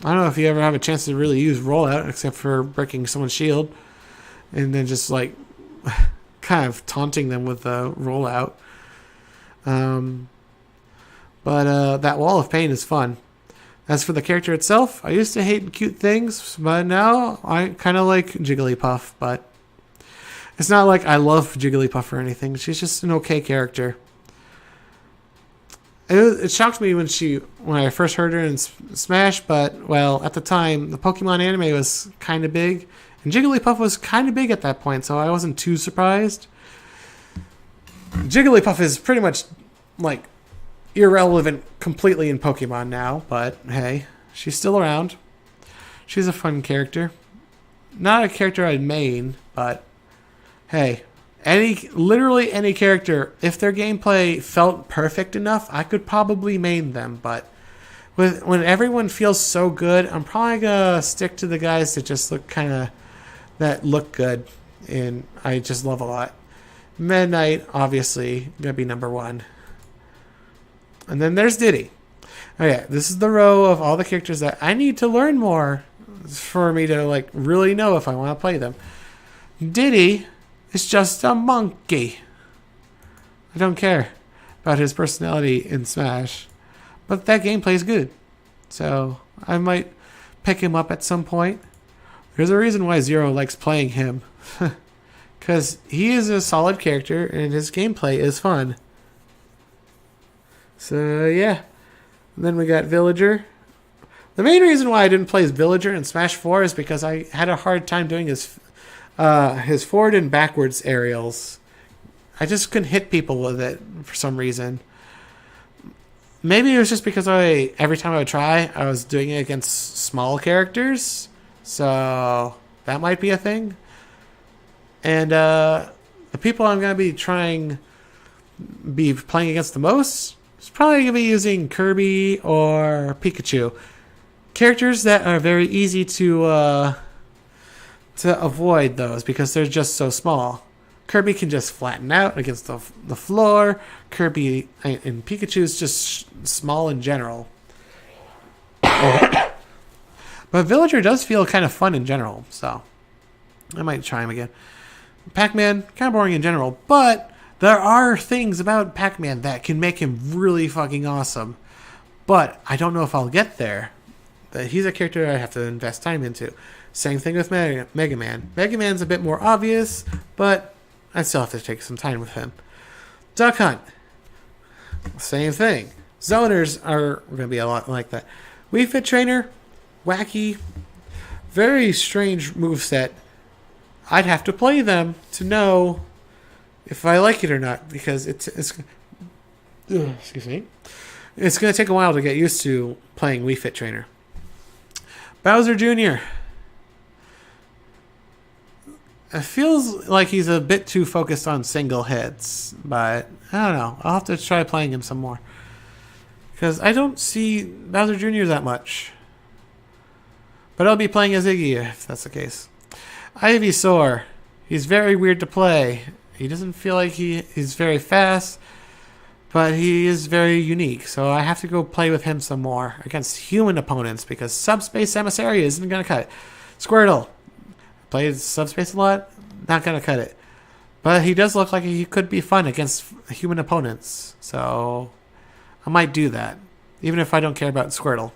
Speaker 1: I don't know if you ever have a chance to really use rollout, except for breaking someone's shield. And then just like kind of taunting them with the rollout. But that wall of pain is fun. As for the character itself, I used to hate cute things, but now I kind of like Jigglypuff. But it's not like I love Jigglypuff or anything. She's just an okay character. It shocked me when I first heard her in Smash, but, well, at the time, the Pokemon anime was kind of big, and Jigglypuff was kind of big at that point, so I wasn't too surprised. Jigglypuff is pretty much, like, irrelevant completely in Pokemon now, but, hey, she's still around. She's a fun character. Not a character I'd main, but, hey, literally any character, if their gameplay felt perfect enough, I could probably main them. But when everyone feels so good, I'm probably gonna stick to the guys that just look look good, and I just love a lot. Midnight, obviously, gonna be number one. And then there's Diddy. Oh yeah, this is the row of all the characters that I need to learn more for me to like really know if I want to play them. Diddy is just a monkey. I don't care about his personality in Smash, but that gameplay is good. So I might pick him up at some point. There's a reason why Zero likes playing him. Because he is a solid character and his gameplay is fun. So yeah. And then we got Villager. The main reason why I didn't play as Villager in Smash 4 is because I had a hard time doing his forward and backwards aerials. I just couldn't hit people with it for some reason. Maybe it was just because every time I would try, I was doing it against small characters. So that might be a thing. And the people I'm going to be playing against the most is probably going to be using Kirby or Pikachu. Characters that are very easy to avoid those because they're just so small. Kirby can just flatten out against the floor. Kirby and Pikachu is just small in general. But Villager does feel kind of fun in general, so I might try him again. Pac-Man, kind of boring in general, but there are things about Pac-Man that can make him really fucking awesome. But I don't know if I'll get there. He's a character I have to invest time into. Same thing with Mega Man. Mega Man's a bit more obvious, but I still have to take some time with him. Duck Hunt. Same thing. Zoners are going to be a lot like that. Wii Fit Trainer. Wacky. Very strange moveset. I'd have to play them to know if I like it or not, because it's excuse me. It's going to take a while to get used to playing Wii Fit Trainer. Bowser Jr. It feels like he's a bit too focused on single hits, but I don't know. I'll have to try playing him some more. Because I don't see Bowser Jr. that much. But I'll be playing as Iggy if that's the case. Ivysaur. He's very weird to play. He doesn't feel like he's very fast, but he is very unique. So I have to go play with him some more against human opponents because Subspace Emissary isn't going to cut it. Squirtle. Played Subspace a lot. Not going to cut it. But he does look like he could be fun against human opponents. So I might do that. Even if I don't care about Squirtle.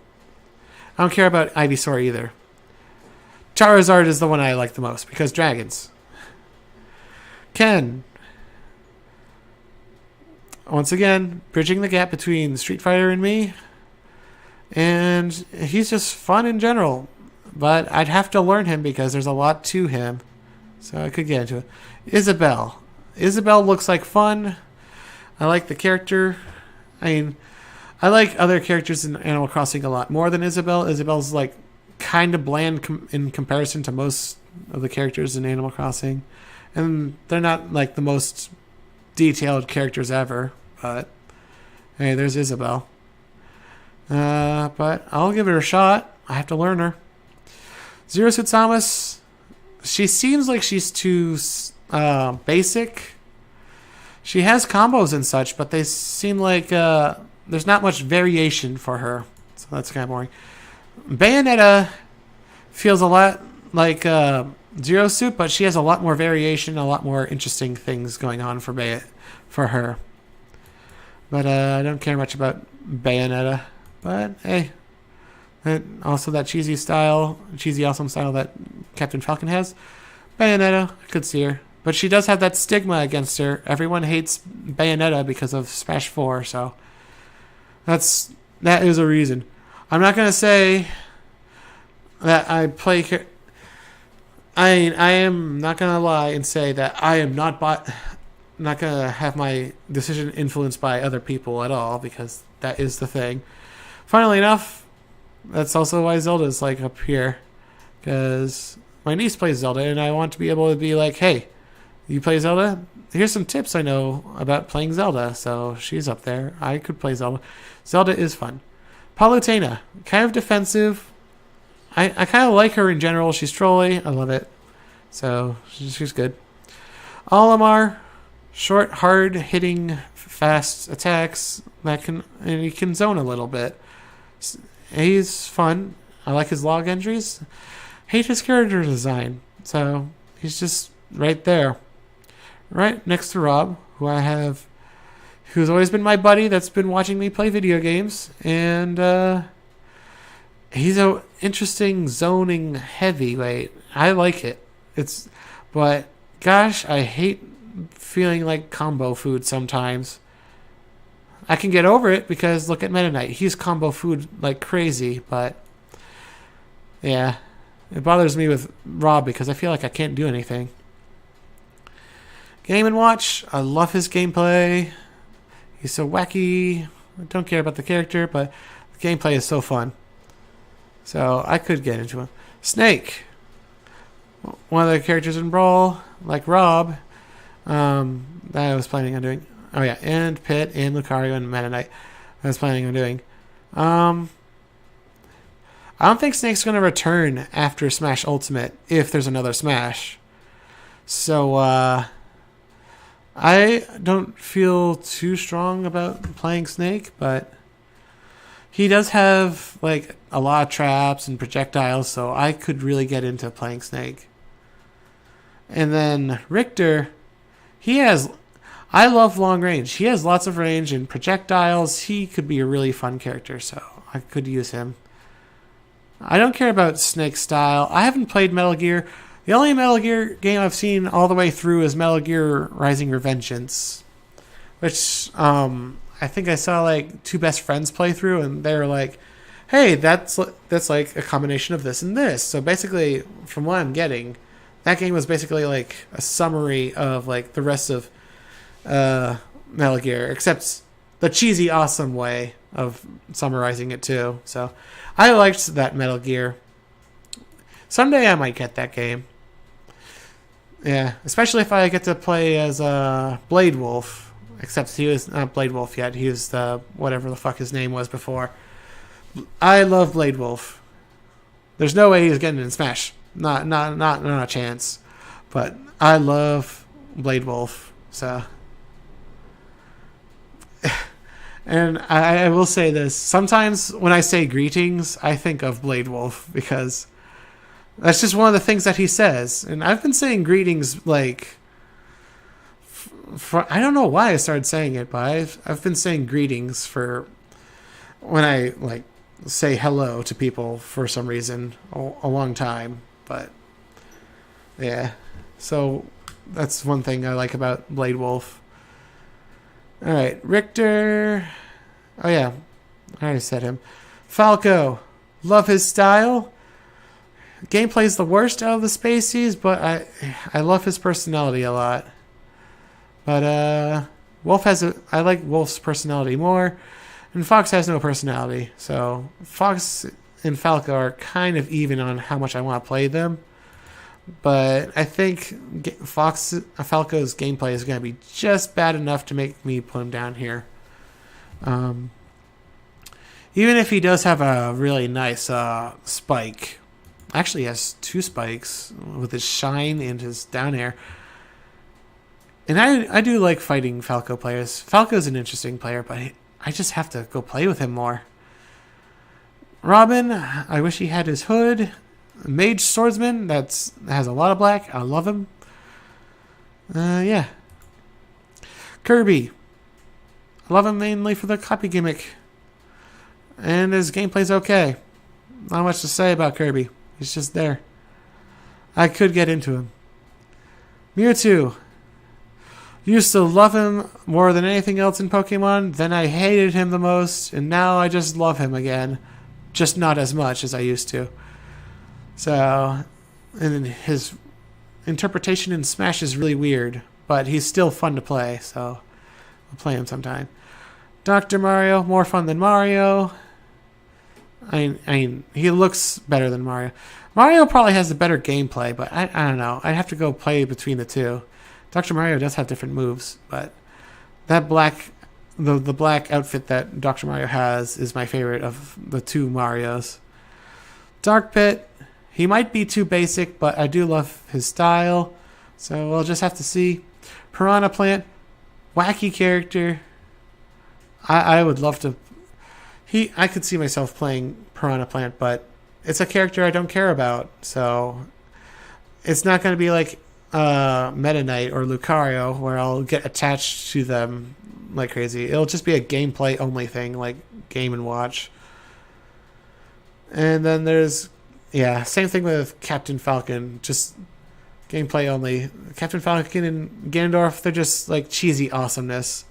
Speaker 1: I don't care about Ivysaur either. Charizard is the one I like the most because dragons. Ken. Once again, bridging the gap between Street Fighter and Mii. And he's just fun in general. But I'd have to learn him because there's a lot to him. So I could get into it. Isabelle. Isabelle looks like fun. I like the character. I mean, I like other characters in Animal Crossing a lot more than Isabelle. Isabelle's like kind of bland in comparison to most of the characters in Animal Crossing. And they're not like the most detailed characters ever. But hey, there's Isabelle. But I'll give it a shot. I have to learn her. Zero Suit Samus. She seems like she's too basic. She has combos and such, but they seem like there's not much variation for her. So that's kind of boring. Bayonetta feels a lot like Zero Suit, but she has a lot more variation, a lot more interesting things going on for her. But I don't care much about Bayonetta. But hey, and also that cheesy awesome style that Captain Falcon has. Bayonetta, I could see her. But she does have that stigma against her. Everyone hates Bayonetta because of Smash 4, so that is a reason. I'm not going to say that I play... I am not going to lie and say that I am not going to have my decision influenced by other people at all, because that is the thing. Funnily enough, that's also why Zelda's like up here, because my niece plays Zelda, and I want to be able to be like, hey, you play Zelda? Here's some tips I know about playing Zelda. So she's up there. I could play Zelda. Zelda is fun. Palutena, kind of defensive. I kind of like her in general. She's trolly. I love it. So she's good. Olimar, short, hard hitting, fast attacks and he can zone a little bit. He's fun. I like his log entries. Hate his character design. So he's just right there. Right next to R.O.B, who's always been my buddy that's been watching me play video games. And he's an interesting zoning heavyweight. I like it. But gosh, I hate feeling like combo food sometimes. I can get over it because look at Meta Knight. He's combo food like crazy, but yeah, it bothers me with R.O.B because I feel like I can't do anything. Game & Watch. I love his gameplay. He's so wacky. I don't care about the character, but the gameplay is so fun. So I could get into him. Snake. One of the characters in Brawl, like R.O.B, that I was planning on doing. Oh yeah, and Pit, and Lucario, and Meta Knight I was planning on doing. I don't think Snake's going to return after Smash Ultimate, if there's another Smash. So, I don't feel too strong about playing Snake, but he does have like a lot of traps and projectiles, so I could really get into playing Snake. And then Richter, I love long range. He has lots of range and projectiles. He could be a really fun character, so I could use him. I don't care about Snake's style. I haven't played Metal Gear. The only Metal Gear game I've seen all the way through is Metal Gear Rising Revengeance, which I think I saw like two best friends play through, and they were like, hey, that's like a combination of this and this. So basically, from what I'm getting, that game was basically like a summary of like the rest of Metal Gear, except the cheesy, awesome way of summarizing it too. So I liked that Metal Gear. Someday I might get that game. Yeah, especially if I get to play as Blade Wolf. Except he was not Blade Wolf yet. He was the whatever the fuck his name was before. I love Blade Wolf. There's no way he's getting in Smash. Not a chance. But I love Blade Wolf. So, and I will say this. Sometimes when I say greetings, I think of Blade Wolf because that's just one of the things that he says. And I've been saying greetings like, I don't know why I started saying it, but I've been saying greetings for when I like say hello to people for some reason a long time. But yeah, so that's one thing I like about Blade Wolf. All right, Richter. Oh yeah, I already said him. Falco, love his style. Gameplay's the worst out of the Spaceys, but I love his personality a lot. But I like Wolf's personality more, and Fox has no personality. So Fox and Falco are kind of even on how much I want to play them. But I think Falco's gameplay is going to be just bad enough to make me put him down here. Even if he does have a really nice spike. Actually, he has 2 spikes with his shine and his down air. And I do like fighting Falco players. Falco's an interesting player, but I just have to go play with him more. Robin, I wish he had his hood. Mage Swordsman, that has a lot of black. I love him. Yeah. Kirby. I love him mainly for the copy gimmick. And his gameplay's okay. Not much to say about Kirby. He's just there. I could get into him. Mewtwo. Used to love him more than anything else in Pokemon. Then I hated him the most. And now I just love him again. Just not as much as I used to. So, and his interpretation in Smash is really weird. But he's still fun to play. So, I'll play him sometime. Dr. Mario. More fun than Mario. I mean, he looks better than Mario. Mario probably has a better gameplay, but I don't know. I'd have to go play between the two. Dr. Mario does have different moves, but that the black outfit that Dr. Mario has is my favorite of the 2 Marios. Dark Pit, he might be too basic, but I do love his style, so we'll just have to see. Piranha Plant, wacky character. I would love to. I could see myself playing Piranha Plant, but it's a character I don't care about, so it's not going to be like Meta Knight or Lucario where I'll get attached to them like crazy. It'll just be a gameplay only thing, like Game & Watch. And then there's, same thing with Captain Falcon, just gameplay only. Captain Falcon and Ganondorf, they're just like cheesy awesomeness.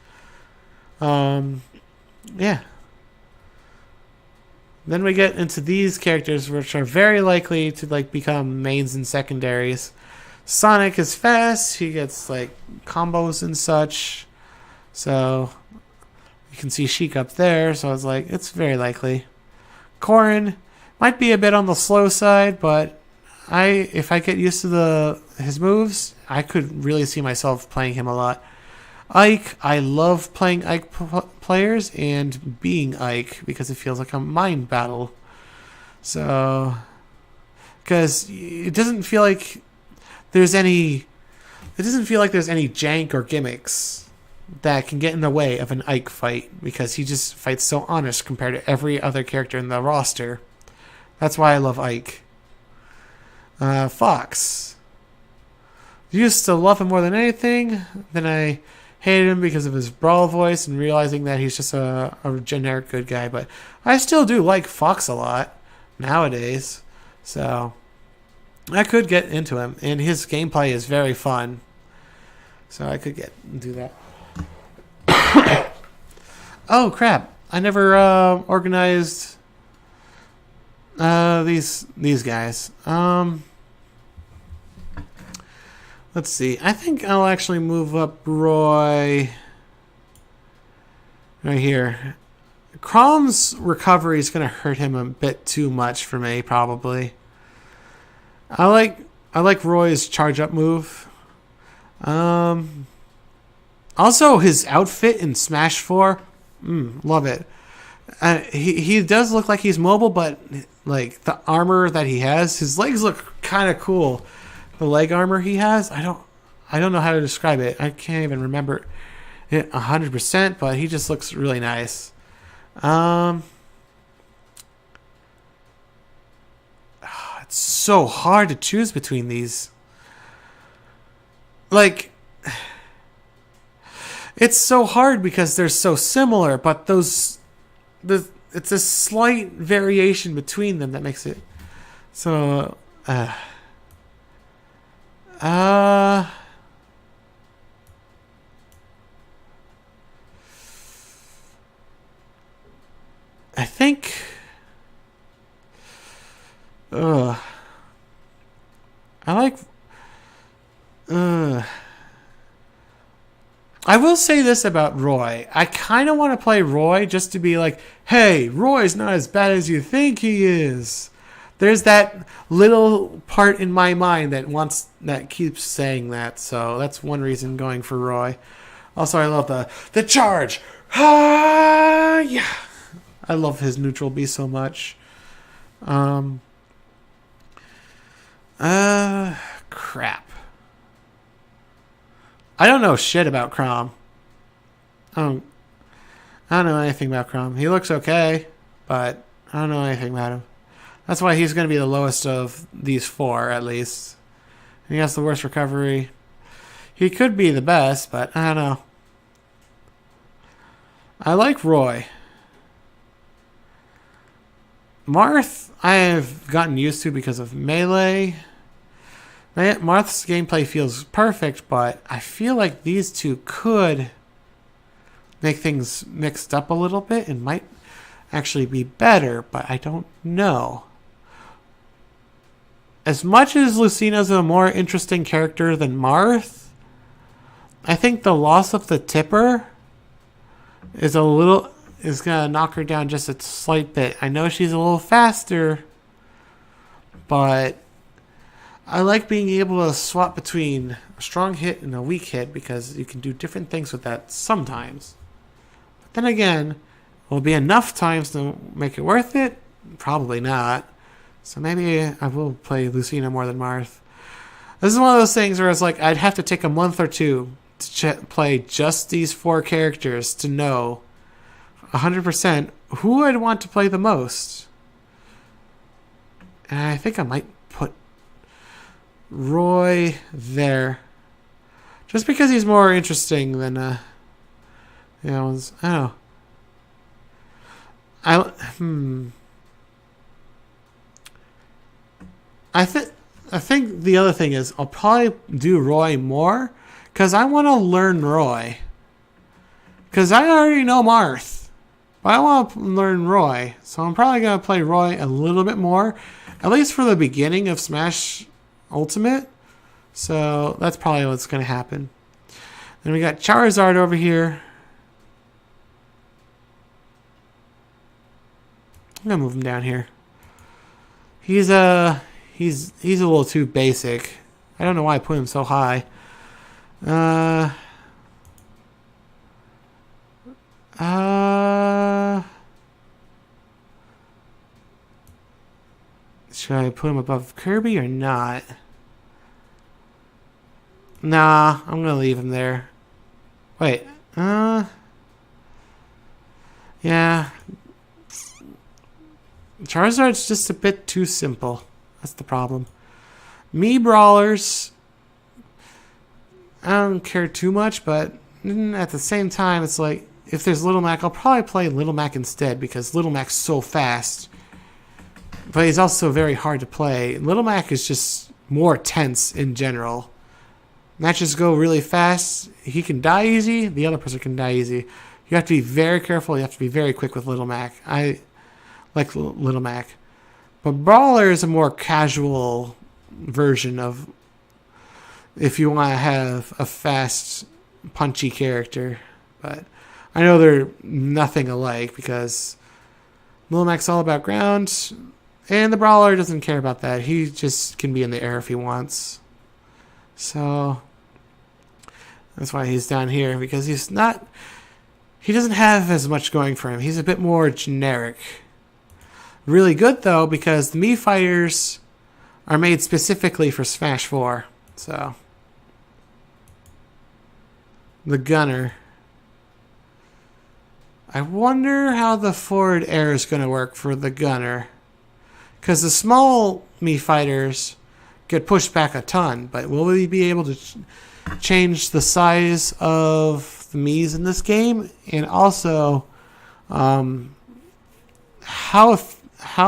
Speaker 1: Yeah. Then we get into these characters, which are very likely to like become mains and secondaries. Sonic is fast. He gets like combos and such. So you can see Sheik up there. So it's like it's very likely. Corrin might be a bit on the slow side, but if I get used to his moves, I could really see myself playing him a lot. Ike, I love playing Ike players and being Ike because it feels like a mind battle. So, because it doesn't feel like there's any jank or gimmicks that can get in the way of an Ike fight because he just fights so honest compared to every other character in the roster. That's why I love Ike. Fox. Used to love him more than anything. Then I hated him because of his brawl voice and realizing that he's just a generic good guy. But I still do like Fox a lot nowadays. So I could get into him. And his gameplay is very fun. So I could do that. Oh, crap. I never organized these guys. Let's see. I think I'll actually move up Roy right here. Chrom's recovery is going to hurt him a bit too much for me, probably. I like Roy's charge up move. Also, his outfit in Smash 4, love it. He does look like he's mobile, but like the armor that he has, his legs look kind of cool. The leg armor he has, I don't know how to describe it. I can't even remember it 100%, but he just looks really nice. It's so hard to choose between these. Like, it's so hard because they're so similar, but it's a slight variation between them that makes it so. I think. I like... I will say this about Roy. I kind of want to play Roy just to be like, hey, Roy's not as bad as you think he is. There's that little part in my mind that keeps saying that. So that's one reason going for Roy. Also, I love the charge. Ah, yeah. I love his neutral B so much. Crap. I don't know shit about Chrom. I don't know anything about Chrom. He looks okay, but I don't know anything about him. That's why he's going to be the lowest of these four, at least. And he has the worst recovery. He could be the best, but I don't know. I like Roy. Marth, I have gotten used to because of Melee. Marth's gameplay feels perfect, but I feel like these two could make things mixed up a little bit and might actually be better, but I don't know. As much as Lucina's a more interesting character than Marth, I think the loss of the tipper is gonna knock her down just a slight bit. I know she's a little faster, but I like being able to swap between a strong hit and a weak hit because you can do different things with that sometimes. But then again, will it be enough times to make it worth it? Probably not. So maybe I will play Lucina more than Marth. This is one of those things where it's like I'd have to take a month or two to play just these four characters to know 100% who I'd want to play the most. And I think I might put Roy there. Just because he's more interesting than I don't know. I think the other thing is I'll probably do Roy more because I want to learn Roy. Because I already know Marth, but I want to learn Roy. So I'm probably going to play Roy a little bit more, at least for the beginning of Smash Ultimate. So that's probably what's going to happen. Then we got Charizard over here. I'm going to move him down here. He's a little too basic. I don't know why I put him so high. Should I put him above Kirby or not? Nah, I'm gonna leave him there. Wait, yeah. Charizard's just a bit too simple. That's the problem. Mii Brawlers, I don't care too much, but at the same time, it's like, if there's Little Mac, I'll probably play Little Mac instead, because Little Mac's so fast. But he's also very hard to play. Little Mac is just more tense in general. Matches go really fast. He can die easy. The other person can die easy. You have to be very careful. You have to be very quick with Little Mac. I like Little Mac. But Brawler is a more casual version of if you want to have a fast, punchy character. But I know they're nothing alike because Little Mac's all about ground, and the Brawler doesn't care about that. He just can be in the air if he wants. So that's why he's down here, because he doesn't have as much going for him. He's a bit more generic. Really good, though, because the Mii fighters are made specifically for Smash 4. So, the Gunner. I wonder how the forward air is going to work for the Gunner. Because the small Mii fighters get pushed back a ton, but will we be able to change the size of the Miis in this game? And also, how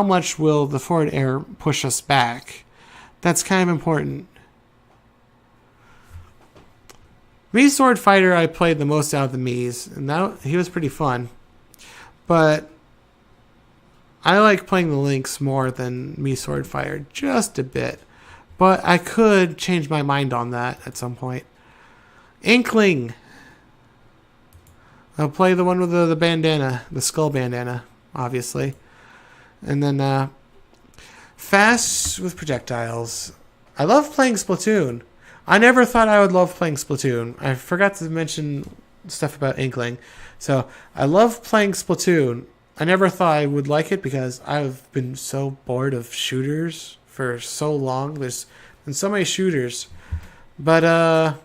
Speaker 1: much will the forward air push us back? That's kind of important. Mii Swordfighter I played the most out of the Miis, and he was pretty fun. But I like playing the Lynx more than Mii Swordfighter, just a bit. But I could change my mind on that at some point. Inkling. I'll play the one with the bandana, the skull bandana, obviously. And then fast with projectiles. I love playing Splatoon. I never thought I would love playing Splatoon. I forgot to mention stuff about Inkling. So I love playing Splatoon. I never thought I would like it because I've been so bored of shooters for so long. There's been so many shooters. But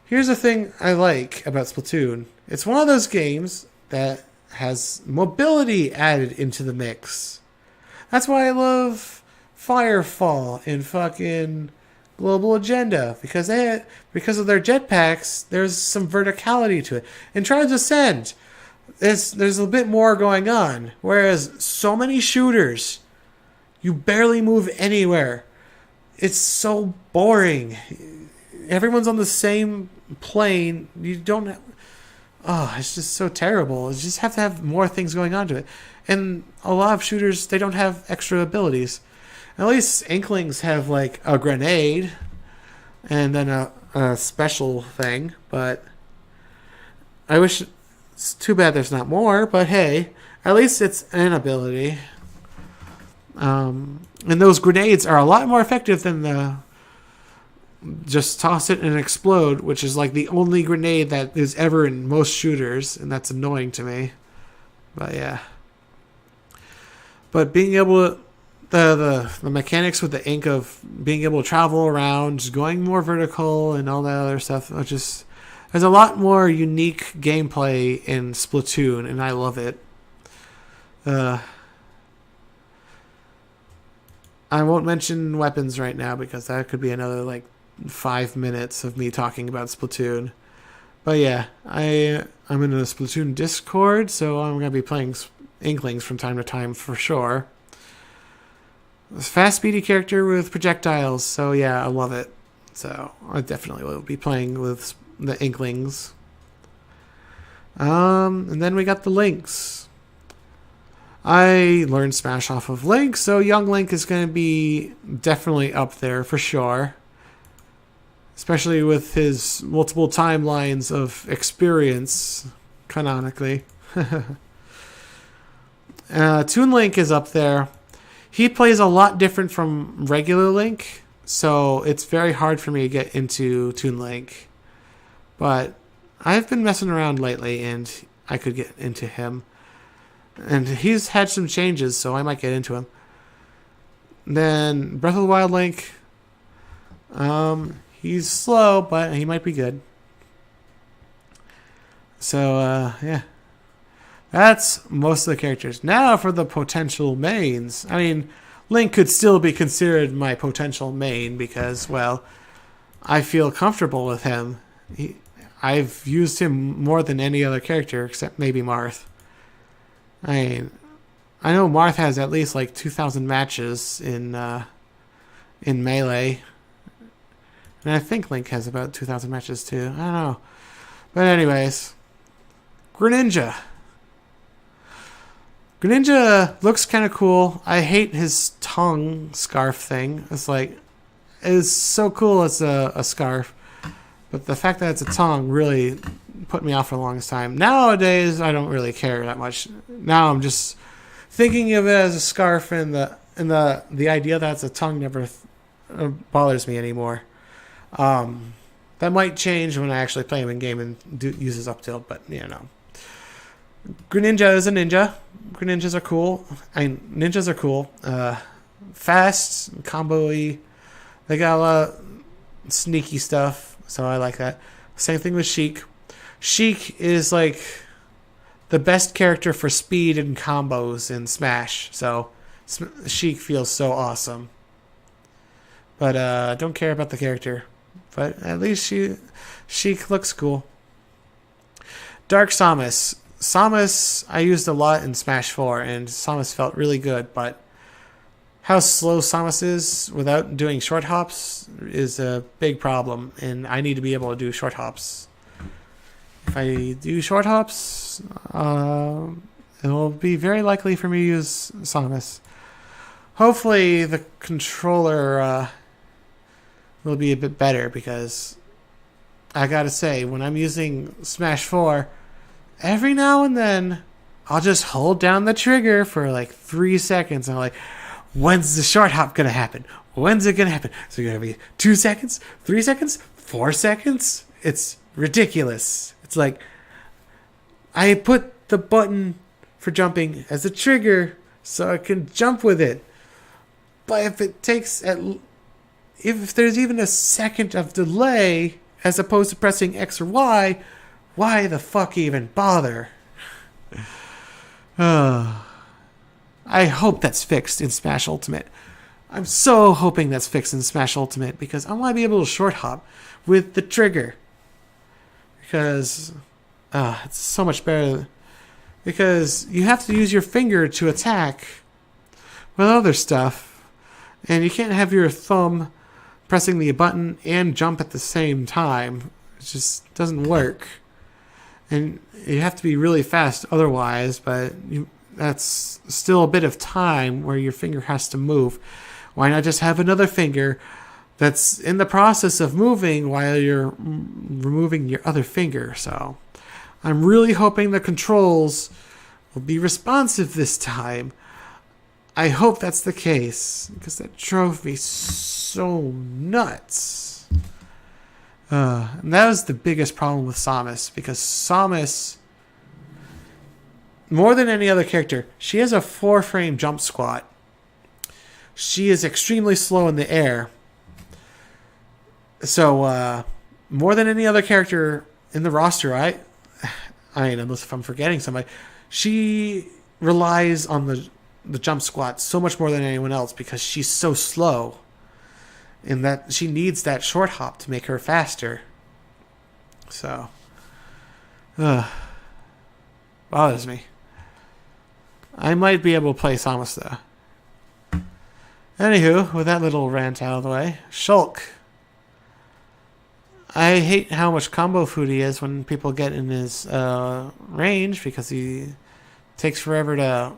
Speaker 1: here's the thing I like about Splatoon. It's one of those games that has mobility added into the mix. That's why I love Firefall and fucking Global Agenda, because of their jetpacks, there's some verticality to it. In Tribes Ascend, there's a bit more going on, whereas so many shooters, you barely move anywhere. It's so boring. Everyone's on the same plane. You don't. It's just so terrible. You just have to have more things going on to it. And a lot of shooters, they don't have extra abilities. At least Inklings have like a grenade and then a special thing. But I wish, it's too bad there's not more. But hey, at least it's an ability. And those grenades are a lot more effective than the just toss it and explode, which is like the only grenade that is ever in most shooters, and that's annoying to me. But yeah. But being able to, the mechanics with the ink of being able to travel around, just going more vertical and all that other stuff, there's a lot more unique gameplay in Splatoon, and I love it. I won't mention weapons right now because that could be another like 5 minutes of me talking about Splatoon. But yeah, I'm in a Splatoon Discord, so I'm going to be playing Inklings from time to time for sure. Fast, speedy character with projectiles, so yeah, I love it. So I definitely will be playing with the Inklings. And then we got the Links. I learned Smash off of Link, so Young Link is going to be definitely up there for sure. Especially with his multiple timelines of experience, canonically. Toon Link is up there. He plays a lot different from regular Link, so it's very hard for me to get into Toon Link. But I've been messing around lately, and I could get into him. And he's had some changes, so I might get into him. Then Breath of the Wild Link. He's slow, but he might be good. So, yeah. That's most of the characters. Now for the potential mains. I mean, Link could still be considered my potential main because, well, I feel comfortable with him. I've used him more than any other character except maybe Marth. I mean, I know Marth has at least like 2,000 matches in Melee. And I think Link has about 2,000 matches too. I don't know. But anyways. Greninja. Greninja looks kind of cool. I hate his tongue scarf thing. It's so cool as a scarf. But the fact that it's a tongue really put me off for the longest time. Nowadays, I don't really care that much. Now I'm just thinking of it as a scarf, and the idea that it's a tongue never bothers me anymore. That might change when I actually play him in game and use his up tilt, but you know. Greninja is a ninja. Greninjas are cool. Ninjas are cool. Fast, combo-y. They got a lot of sneaky stuff, so I like that. Same thing with Sheik. Sheik is like the best character for speed and combos in Smash, so Sheik feels so awesome. But don't care about the character. But at least Sheik looks cool. Dark Samus. Samus I used a lot in Smash 4, and Samus felt really good, but how slow Samus is without doing short hops is a big problem, and I need to be able to do short hops. If I do short hops, it will be very likely for me to use Samus. Hopefully the controller will be a bit better, because I gotta say, when I'm using Smash 4, every now and then I'll just hold down the trigger for like 3 seconds. And I'm like, when's the short hop gonna happen? When's it gonna happen? So it's gonna be 2 seconds, 3 seconds, 4 seconds? It's ridiculous. It's like, I put the button for jumping as a trigger so I can jump with it. But if it takes if there's even a second of delay as opposed to pressing X or Y, why the fuck even bother? I hope that's fixed in Smash Ultimate. I'm so hoping that's fixed in Smash Ultimate, because I want to be able to short hop with the trigger. Because it's so much better. Because you have to use your finger to attack with other stuff. And you can't have your thumb pressing the button and jump at the same time. It just doesn't work. And you have to be really fast otherwise, but that's still a bit of time where your finger has to move. Why not just have another finger that's in the process of moving while you're removing your other finger? So I'm really hoping the controls will be responsive this time. I hope that's the case, because that drove me so nuts. And that was the biggest problem with Samus, because Samus, more than any other character, she has a 4-frame jump squat. She is extremely slow in the air. So, more than any other character in the roster, I mean, unless if I'm forgetting somebody, she relies on the jump squat so much more than anyone else, because she's so slow. And that she needs that short hop to make her faster. So, bothers me. I might be able to play Samus though. Anywho, with that little rant out of the way, Shulk. I hate how much combo food he is when people get in his range, because he takes forever to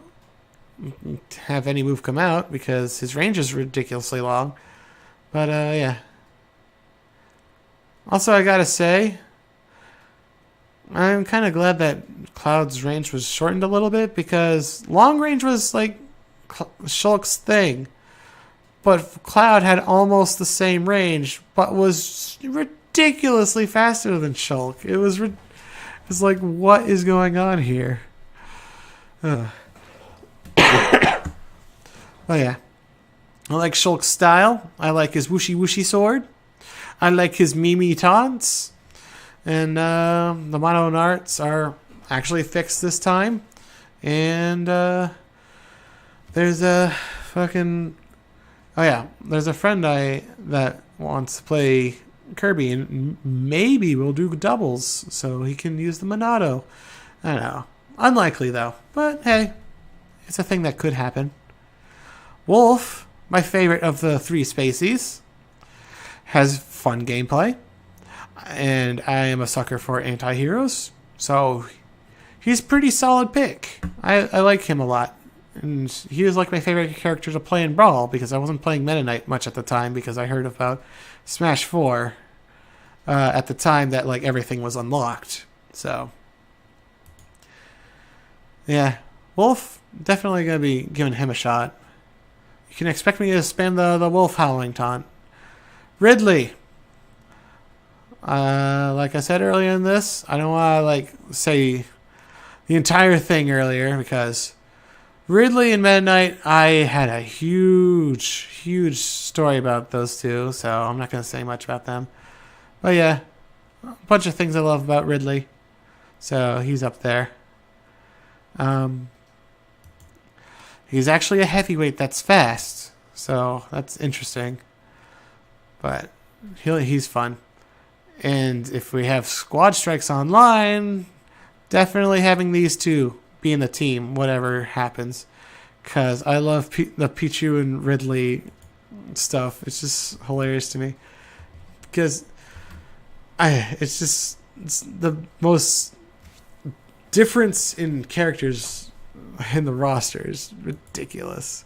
Speaker 1: have any move come out, because his range is ridiculously long. But, yeah. Also, I gotta say, I'm kind of glad that Cloud's range was shortened a little bit, because long range was, like, Shulk's thing. But Cloud had almost the same range, but was ridiculously faster than Shulk. It was like, what is going on here? Oh, yeah. I like Shulk's style. I like his whooshy sword. I like his Mimi taunts. And the mono arts are actually fixed this time. And there's a fucking... Oh yeah, there's a friend that wants to play Kirby, and maybe we'll do doubles so he can use the Monado. I don't know. Unlikely though. But hey, it's a thing that could happen. Wolf, my favorite of the 3 Spaceys, has fun gameplay, and I am a sucker for anti-heroes, so he's a pretty solid pick. I like him a lot, and he was like my favorite character to play in Brawl, because I wasn't playing Meta Knight much at the time, because I heard about Smash 4 at the time that like everything was unlocked. So yeah, Wolf, definitely gonna be giving him a shot. You can expect me to spam the wolf howling taunt. Ridley. Like I said earlier in this, I don't want to say the entire thing earlier, because Ridley and Meta Knight, I had a huge story about those two, so I'm not going to say much about them. But yeah, a bunch of things I love about Ridley, so he's up there. He's actually a heavyweight that's fast, so that's interesting. But he's fun. And if we have squad strikes online, definitely having these two be in the team, whatever happens. Because I love the Pichu and Ridley stuff. It's just hilarious to me. Because it's the most difference in characters in the roster is ridiculous.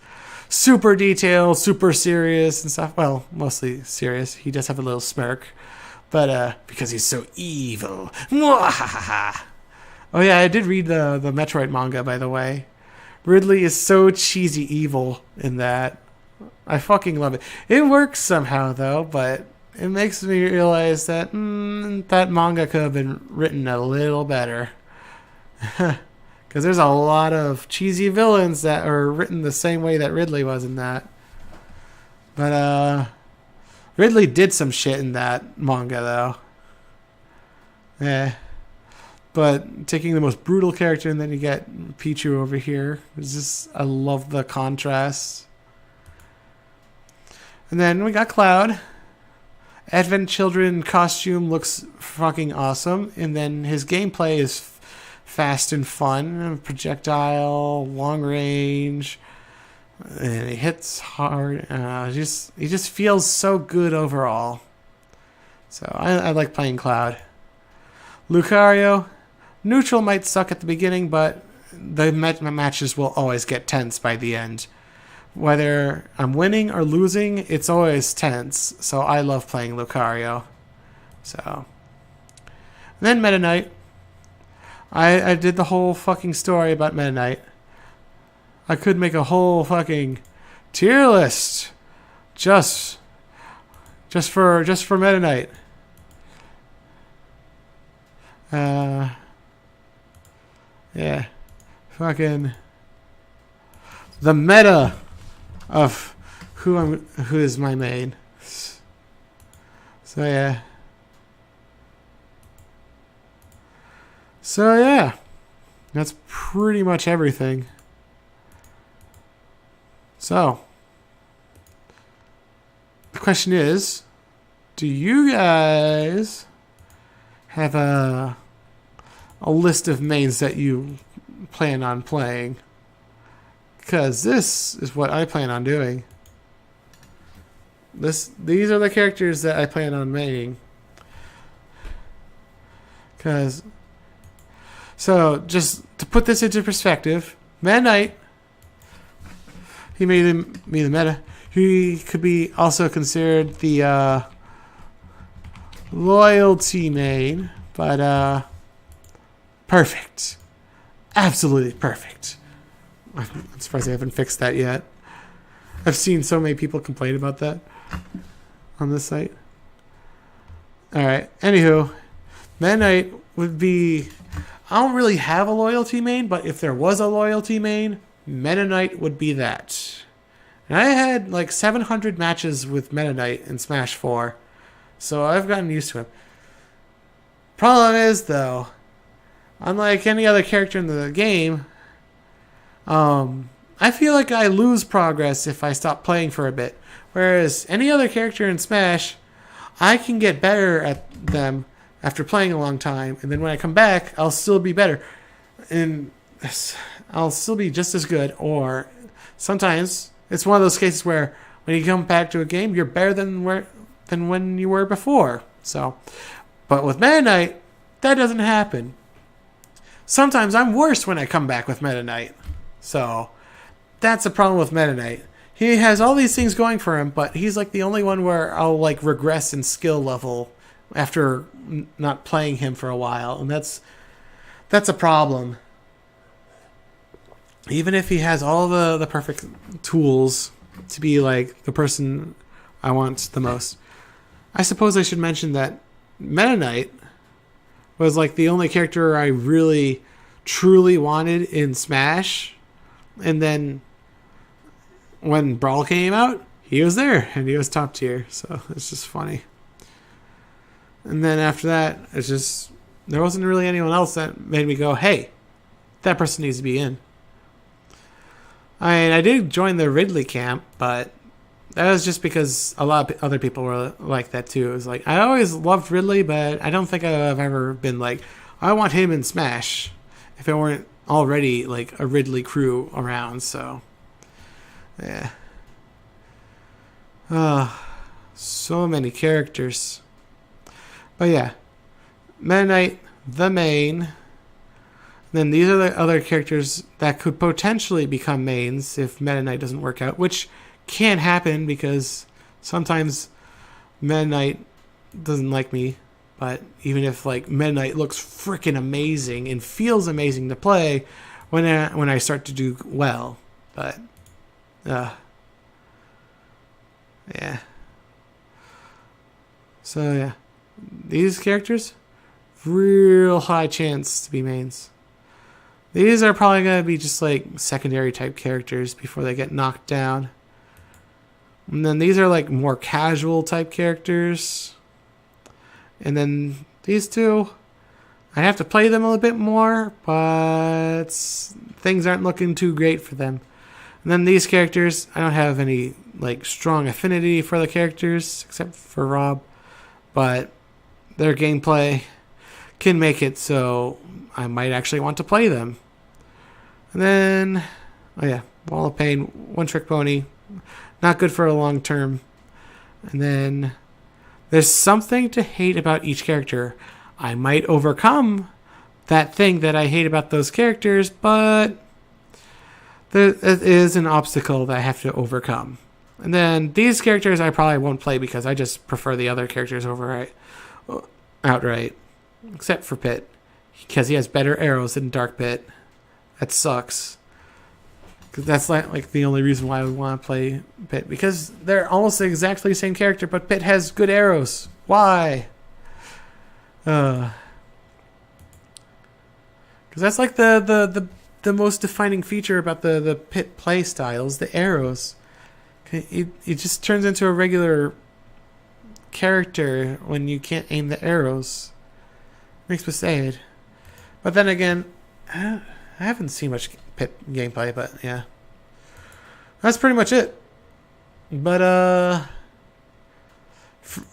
Speaker 1: super detailed, super serious and stuff. Well, mostly serious. He does have a little smirk, but because he's so evil. Oh yeah, I did read the Metroid manga, by the way. Ridley is so cheesy evil in that. I fucking love it. It works somehow though, but it makes me realize that that manga could have been written a little better. Because there's a lot of cheesy villains that are written the same way that Ridley was in that. But Ridley did some shit in that manga though. Yeah. But taking the most brutal character and then you get Pichu over here. It's just, I love the contrast. And then we got Cloud. Advent Children costume looks fucking awesome. And then his gameplay is fast and fun. Projectile, long range. And he hits hard. He just feels so good overall. So I like playing Cloud. Lucario. Neutral might suck at the beginning, but the matches will always get tense by the end. Whether I'm winning or losing, it's always tense. So I love playing Lucario. So. And then Meta Knight. I did the whole fucking story about Meta Knight. I could make a whole fucking tier list just for Meta Knight. Yeah. Fucking the meta of who is my main. So yeah. That's pretty much everything. So the question is, do you guys have a list of mains that you plan on playing? Because this is what I plan on doing. These are the characters that I plan on maining. So just to put this into perspective, Meta Knight, he made me the meta. He could be also considered the loyalty main, but perfect. Absolutely perfect. I'm surprised they haven't fixed that yet. I've seen so many people complain about that on this site. Alright, anywho, Meta Knight would be... I don't really have a loyalty main, but if there was a loyalty main, Meta Knight would be that. And I had like 700 matches with Meta Knight in Smash 4, so I've gotten used to him. Problem is, though, unlike any other character in the game, I feel like I lose progress if I stop playing for a bit. Whereas any other character in Smash, I can get better at them after playing a long time. And then when I come back, I'll still be better. And I'll still be just as good. Or sometimes it's one of those cases where when you come back to a game, you're better than when you were before. So, but with Meta Knight, that doesn't happen. Sometimes I'm worse when I come back with Meta Knight. So, that's a problem with Meta Knight. He has all these things going for him, but he's like the only one where I'll like regress in skill level after not playing him for a while, and that's a problem. Even if he has all the perfect tools to be like the person I want the most. I suppose I should mention that Meta Knight was like the only character I really truly wanted in Smash. And then when Brawl came out, he was there and he was top tier. So it's just funny. And then after that, it's just, there wasn't really anyone else that made me go, hey, that person needs to be in. I mean, I did join the Ridley camp, but that was just because a lot of other people were like that too. It was like, I always loved Ridley, but I don't think I've ever been like, I want him in Smash if it weren't already like a Ridley crew around. So yeah. So many characters. But yeah, Meta Knight, the main. Then these are the other characters that could potentially become mains if Meta Knight doesn't work out, which can happen because sometimes Meta Knight doesn't like me. But even if like Meta Knight looks freaking amazing and feels amazing to play, when I start to do well, but yeah. So yeah, these characters, real high chance to be mains. These are probably gonna be just like secondary type characters before they get knocked down. And then these are like more casual type characters. And then these two, I have to play them a little bit more, but things aren't looking too great for them. And then these characters, I don't have any like strong affinity for the characters except for R.O.B, but their gameplay can make it so I might actually want to play them. And then, Wall of Pain, One Trick Pony, not good for a long term. And then there's something to hate about each character. I might overcome that thing that I hate about those characters, but there is an obstacle that I have to overcome. And then these characters I probably won't play because I just prefer the other characters outright. Except for Pit, because he has better arrows than Dark Pit. That sucks. Because that's like the only reason why I would want to play Pit. Because they're almost exactly the same character, but Pit has good arrows. Why? Because that's like the most defining feature about the Pit play style is the arrows. It just turns into a regular character when you can't aim the arrows. Makes me sad. But then again, I haven't seen much Pit gameplay, but yeah. That's pretty much it. But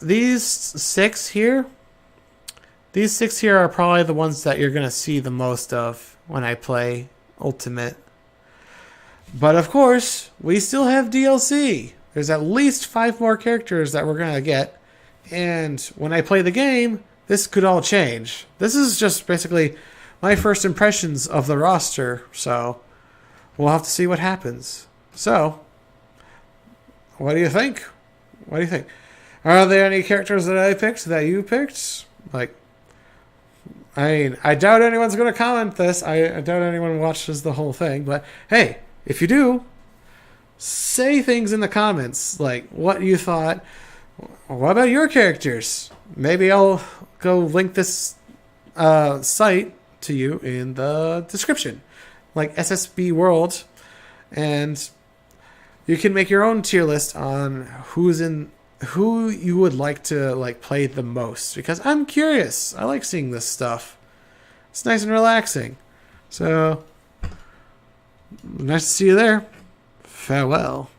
Speaker 1: these six here are probably the ones that you're going to see the most of when I play Ultimate. But of course, we still have DLC. There's at least 5 more characters that we're going to get. And when I play the game, this could all change. This is just basically my first impressions of the roster, so we'll have to see what happens. So, what do you think? What do you think? Are there any characters that I picked that you picked? Like, I mean, I doubt anyone's going to comment this. I doubt anyone watches the whole thing. But hey, if you do, say things in the comments. Like, what you thought. What about your characters? Maybe I'll go link this site to you in the description. Like SSB World. And you can make your own tier list on who you would like to like play the most, because I'm curious. I like seeing this stuff. It's nice and relaxing. So nice to see you there. Farewell.